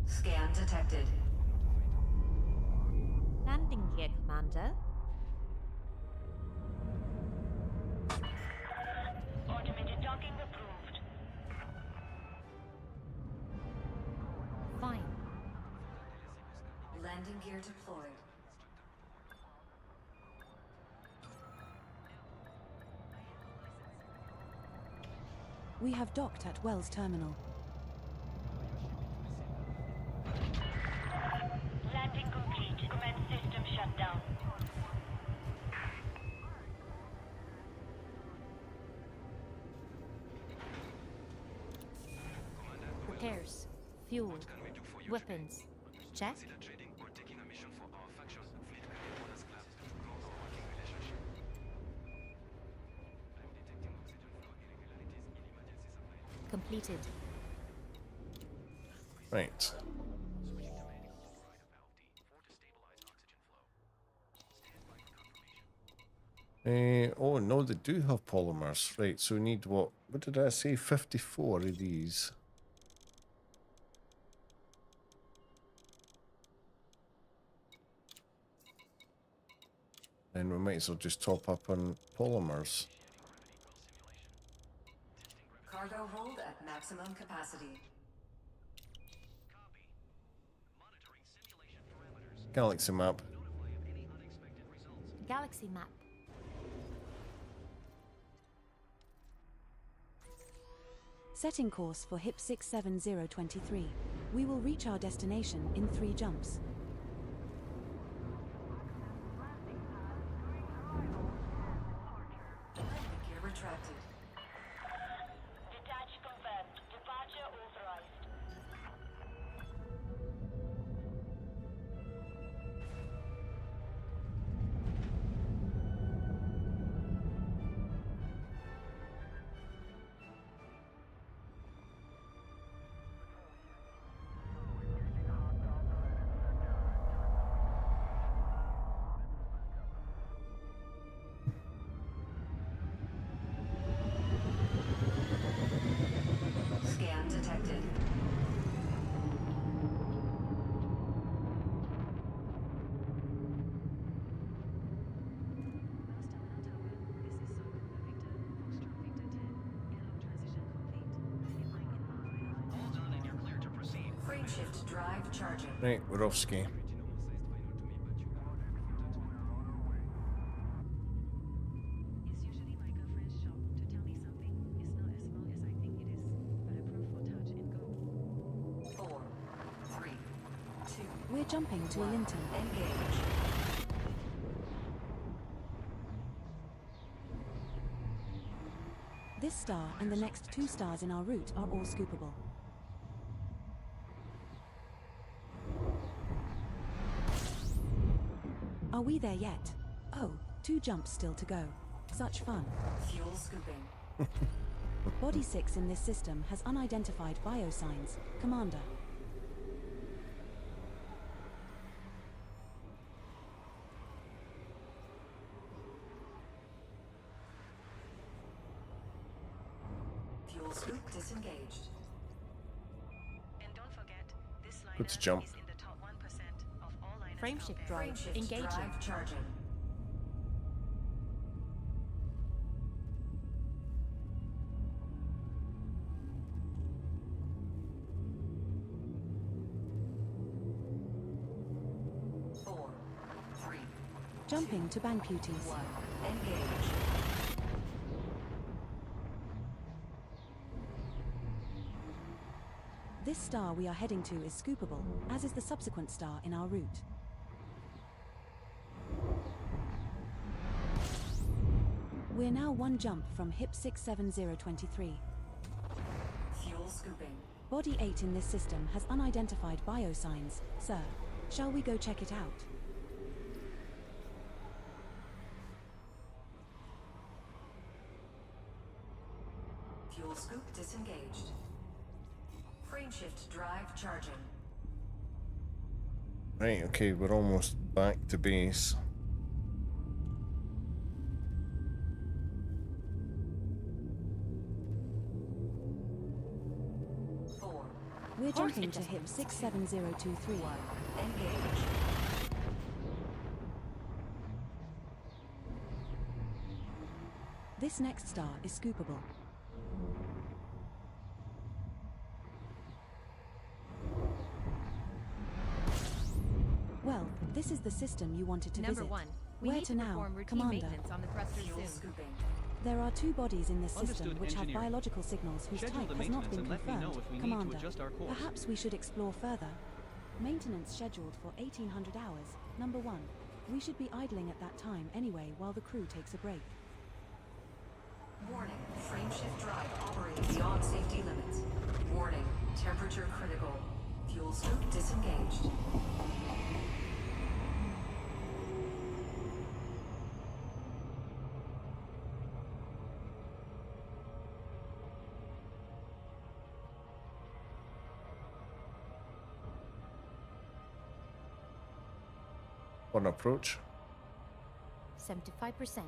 Scan detected. Landing gear, Commander. Automated docking approved. Fine. Landing gear deployed. We have docked at Wells Terminal. Landing complete. Commence system shutdown. Repairs. Fuel. Weapons. Check. Trading or taking a mission for our faction. Fleet Coriolis class to close our working relationship. I'm detecting oxygen flow irregularities in emergency supply. Completed. Right. Switching to manual override of valve D for to stabilize oxygen flow. Stand by for confirmation. Oh no, they do have polymers. Right, so we need what did I say? 54 of these. Then we might as well just top up on polymers. Cargo hold at maximum capacity. Copy. Monitoring simulation parameters. Galaxy map. Notify of any unexpected results. Galaxy map. Setting course for HIP 67023. We will reach our destination in 3 jumps. Landing gear retracted. Detach confirmed. Departure authorized. Scan detected. All done and you're cleared to proceed. Frameshift drive charging. Right, we're off ski. It's usually my girlfriend's shop to tell me something. It's not as small as I think it is, but approve for touch and go. 4, 3, 2, We're jumping to a Linton. engage. This star and the next 2 stars in our route are all scoopable. Are we there yet? Oh, 2 jumps still to go. Such fun. Fuel scooping. Body 6 in this system has unidentified biosigns. Commander. Fuel scoop disengaged. And don't forget, this liner Good to jump. is in the top 1% of all liners out Frameshift there. drive Frameshift engaging. drive charging. Four, 3, Jumping to Bang Beauties. 1, engage. This star we are heading to is scoopable, as is the subsequent star in our route. We're now 1 jump from HIP 67023. Fuel scooping. Body 8 in this system has unidentified biosigns. Sir, shall we go check it out? Fuel scoop disengaged. Frameshift drive charging. Right, okay, we're almost back to base. Four, We're Course jumping to HIP adjustments. 67023. 1, engage. This next star is scoopable. Well, this is the system you wanted to Number visit. 1. We Where need to to now, perform routine Commander? maintenance on the thrusters Fuel soon. scooping. There are 2 bodies in this system Understood, which have engineer. biological signals whose Schedule type the has not maintenance been and let me know confirmed. if we need to Commander, adjust our course. perhaps we should explore further. Maintenance scheduled for 1800 hours. Number 1. We should be idling at that time anyway while the crew takes a break. Warning, frameshift drive operating beyond safety limits. Warning, temperature critical. Fuel scoop disengaged. On approach. 75%.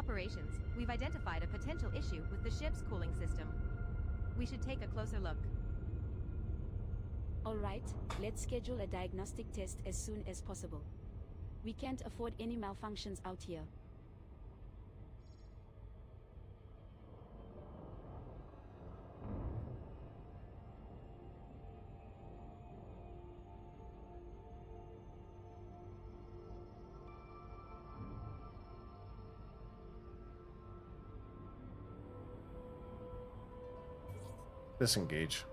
operations, we've identified a potential issue with the ship's cooling system. We should take a closer look. Alright, let's schedule a diagnostic test as soon as possible. We can't afford any malfunctions out here. Disengage.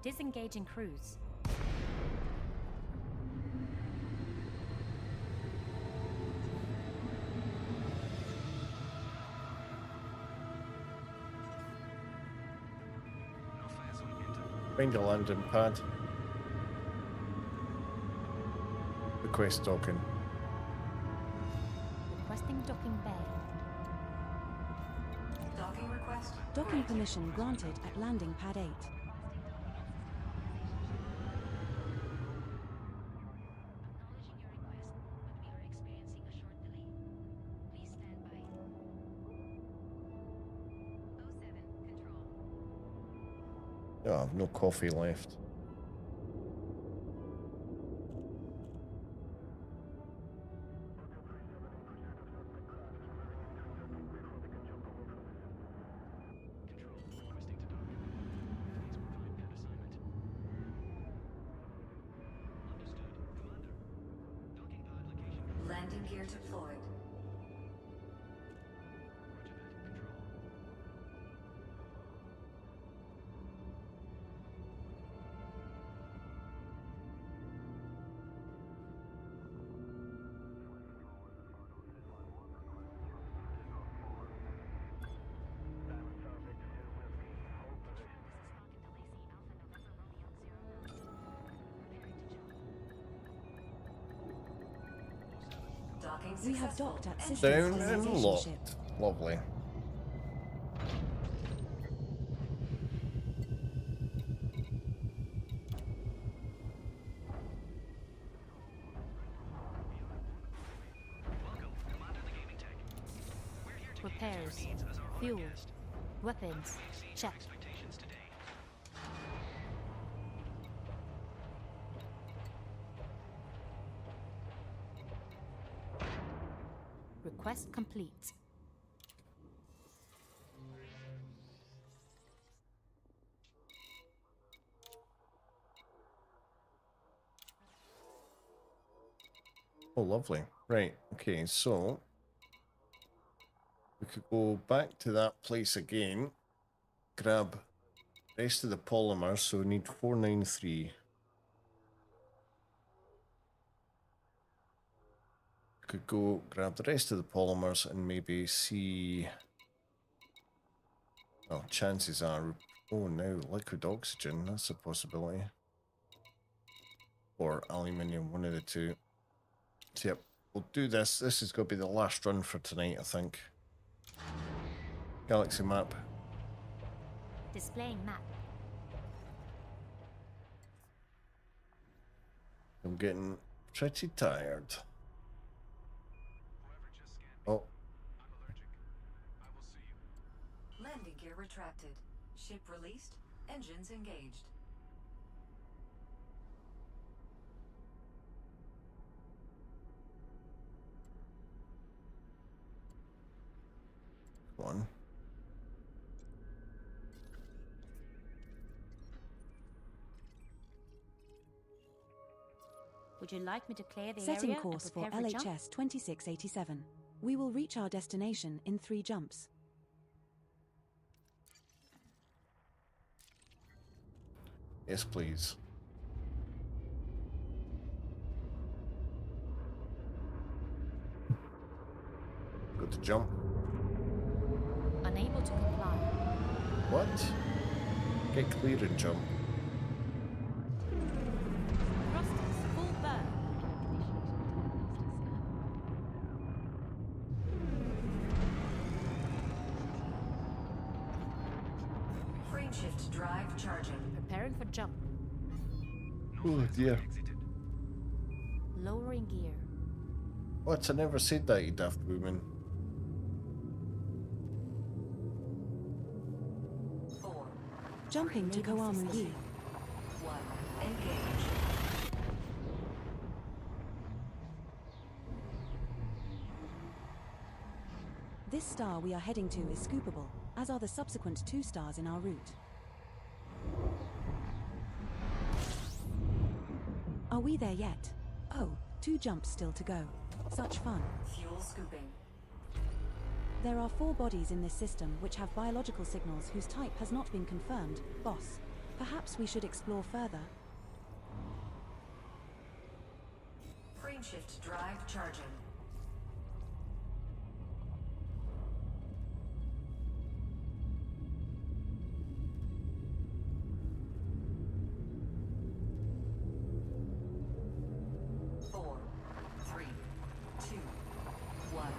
Disengaging cruise. Find a landing pad. Request docking. Requesting docking bay. Docking request. Docking permission granted at landing pad 8. Oh, I have no coffee left. Landing gear deployed. Docking We have successful. docked at Engine Systems Down and Colonization locked. Ship. Lovely. Repairs. Fuel. Weapons. Check. Request complete. Oh, lovely. Right. Okay, so we could go back to that place again, grab the rest of the polymers, so we need 493. Could go grab the rest of the polymers and maybe see. Oh, chances are. Oh no, liquid oxygen, that's a possibility. Or aluminium, one of the two. So, yep, we'll do this. This is going to be the last run for tonight, I think. Galaxy map. Displaying map. I'm getting pretty tired. Oh, Landing gear retracted. Ship released. Engines engaged. one. Would you like me to clear the Setting area course and for prepare jump? LHS 2687. We will reach our destination in 3 jumps. Yes, please. Go to jump. Unable to comply. What? Get clear and jump. Thrusters full burn. Frameshift drive charging. Preparing for jump. Oh dear. Lowering gear. What? I never said that, you daft woman. Jumping to Koamu Yi. 1. Engage. This star we are heading to is scoopable, as are the subsequent 2 stars in our route. Are we there yet? Oh, 2 jumps still to go. Such fun. Fuel scooping. There are 4 bodies in this system which have biological signals whose type has not been confirmed, boss. Perhaps we should explore further. Frameshift drive charging.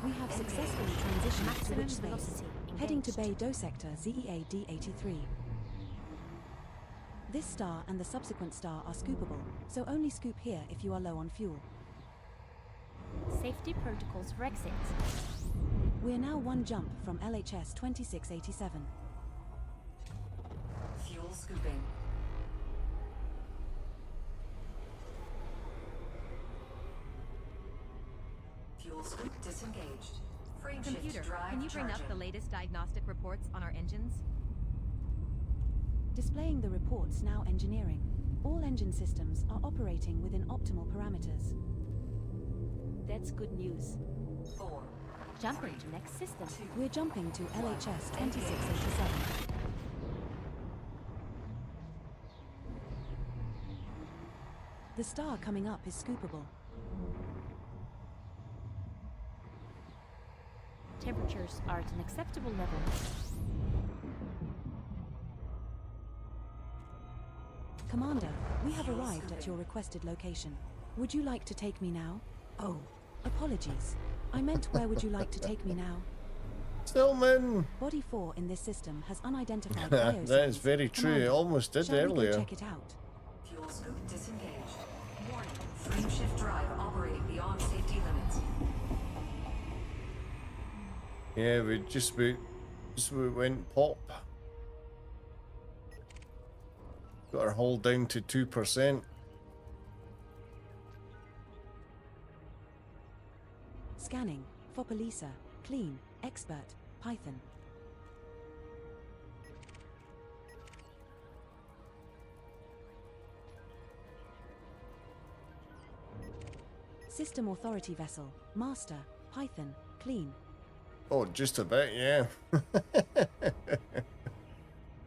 We have successfully transitioned to Maximum rich space, velocity heading to engaged. Bay Do sector ZEA D83. This star and the subsequent star are scoopable, so only scoop here if you are low on fuel. Safety protocols for exit. We're now 1 jump from LHS 2687. Fuel scooping. Fuel scoop disengaged. Frameshift Computer, drive can you bring up charging. the latest diagnostic reports on our engines? Displaying the reports now engineering. All engine systems are operating within optimal parameters. That's good news. 4. Jumping to next system. We're jumping to LHS 2687. The star coming up is scoopable. Temperatures are at an acceptable level. Commander, we have arrived at your requested location. Would you like to take me now? Oh, apologies. I meant where would you like to take me now? Stillman! Body 4 in this system has unidentified That biosigns. is very true. Commander, It almost did shall we earlier. go check it out? Fuel scoop disengaged. Warning. Frameshift drive operating beyond safety limits. Yeah, we just went pop. Got our hull down to 2%. Scanning. Fopalisa. Clean. Expert. Python. System Authority Vessel. Master. Python. Clean. Oh, just a bit, yeah.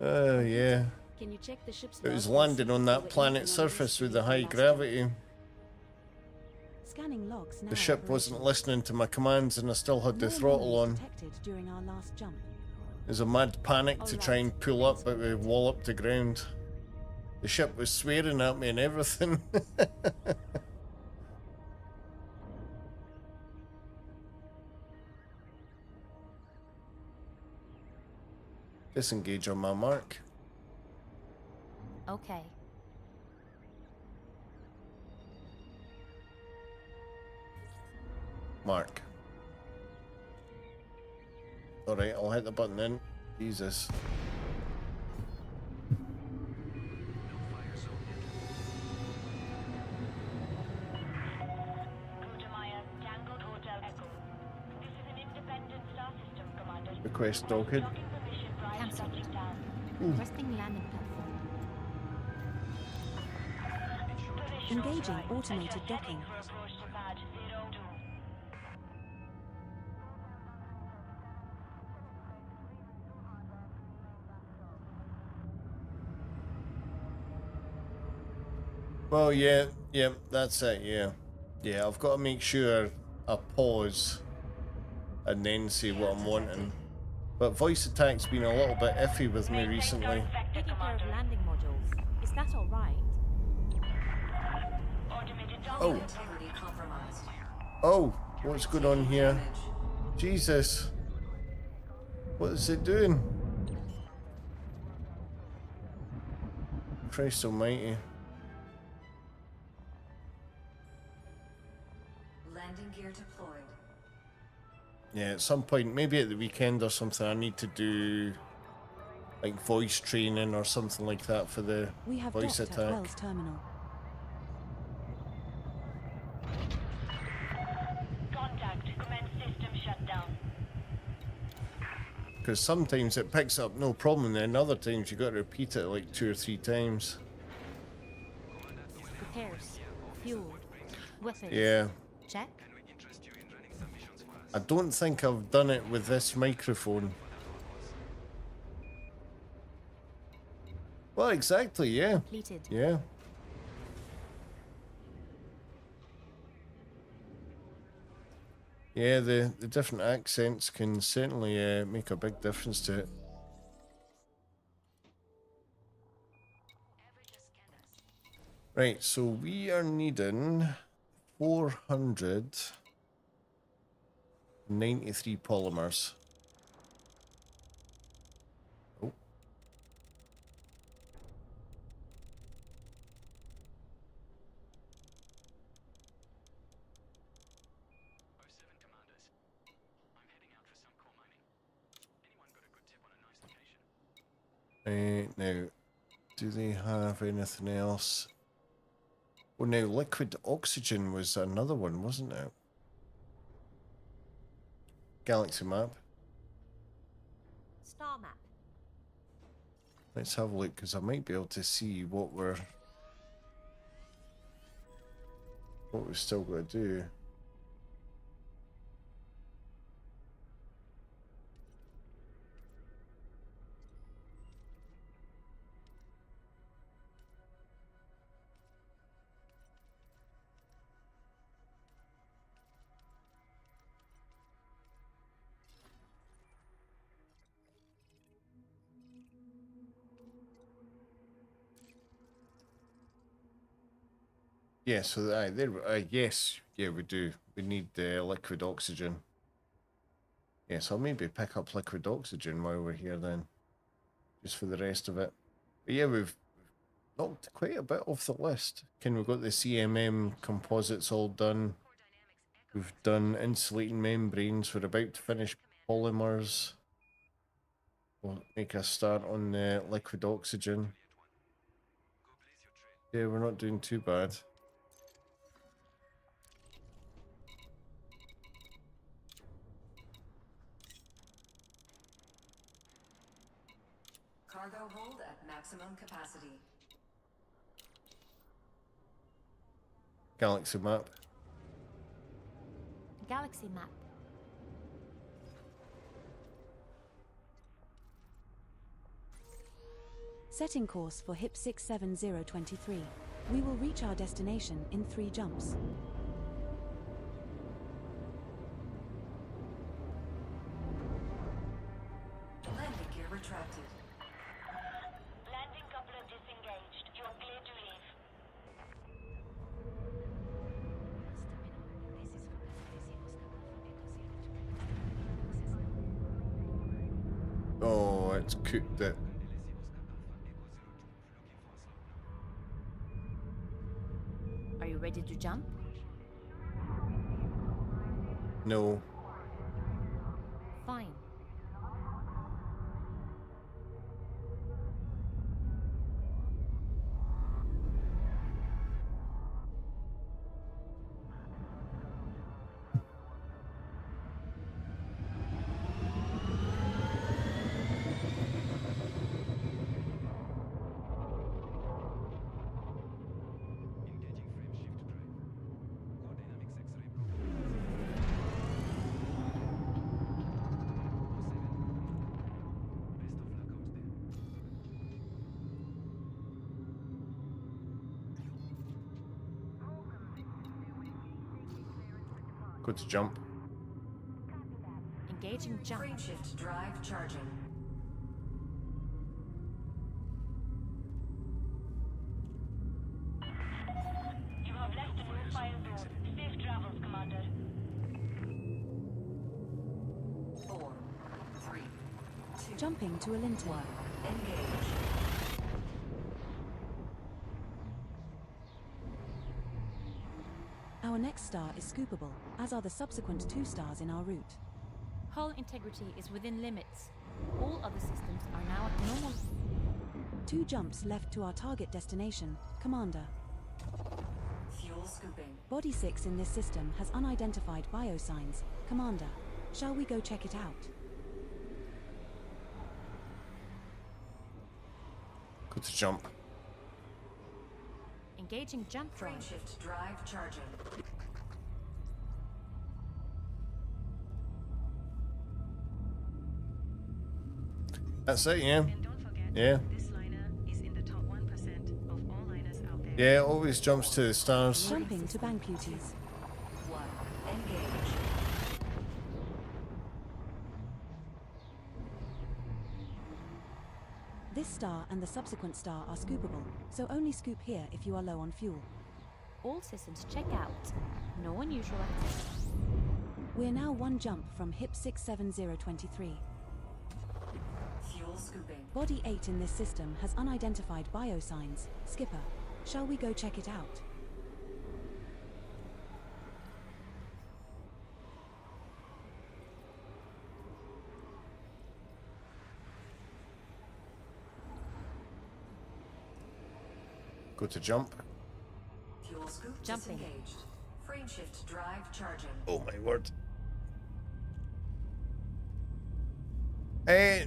Oh, yeah. Can you check the ship's It was log and see landing on if that there were planet's any anomalies surface with during the high last gravity. Scanning logs now. The ship wasn't listening to my commands and I still had the No throttle anomalies on. detected during our last jump. There's a mad panic to try and pull up, but we walloped the ground. The ship was swearing at me and everything. Disengage on my mark. Okay. Mark. Alright, I'll hit the button then. Jesus. Request docket. Cancelled. Requesting landing platform. Engaging automated docking. Well, yeah, that's it, yeah. Yeah, I've got to make sure I pause and then see what I'm wanting. But voice attack's been a little bit iffy with me recently. Taking care of landing modules. Is that alright? Oh. Integrity compromised. Oh, what's going on here? Jesus. What is it doing? Christ almighty. Landing gear deployed. Yeah, at some point, maybe at the weekend or something, I need to do like voice training or something like that for the We have voice docked at attack. Wells Terminal. Contact. Commence system shutdown. Because sometimes it picks up no problem, then other times you got to repeat it like 2 or 3 times. Repairs, fuel, weapons. Yeah. Check. I don't think I've done it with this microphone. Well, exactly, yeah. Completed. Yeah. Yeah, the different accents can certainly make a big difference to it. Right, so we are needing 493 polymers. Oh. Now, do they have anything else? Oh, now liquid oxygen was another one, wasn't it? Galaxy map. Star map. Let's have a look, because I might be able to see what we've still got to do. Yeah, so yes, yeah, we do. We need liquid oxygen. Yeah, so I'll maybe pick up liquid oxygen while we're here then, just for the rest of it. But yeah, we've knocked quite a bit off the list. We've got the CMM composites all done. We've done insulating membranes. We're about to finish polymers. We'll make a start on the liquid oxygen. Yeah, we're not doing too bad. Cargo hold at maximum capacity. Galaxy map. Galaxy map. Setting course for HIP 67023. We will reach our destination in 3 jumps. Landing gear retracted. Landing coupler disengaged. You are clear to leave. Oh, it's cooked it. Are you ready to jump? No. Fine. Go to jump. Engaging jump. Frameshift drive charging. You have left the new fire zone. Safe travels, Commander. 4, 3, 2, Jumping to a Linton. 1. Engage. Our next star is scoopable, as are the subsequent 2 stars in our route. hull integrity is within limits. All other systems are now at normal. 2 jumps left to our target destination, Commander. Fuel scooping. Body 6 in this system has unidentified biosigns, Commander. Shall we go check it out? Go to jump. Engaging jump drive. Frameshift drive charging. That's it, yeah. And don't forget, Yeah. this liner is in the top 1% of all liners out there. Yeah, it always jumps to the stars. Jumping to bank beauties. 1. Engage. This star and the subsequent star are scoopable, so only scoop here if you are low on fuel. All systems check out. No unusual activity. We're now 1 jump from HIP 67023. Fuel scooping. Body 8 in this system has unidentified biosigns, Skipper. Shall we go check it out? Go to jump. Fuel scoop Jumping. disengaged. Frameshift drive charging. Oh my word.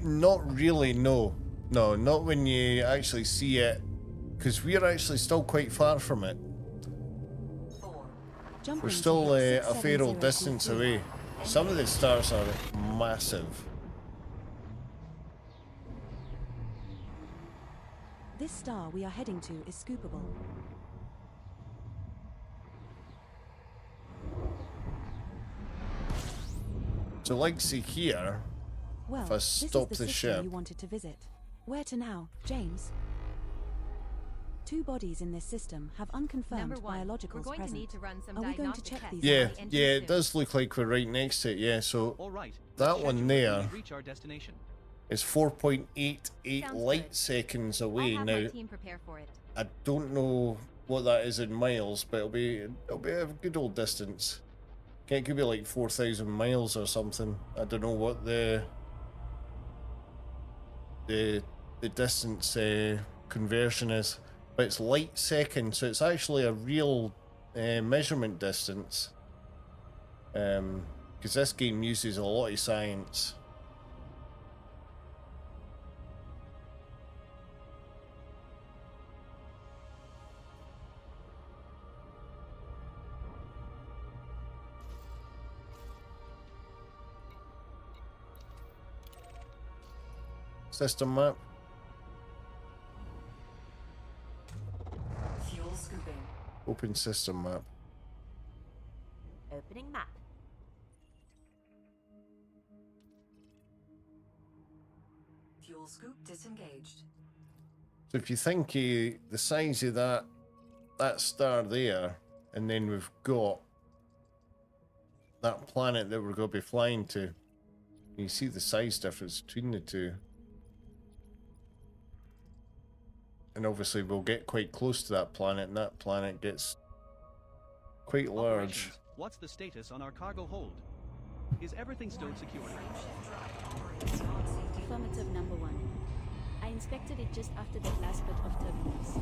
Not really, no. No, not when you actually see it. Because we're actually still quite far from it. 4. Jumping We're to still HIP a fair old distance 67023. away. Some of the stars are massive. This star we are heading to is scoopable. So like see here, Well, if I this is stop the the system ship, you wanted to visit. Where to now, James? 2 bodies in this system have Number unconfirmed 1, biologicals we're going present. to need to run some Are we going to diagnostic check tests these? yeah, on the engine yeah, it soon. does look like we're right next to it, yeah, so All right. that let's one schedule it there when we reach our destination. is 4.88 Sounds light good. seconds I'll away. have Now, my team prepare for it. I don't know what that is in miles, but it'll be a good old distance. Okay, it could be like 4,000 miles or something. I don't know what the distance conversion is, but it's light seconds, so it's actually a real measurement distance. Because this game uses a lot of science. System map. Fuel scooping. Open system map. Opening map. Fuel scoop disengaged. So if you think the size of that star there, and then we've got that planet that we're going to be flying to, you see the size difference between the two. And obviously we'll get quite close to that planet, and that planet gets quite large. Operations. What's the status on our cargo hold? Is everything stowed securely? Frameshift drive operates on safety Affirmative number 1. I inspected it just after that last bit of turbulence.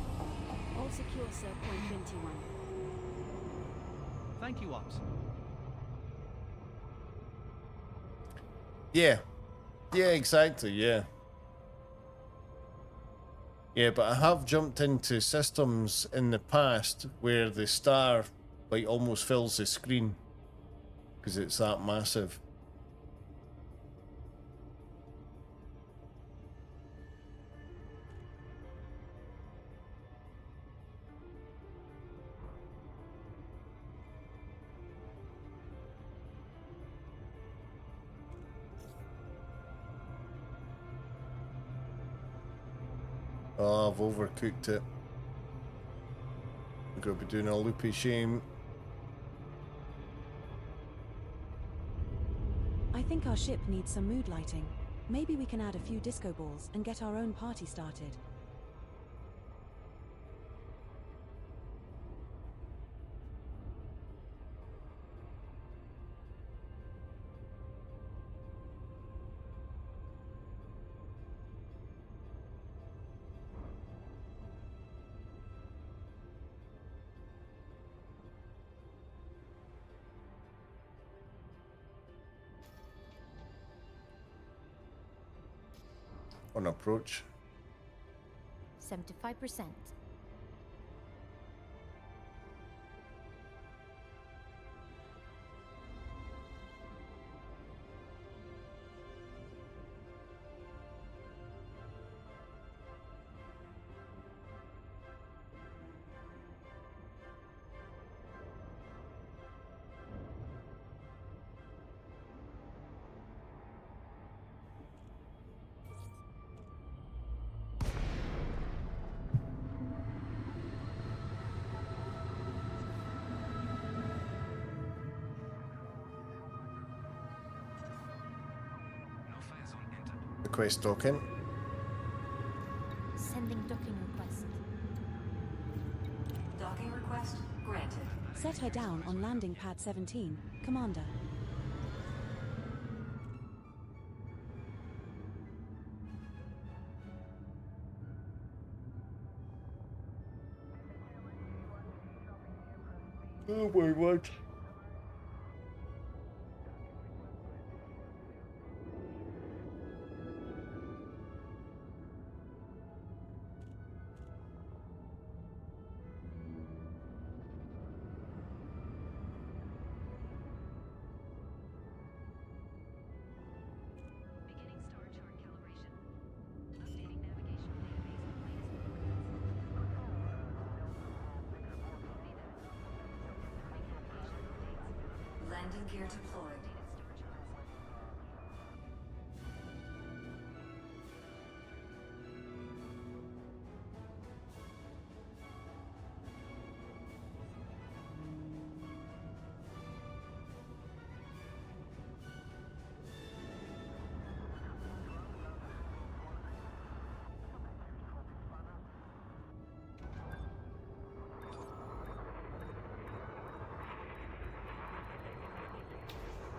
All secure, sir. Point 21. Thank you, Ops. Yeah. Yeah, exactly, yeah. Yeah, but I have jumped into systems in the past where the star like almost fills the screen because it's that massive. Oh, I've overcooked it. We're going to be doing a loopy shame. I think our ship needs some mood lighting. Maybe we can add a few disco balls and get our own party started. on approach. 75%. Request docking. Sending docking request. Docking request granted. Set her down on landing pad 17, Commander. Oh my word. Beginning star chart calibration. Updating navigational database with latest Landing gear deployed.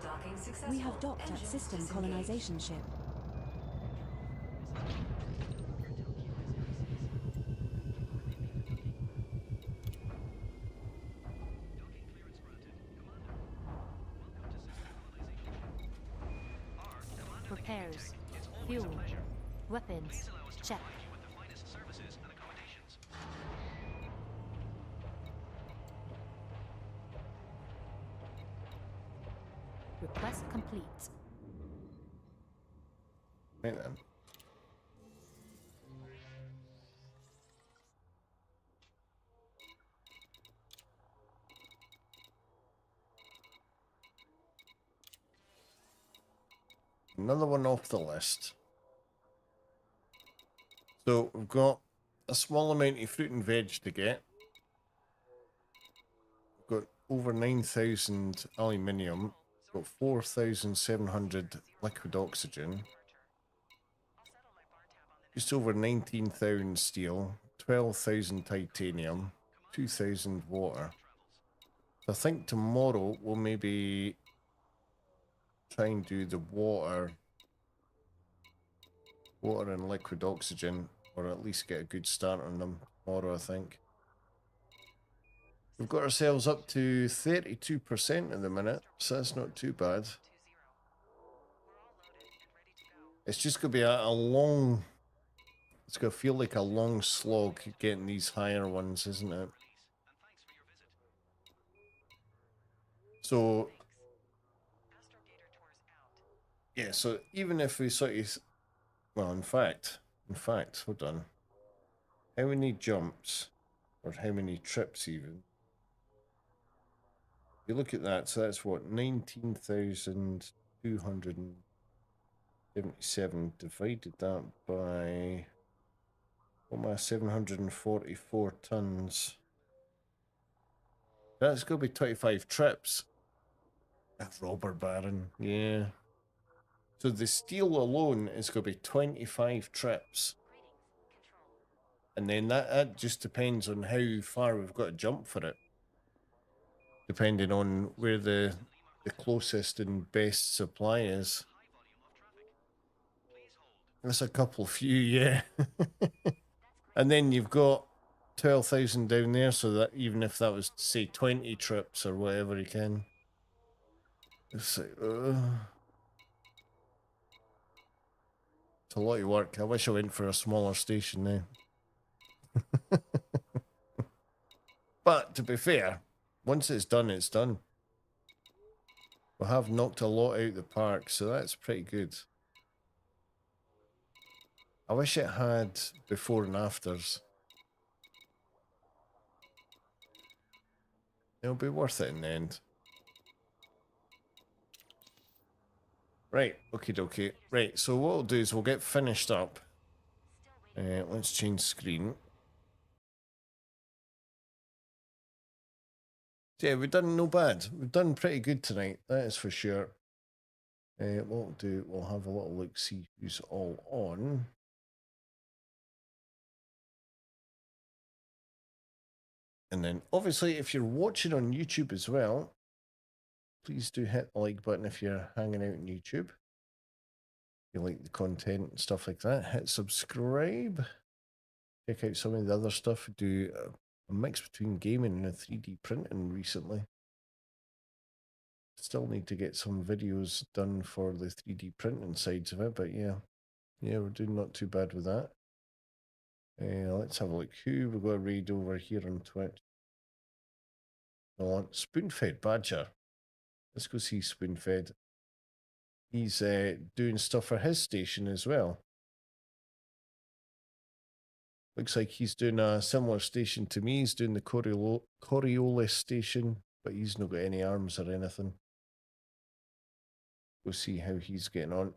Docking successful. We have docked at Engines system disengaged. colonization ship. Repairs. Fuel. Weapons. Check. Request complete. Right then. Another one off the list. So we've got a small amount of fruit and veg to get. We've got over 9,000 aluminium. Got 4,700 liquid oxygen. Just over 19,000 steel. 12,000 titanium. 2,000 water. So I think tomorrow we'll maybe try and do the water and liquid oxygen, or at least get a good start on them tomorrow, I think. We've got ourselves up to 32% at the minute, so that's not too bad. It's just going to be a long, it's going to feel like a long slog getting these higher ones, isn't it? So yeah, so even if we sort of, well, in fact, hold on. How many jumps, or how many trips even? You look at that, so that's what, 19,277, divided that by, what am I, 744 tons. That's going to be 25 trips. That robber baron, yeah. So the steel alone is going to be 25 trips. And then that just depends on how far we've got to jump for it. Depending on where the closest and best supply is. That's a few, yeah. And then you've got 12,000 down there, so that even if that was, say, 20 trips or whatever you can. It's like, It's a lot of work. I wish I went for a smaller station now. But to be fair, once it's done, it's done. We have knocked a lot out of the park, so that's pretty good. I wish it had before and afters. It'll be worth it in the end. Right, okie dokie. Right, so what we'll do is we'll get finished up. Let's change screen. Yeah, we've done no bad. We've done pretty good tonight, that is for sure. What we'll do, we'll have a little look, see who's all on. And then, obviously, if you're watching on YouTube as well, please do hit the like button if you're hanging out on YouTube. If you like the content and stuff like that, hit subscribe. Check out some of the other stuff. We do a mix between gaming and 3D printing recently. Still need to get some videos done for the 3D printing sides of it, but yeah, we're doing not too bad with that. Let's have a look who we've got to raid over here on Twitch. I want Spoonfed Badger. Let's go see Spoonfed. He's doing stuff for his station as well. Looks like he's doing a similar station to me. He's doing the Coriolis Station, but he's not got any arms or anything. We'll see how he's getting on.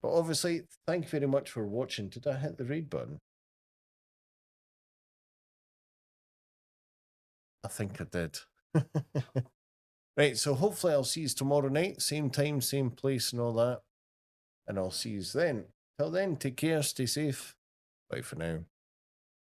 But obviously, thank you very much for watching. Did I hit the raid button? I think I did. Right, so hopefully I'll see you tomorrow night. Same time, same place and all that. And I'll see you then. Till then, take care, stay safe. Bye for now.